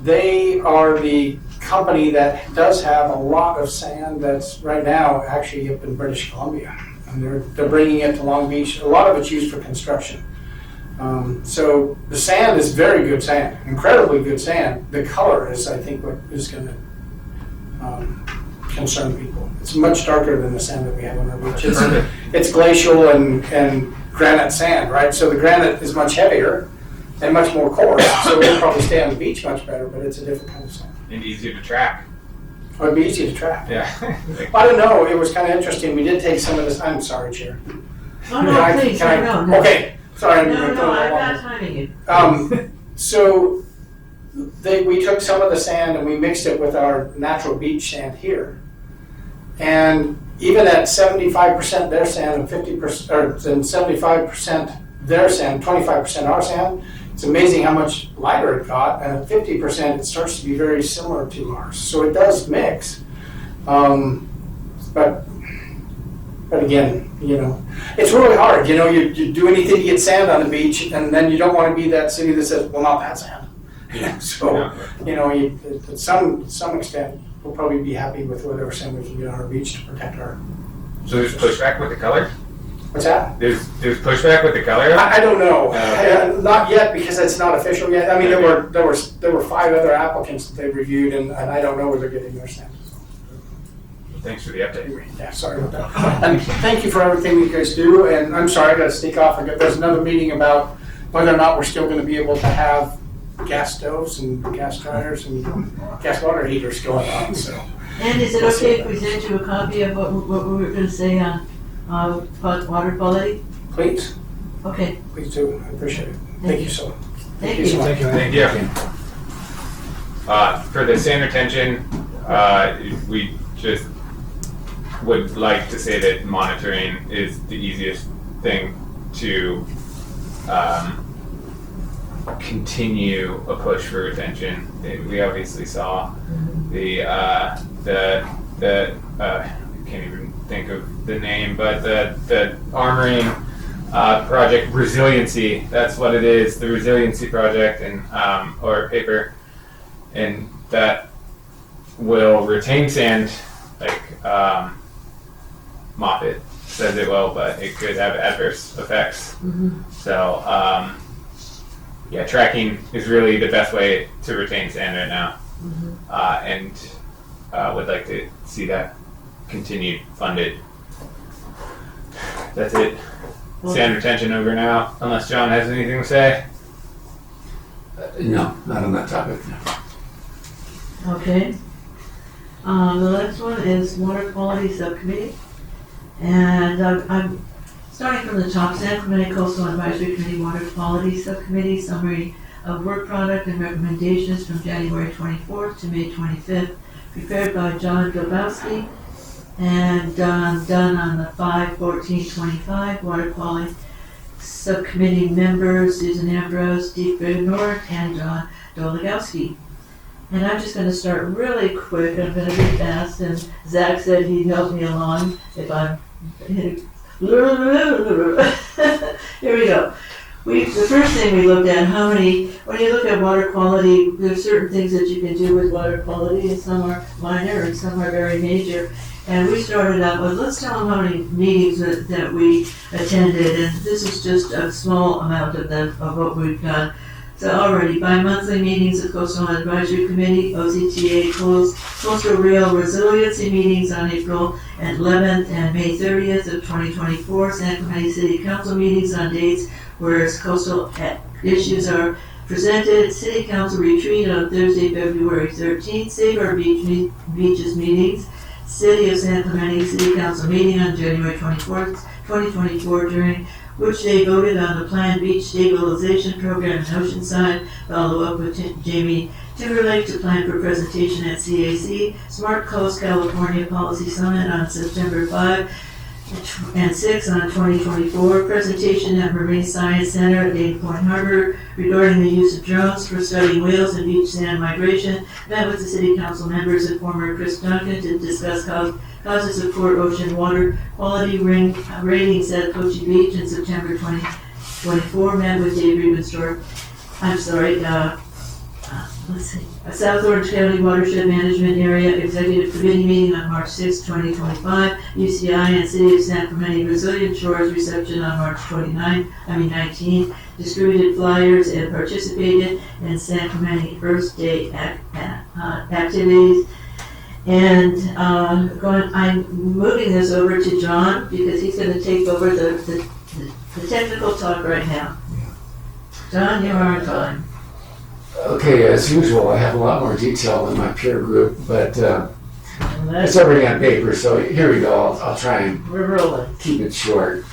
They are the company that does have a lot of sand that's right now actually up in British Columbia. And they're bringing it to Long Beach. A lot of it's used for construction. So the sand is very good sand, incredibly good sand. The color is, I think, what is going to concern people. It's much darker than the sand that we have on our beach. It's glacial and granite sand, right? So the granite is much heavier and much more coarse. So it'll probably stay on the beach much better, but it's a different kind of sand. And easier to track. Oh, it'd be easy to track. Yeah. I don't know. It was kind of interesting. We did take some of this. I'm sorry, Chair. Oh, no, please, no. Okay. Sorry. No, I'm not timing you. So we took some of the sand and we mixed it with our natural beach sand here. And even at 75% their sand and 50%, or 75% their sand, 25% our sand, it's amazing how much lighter it got. And at 50%, it starts to be very similar to ours. So it does mix. But again, it's really hard. You do anything to get sand on the beach, and then you don't want to be that city that says, well, not that sand. So, to some extent, we'll probably be happy with whatever sand we can get on our beach to protect our. So there's pushback with the color? What's that? There's pushback with the color? I don't know. Not yet, because it's not official yet. I mean, there were 5 other applicants that they reviewed, and I don't know where they're getting their sand. Thanks for the update. Yeah, sorry about that. And thank you for everything you guys do. And I'm sorry, I got to sneak off. There's another meeting about whether or not we're still going to be able to have gas stoves and gas dryers and gas water heaters going on. So. And is it okay if we send you a copy of what we were going to say on water quality? Please. Okay. Please do. I appreciate it. Thank you so much. Thank you so much. Thank you. For the sand retention, we just would like to say that monitoring is the easiest thing to continue a push for retention. We obviously saw the I can't even think of the name, but the armoring project resiliency. That's what it is, the resiliency project, and or paper, and that will retain sand, like Moffett says it will, but it could have adverse effects. So yeah, tracking is really the best way to retain sand right now, and would like to see that continued funded. That's it. Sand retention over now, unless John has anything to say. No, not on that topic. No. Okay. The next one is Water Quality Subcommittee. And I'm starting from the top, San Clemente Coastal Advisory Committee Water Quality Subcommittee, summary of work product and recommendations from January 24th to May 25th, prepared by John Grabowski and done on the 5/14/25. Water Quality Subcommittee members Susan Ambrose, Steve Nord, and John Dolagowski. And I'm just going to start really quick. I'm going to be fast. And Zach said he'd help me along if I'm. Here we go. The first thing we looked at, when you look at water quality, there's certain things that you can do with water quality, and some are minor and some are very major. And we started out with, let's tell them how many meetings that we attended, and this is just a small amount of them, of what we've done. So already, bi-monthly meetings of Coastal Advisory Committee, OCTA Coastal Rail Resiliency meetings on April 11th and May 30th of 2024, San Clemente City Council meetings on dates where coastal issues are presented, City Council retreat on Thursday, February 13th, Save Our Beaches meetings, City of San Clemente City Council meeting on January 24th, 2024, during which they voted on the planned beach stabilization program in Oceanside, follow up with Jamie Timberlake to plan for presentation at CAC, Smart Coast California Policy Summit on September 5 and 6 on 2024, presentation at Marine Science Center at Dane Point Harbor regarding the use of drones for studying whales and beach sand migration, met with the City Council members and former Chris Duncan to discuss causes of poor ocean water quality ratings at Cochi Beach in September 2024, met with Dave Riebenstorff, South Orange County Watershed Management Area Executive Committee meeting on March 6, 2025, UCI and City of San Clemente Resilient Shores reception on March 19, distributed flyers and participated in San Clemente First Day activities. And I'm moving this over to John because he's going to take over the technical talk right now. John, you are on time. Okay, as usual, I have a lot more detail than my peer group, but it's already on paper, so here we go. I'll try and keep it short.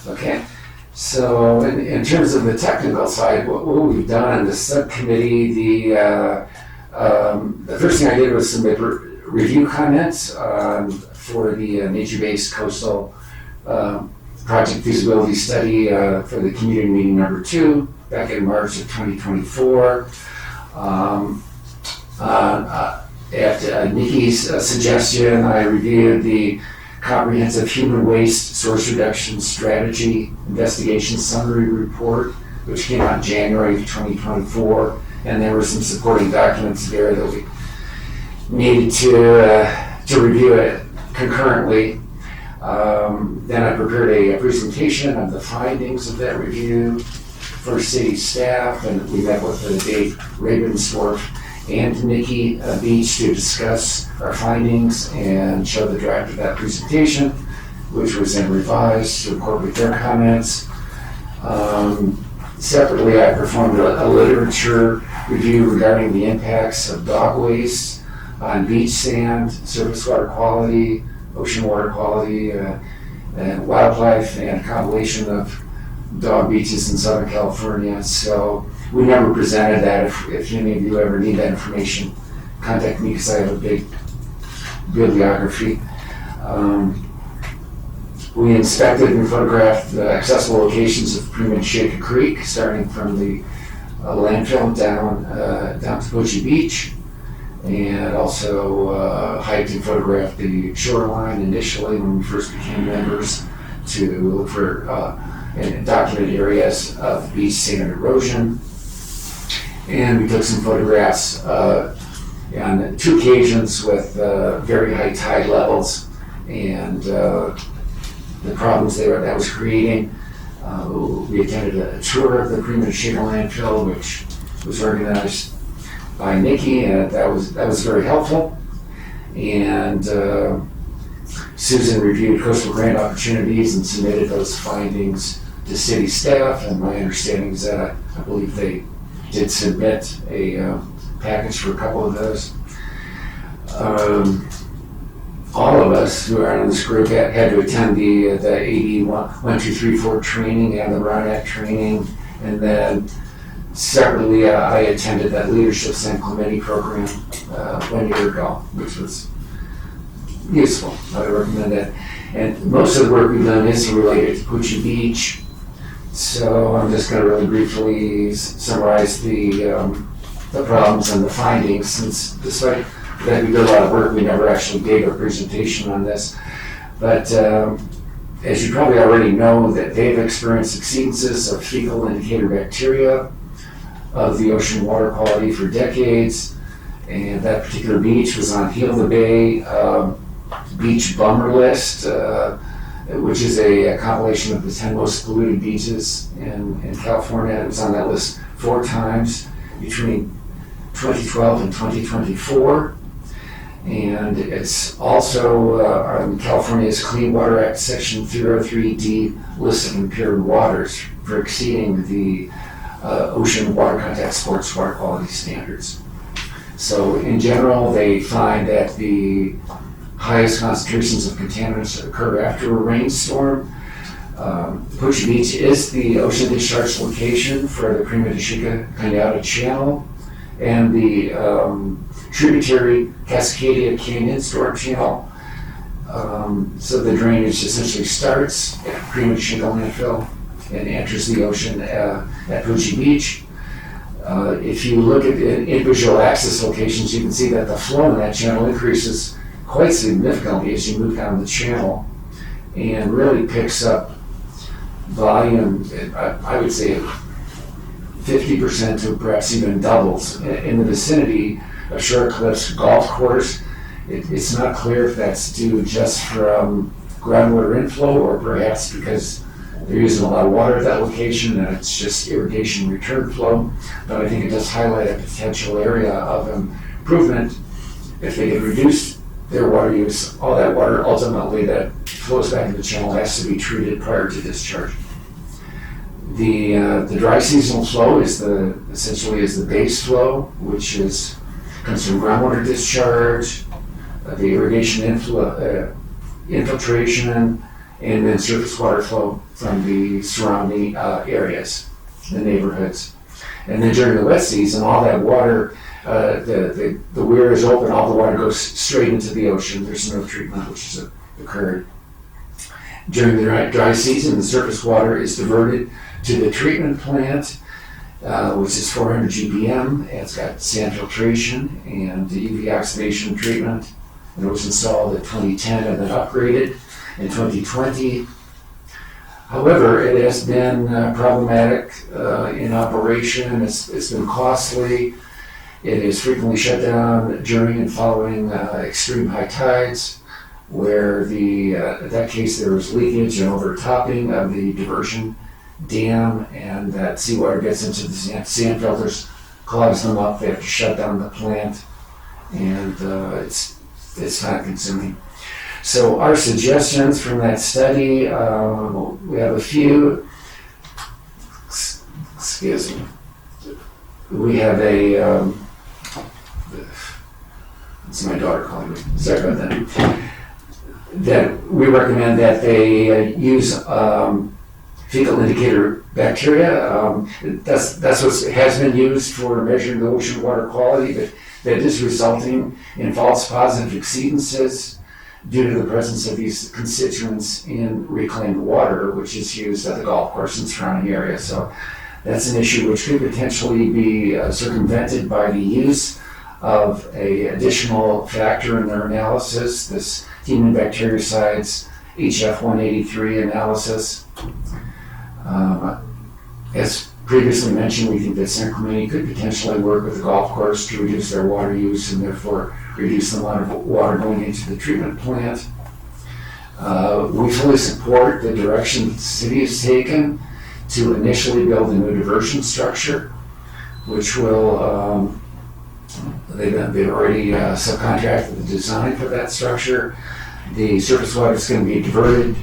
Okay, so in terms of the technical side, what we've done on the subcommittee, the first thing I did was submit review comments for the nature-based coastal project feasibility study for the community meeting number 2 back in March of 2024. At Nikki's suggestion, I reviewed the comprehensive human waste source reduction strategy investigation summary report, which came out in January of 2024, and there were some supporting documents there that we needed to review it concurrently. Then I prepared a presentation of the findings of that review for city staff, and we met with Dave Ravensdorf and Nikki Beach to discuss our findings and show the draft of that presentation, which was then revised to incorporate their comments. Separately, I performed a literature review regarding the impacts of dog waste on beach sand, surface water quality, ocean water quality, and wildlife, and a compilation of dog beaches in Southern California. So we never presented that. If any of you ever need that information, contact me because I have a big bibliography. We inspected and photographed the accessible locations of Prima Shaker Creek, starting from the landfill down to Cochi Beach, and also hiked and photographed the shoreline initially when we first became members to look for and documented areas of beach sand erosion. And we took some photographs on 2 occasions with very high tide levels and the problems that was creating. We attended a tour of the Prima Chica landfill, which was organized by Nikki, and that was very helpful. And Susan reviewed coastal grant opportunities and submitted those findings to city staff, and my understanding is that I believe they did submit a package for a couple of those. All of us who are in this group had to attend the AD 1234 training and the RONAC training, and then separately I attended that Leadership San Clemente program 1 year ago, which was useful. I would recommend that. And most of the work we've done is related to Poochie Beach, so I'm just going to really briefly summarize the problems and the findings, since despite that we did a lot of work, we never actually gave a presentation on this. But as you probably already know, that they've experienced exceedances of fecal indicator bacteria of the ocean water quality for decades. And that particular beach was on Gila Bay Beach Bummer List, which is a compilation of the 10 most polluted beaches in California. It was on that list 4 times between 2012 and 2024. And it's also on California's Clean Water Act Section 303D list of impaired waters for exceeding the ocean water contact sports water quality standards. So in general, they find that the highest concentrations of contaminants occur after a rainstorm. Poochie Beach is the ocean discharge location for the Prima de Chica Cañada Channel and the tributary Cascadia Canyon Storm Channel. So the drainage essentially starts at Prima de Chica landfill and enters the ocean at Poochie Beach. If you look at the individual access locations, you can see that the flow in that channel increases quite significantly as you move down the channel, and really picks up volume, I would say 50% to perhaps even doubles in the vicinity of Shore Cliffs Golf Course. It's not clear if that's due just from groundwater inflow or perhaps because they're using a lot of water at that location and it's just irrigation return flow. But I think it does highlight a potential area of improvement if they can reduce their water use. All that water ultimately that flows back into the channel has to be treated prior to discharge. The dry seasonal flow is essentially the base flow, which comes from groundwater discharge, the irrigation infiltration, and then surface water flow from the surrounding areas, the neighborhoods. And then during the wet season, all that water, the weir is open, all the water goes straight into the ocean. There's no treatment which has occurred. During the dry season, the surface water is diverted to the treatment plant, which is 400 GPM. It's got sand filtration and the UV oxidation treatment. And it was installed in 2010 and then upgraded in 2020. However, it has been problematic in operation. It's been costly. It is frequently shut down during and following extreme high tides, where in that case there was leakage and overtopping of the diversion dam, and that seawater gets into the sand filters, clogs them up. They have to shut down the plant, and it's time consuming. So our suggestions from that study, we have a few. Excuse me. We have it's my daughter calling me. Sorry about that. That we recommend that they use fecal indicator bacteria. That's what has been used for measuring the ocean water quality, but that is resulting in false positive exceedances due to the presence of these constituents in reclaimed water, which is used at the golf course and surrounding area. So that's an issue which could potentially be circumvented by the use of an additional factor in their analysis, this human bactericides HF183 analysis. As previously mentioned, we think that San Clemente could potentially work with the golf course to reduce their water use and therefore reduce the amount of water going into the treatment plant. We fully support the direction that the city has taken to initially build a new diversion structure, which will, they've already subcontracted the design for that structure. The surface water is going to be diverted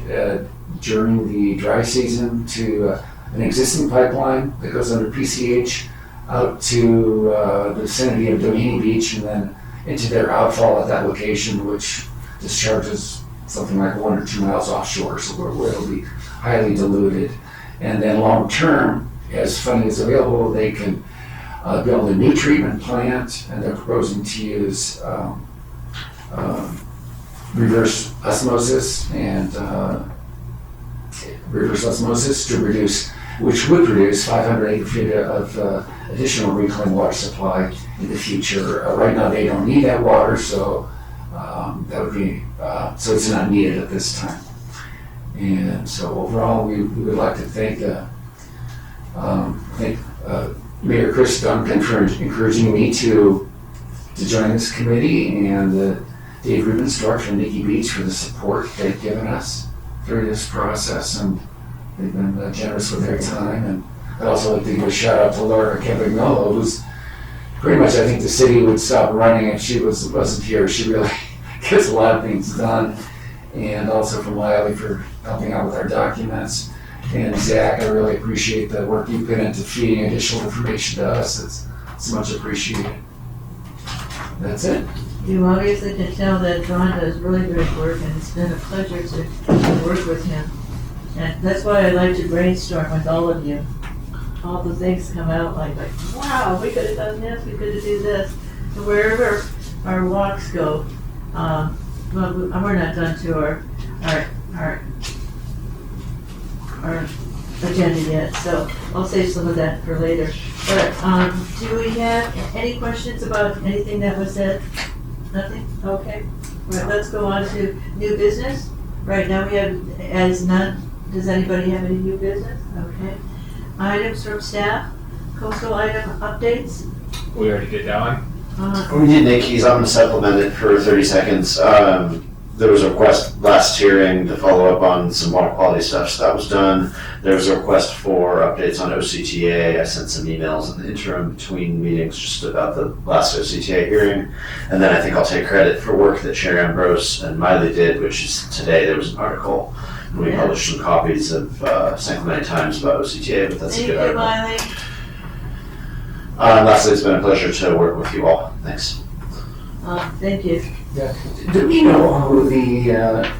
during the dry season to an existing pipeline that goes under PCH out to the vicinity of Doheny Beach and then into their outfall at that location, which discharges something like 1 or 2 miles offshore, so where it'll be highly diluted. And then long term, as funding is available, they can build a new treatment plant, and they're proposing to use reverse osmosis to reduce, which would produce 500 acre feet of additional reclaimed water supply in the future. Right now, they don't need that water, so that would be so it's not needed at this time. And so overall, we would like to thank Mayor Chris Duncan for encouraging me to join this committee, and Dave Rubenstorff and Nikki Beach for the support they've given us through this process, and they've been generous with their time. And I'd also like to give a shout out to Laura Campagnolo, who's pretty much, I think the city would stop running if she wasn't here. She really gets a lot of things done. And also from Wiley for helping out with our documents. And Zach, I really appreciate the work you put into feeding additional information to us. It's much appreciated. That's it. You obviously can tell that John does really great work, and it's been a pleasure to work with him. And that's why I like to brainstorm with all of you. All the things come out like wow, we could have done this, we could have done this. And wherever our walks go, well, we're not done to our agenda yet, so I'll save some of that for later. But do we have any questions about anything that was said? Nothing? Okay. Right, let's go on to new business. Right now we have as none. Does anybody have any new business? Okay. Items from staff. Coastal item updates. We already did that one. We did Nikki's. I'm going to supplement it for 30 seconds. There was a request last hearing to follow up on some water quality stuff, so that was done. There was a request for updates on OCTA. I sent some emails in the interim between meetings just about the last OCTA hearing. And then I think I'll take credit for work that Chair Ambrose and Miley did, which is today there was an article. And we published some copies of San Clemente Times about OCTA, but that's a good article. Miley. Lastly, it's been a pleasure to work with you all. Thanks. Thank you. Yeah. Do we know who the,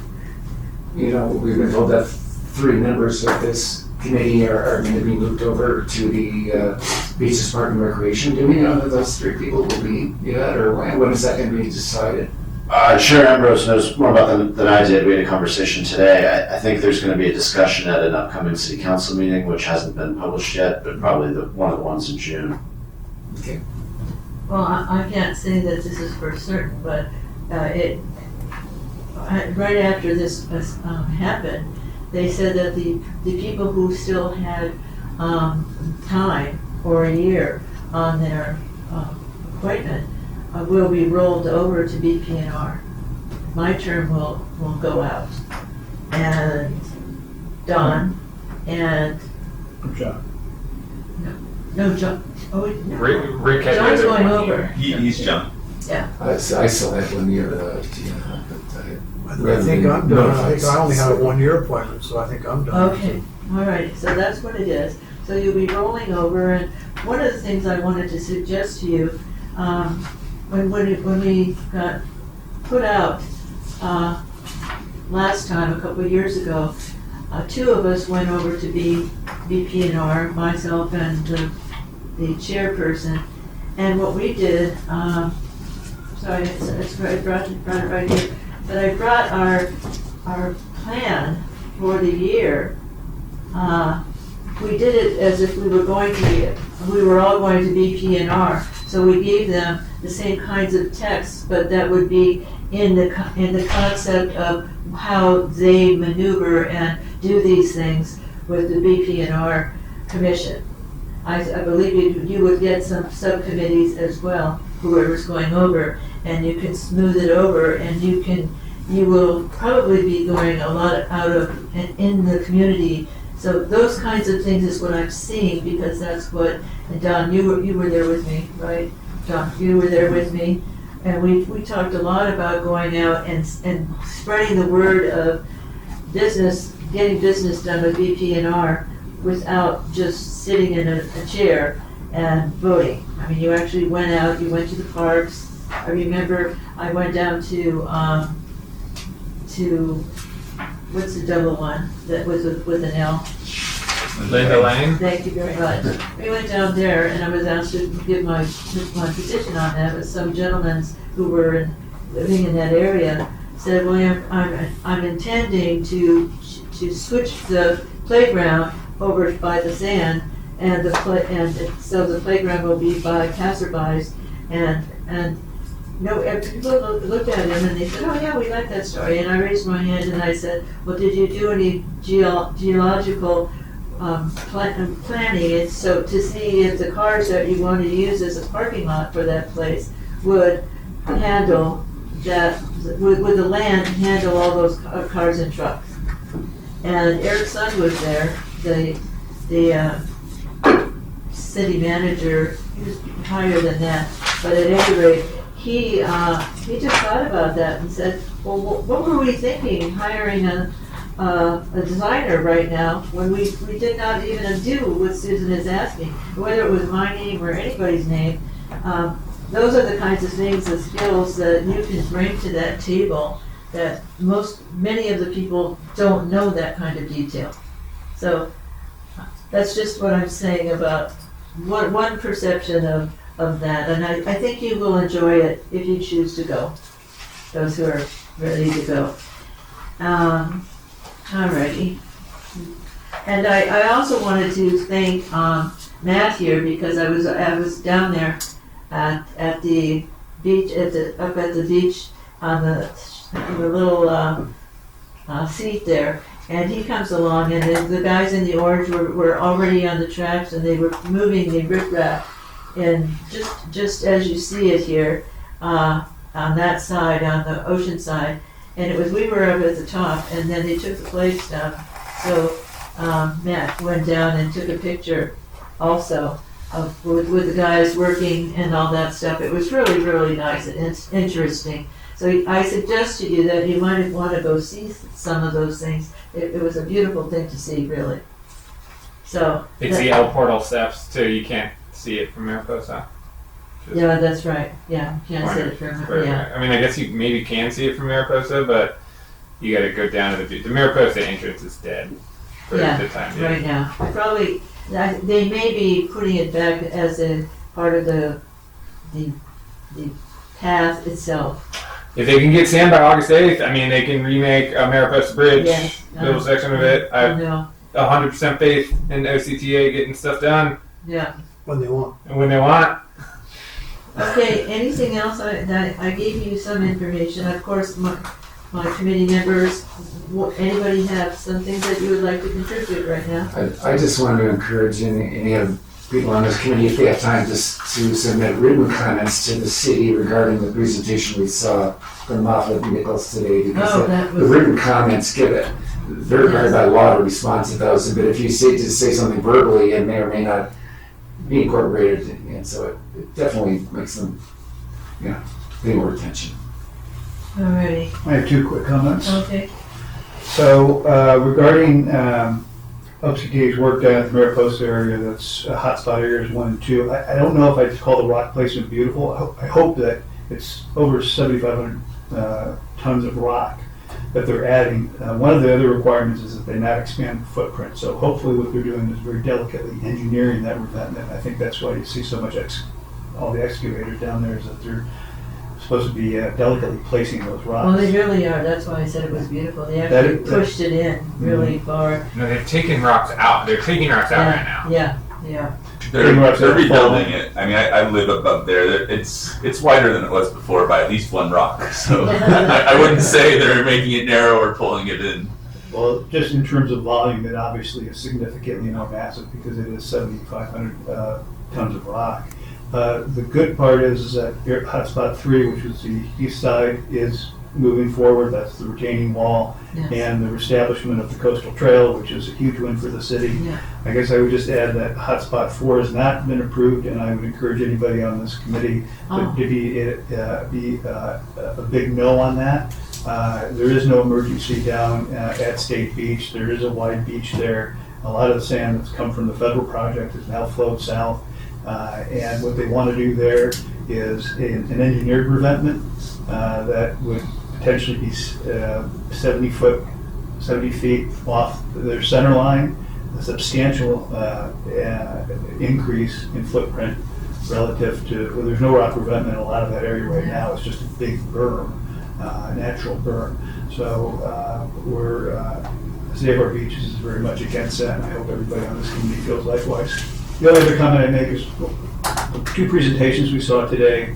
we've been told that 3 members of this committee are going to be moved over to the Beaches Park and Recreation. Do we know who those 3 people will be yet, or when is that going to be decided? Chair Ambrose knows more about them than I did. We had a conversation today. I think there's going to be a discussion at an upcoming city council meeting, which hasn't been published yet, but probably one of the ones in June. Okay. Well, I can't say that this is for certain, but right after this happened, they said that the people who still had time for a year on their appointment will be rolled over to BPNR. My term will go out, and Don and John. no John. Oh, no. Rick had John's the going other over. He's John. Yeah. I still have 1 year I think I'm done. I think I only have a 1-year appointment, so I think I'm done. Okay, all right, so that's what it is. So you'll be rolling over, and one of the things I wanted to suggest to you, when we got put out last time, a couple of years ago, 2 of us went over to BPNR, myself and the chairperson, and what we did, sorry, I brought it right here, but I brought our plan for the year. We did it as if we were all going to BPNR, so we gave them the same kinds of texts, but that would be in the concept of how they maneuver and do these things with the BPNR commission. I believe you would get some subcommittees as well, whoever's going over, and you can smooth it over, and you will probably be going a lot out of and in the community. So those kinds of things is what I'm seeing, because that's what, and Don, you were there with me, right? Don, you were there with me, and we talked a lot about going out and spreading the word of business, getting business done with BPNR without just sitting in a chair and voting. I mean, you actually went out, you went to the parks. I remember I went down to what's the double one that was with an L? Linda Lane? Thank you very much. We went down there, and I was asked to give my position on that, but some gentlemen who were living in that area said, well, I'm intending to switch the playground over by the sand, and so the playground will be by passerbys, and no, people looked at him and they said, oh yeah, we like that story. And I raised my hand and I said, well, did you do any geological planning? And so to see if the cars that you want to use as a parking lot for that place would handle that, would the land handle all those cars and trucks? And Eric Sund was there, the city manager. He was higher than that, but at any rate, he just thought about that and said, well, what were we thinking hiring a designer right now when we did not even do what Susan is asking, whether it was my name or anybody's name. Those are the kinds of things, the skills that you can bring to that table that many of the people don't know that kind of detail. So that's just what I'm saying about one perception of that, and I think you will enjoy it if you choose to go, those who are ready to go. Alrighty. And I also wanted to thank Matt here, because I was down there at the beach, up at the beach on the little seat there, and he comes along, and the guys in the orange were already on the tracks, and they were moving the riprap. And just as you see it here, on that side, on the ocean side, and we were up at the top, and then they took the plates down. So Matt went down and took a picture also with the guys working and all that stuff. It was really, really nice and it's interesting. So I suggest to you that you might want to go see some of those things. It was a beautiful thing to see, really. So it's the El Portal steps too. You can't see it from Mariposa. Yeah, that's right. Yeah, you can't see it from I mean, I guess you maybe can see it from Mariposa, but you got to go down to the beach. The Mariposa entrance is dead for the time being. Right now. Probably they may be putting it back as a part of the path itself. If they can get sand by August 8th, I mean, they can remake a Mariposa Bridge, yes. little section of it. I have 100% faith in OCTA getting stuff done. Yeah. When they want. And when they want. Okay, anything else? I gave you some information. Of course, my committee members, anybody have some things that you would like to contribute right now? I just want to encourage any of the people on this committee, if they have time, just to submit written comments to the city regarding the presentation we saw from Moffett and Nichols today, because the written comments give it very hard by law to respond to those. But if you just say something verbally, it may or may not be incorporated, and so it definitely makes them, pay more attention. Alrighty. I have two quick comments. Okay. So regarding OCTA's work down at the Mariposa area, that's hotspot areas 1 and 2. I don't know if I'd call the rock placement beautiful. I hope that it's over 7,500 tons of rock that they're adding. One of the other requirements is that they not expand the footprint. So hopefully what they're doing is very delicately engineering that revetment. I think that's why you see so much all the excavators down there, is that they're supposed to be delicately placing those rocks. Well, they really are. That's why I said it was beautiful. They actually pushed it in really far. No, they're taking rocks out. They're taking rocks out right now. Yeah. They're rebuilding it. I mean, I live up there. It's wider than it was before by at least one rock. So I wouldn't say they're making it narrow or pulling it in. Well, just in terms of volume, it obviously is significantly more massive because it is 7,500 tons of rock. The good part is that Hotspot 3, which is the east side, is moving forward. That's the retaining wall and the establishment of the coastal trail, which is a huge win for the city. Yeah. I guess I would just add that Hotspot 4 has not been approved, and I would encourage anybody on this committee to be a big no on that. There is no emergency down at State Beach. There is a wide beach there. A lot of the sand that's come from the federal project is now flowed south. And what they want to do there is an engineered revetment that would potentially be 70 feet off their center line, a substantial increase in footprint relative to, well, there's no rock revetment in a lot of that area right now. It's just a big berm, natural berm. So we're, Save Our Beaches is very much against that, and I hope everybody on this committee feels likewise. The only other comment I make is the two presentations we saw today,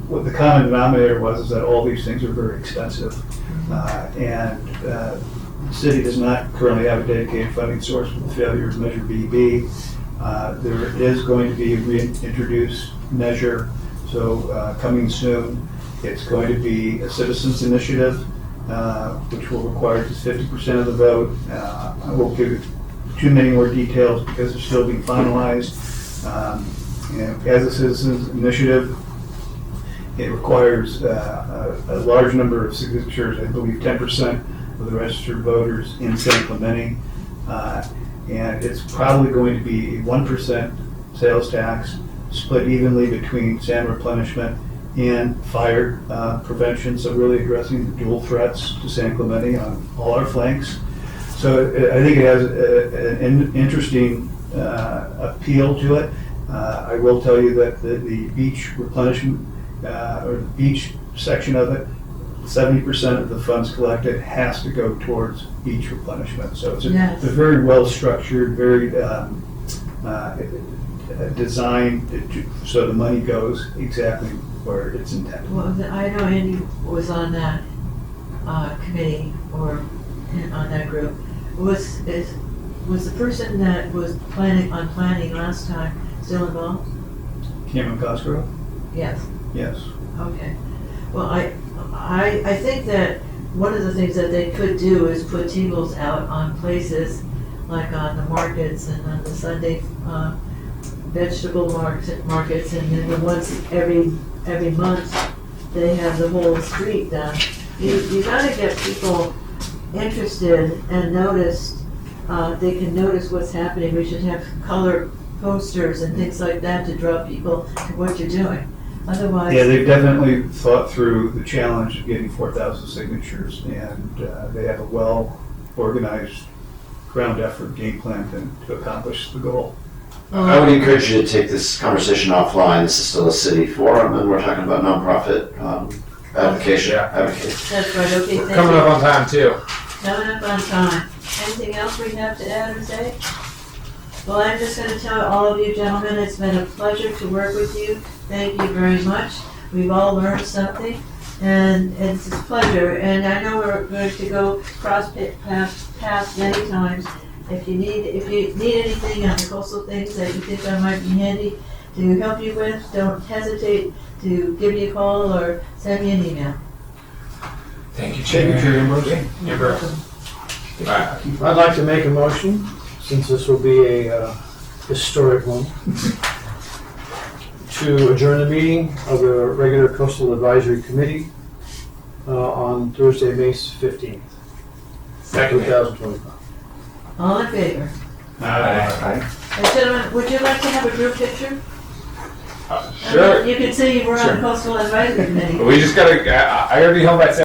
what the common denominator was is that all these things are very expensive. And the city does not currently have a dedicated funding source with the failure of Measure BB. There is going to be a reintroduced measure, so coming soon. It's going to be a citizens initiative, which will require just 50% of the vote. I won't give you too many more details because they're still being finalized. And as a citizens initiative, it requires a large number of signatures, I believe 10% of the registered voters in San Clemente. And it's probably going to be a 1% sales tax split evenly between sand replenishment and fire prevention, so really addressing the dual threats to San Clemente on all our flanks. So I think it has an interesting appeal to it. I will tell you that the beach replenishment, or the beach section of it, 70% of the funds collected has to go towards beach replenishment. So it's a very well-structured, very designed so the money goes exactly where it's intended. Well, I know Andy was on that committee or on that group. Was the person that was planning last time still involved? Cameron Cosgrove? Yes. Yes. Okay. Well, I think that one of the things that they could do is put tables out on places like on the markets and on the Sunday vegetable markets, and then once every month they have the whole street done. You got to get people interested and noticed. They can notice what's happening. We should have color posters and things like that to draw people to what you're doing. Otherwise, yeah, they've definitely thought through the challenge of getting 4,000 signatures, and they have a well-organized ground effort game plan to accomplish the goal. I would encourage you to take this conversation offline. This is still a city forum, and we're talking about nonprofit advocacy. That's right. Okay. Thank Coming you. up on time too. Coming up on time. Anything else we have to add or say? Well, I'm just going to tell all of you gentlemen, it's been a pleasure to work with you. Thank you very much. We've all learned something, and it's a pleasure. And I know we're going to go cross paths many times. If you need anything on the coastal things that you think I might be handy to help you with, don't hesitate to give me a call or send me an email. Thank you, Chair. Chair. Ambrose. You're welcome. I'd like to make a motion, since this will be a historic one, to adjourn the meeting of the regular Coastal Advisory Committee on Thursday, May 15th, 2025. All in favor? Aye. Gentlemen, would you like to have a group picture? Sure. You can say you were on the Coastal Advisory Committee. We just gotta, I already held that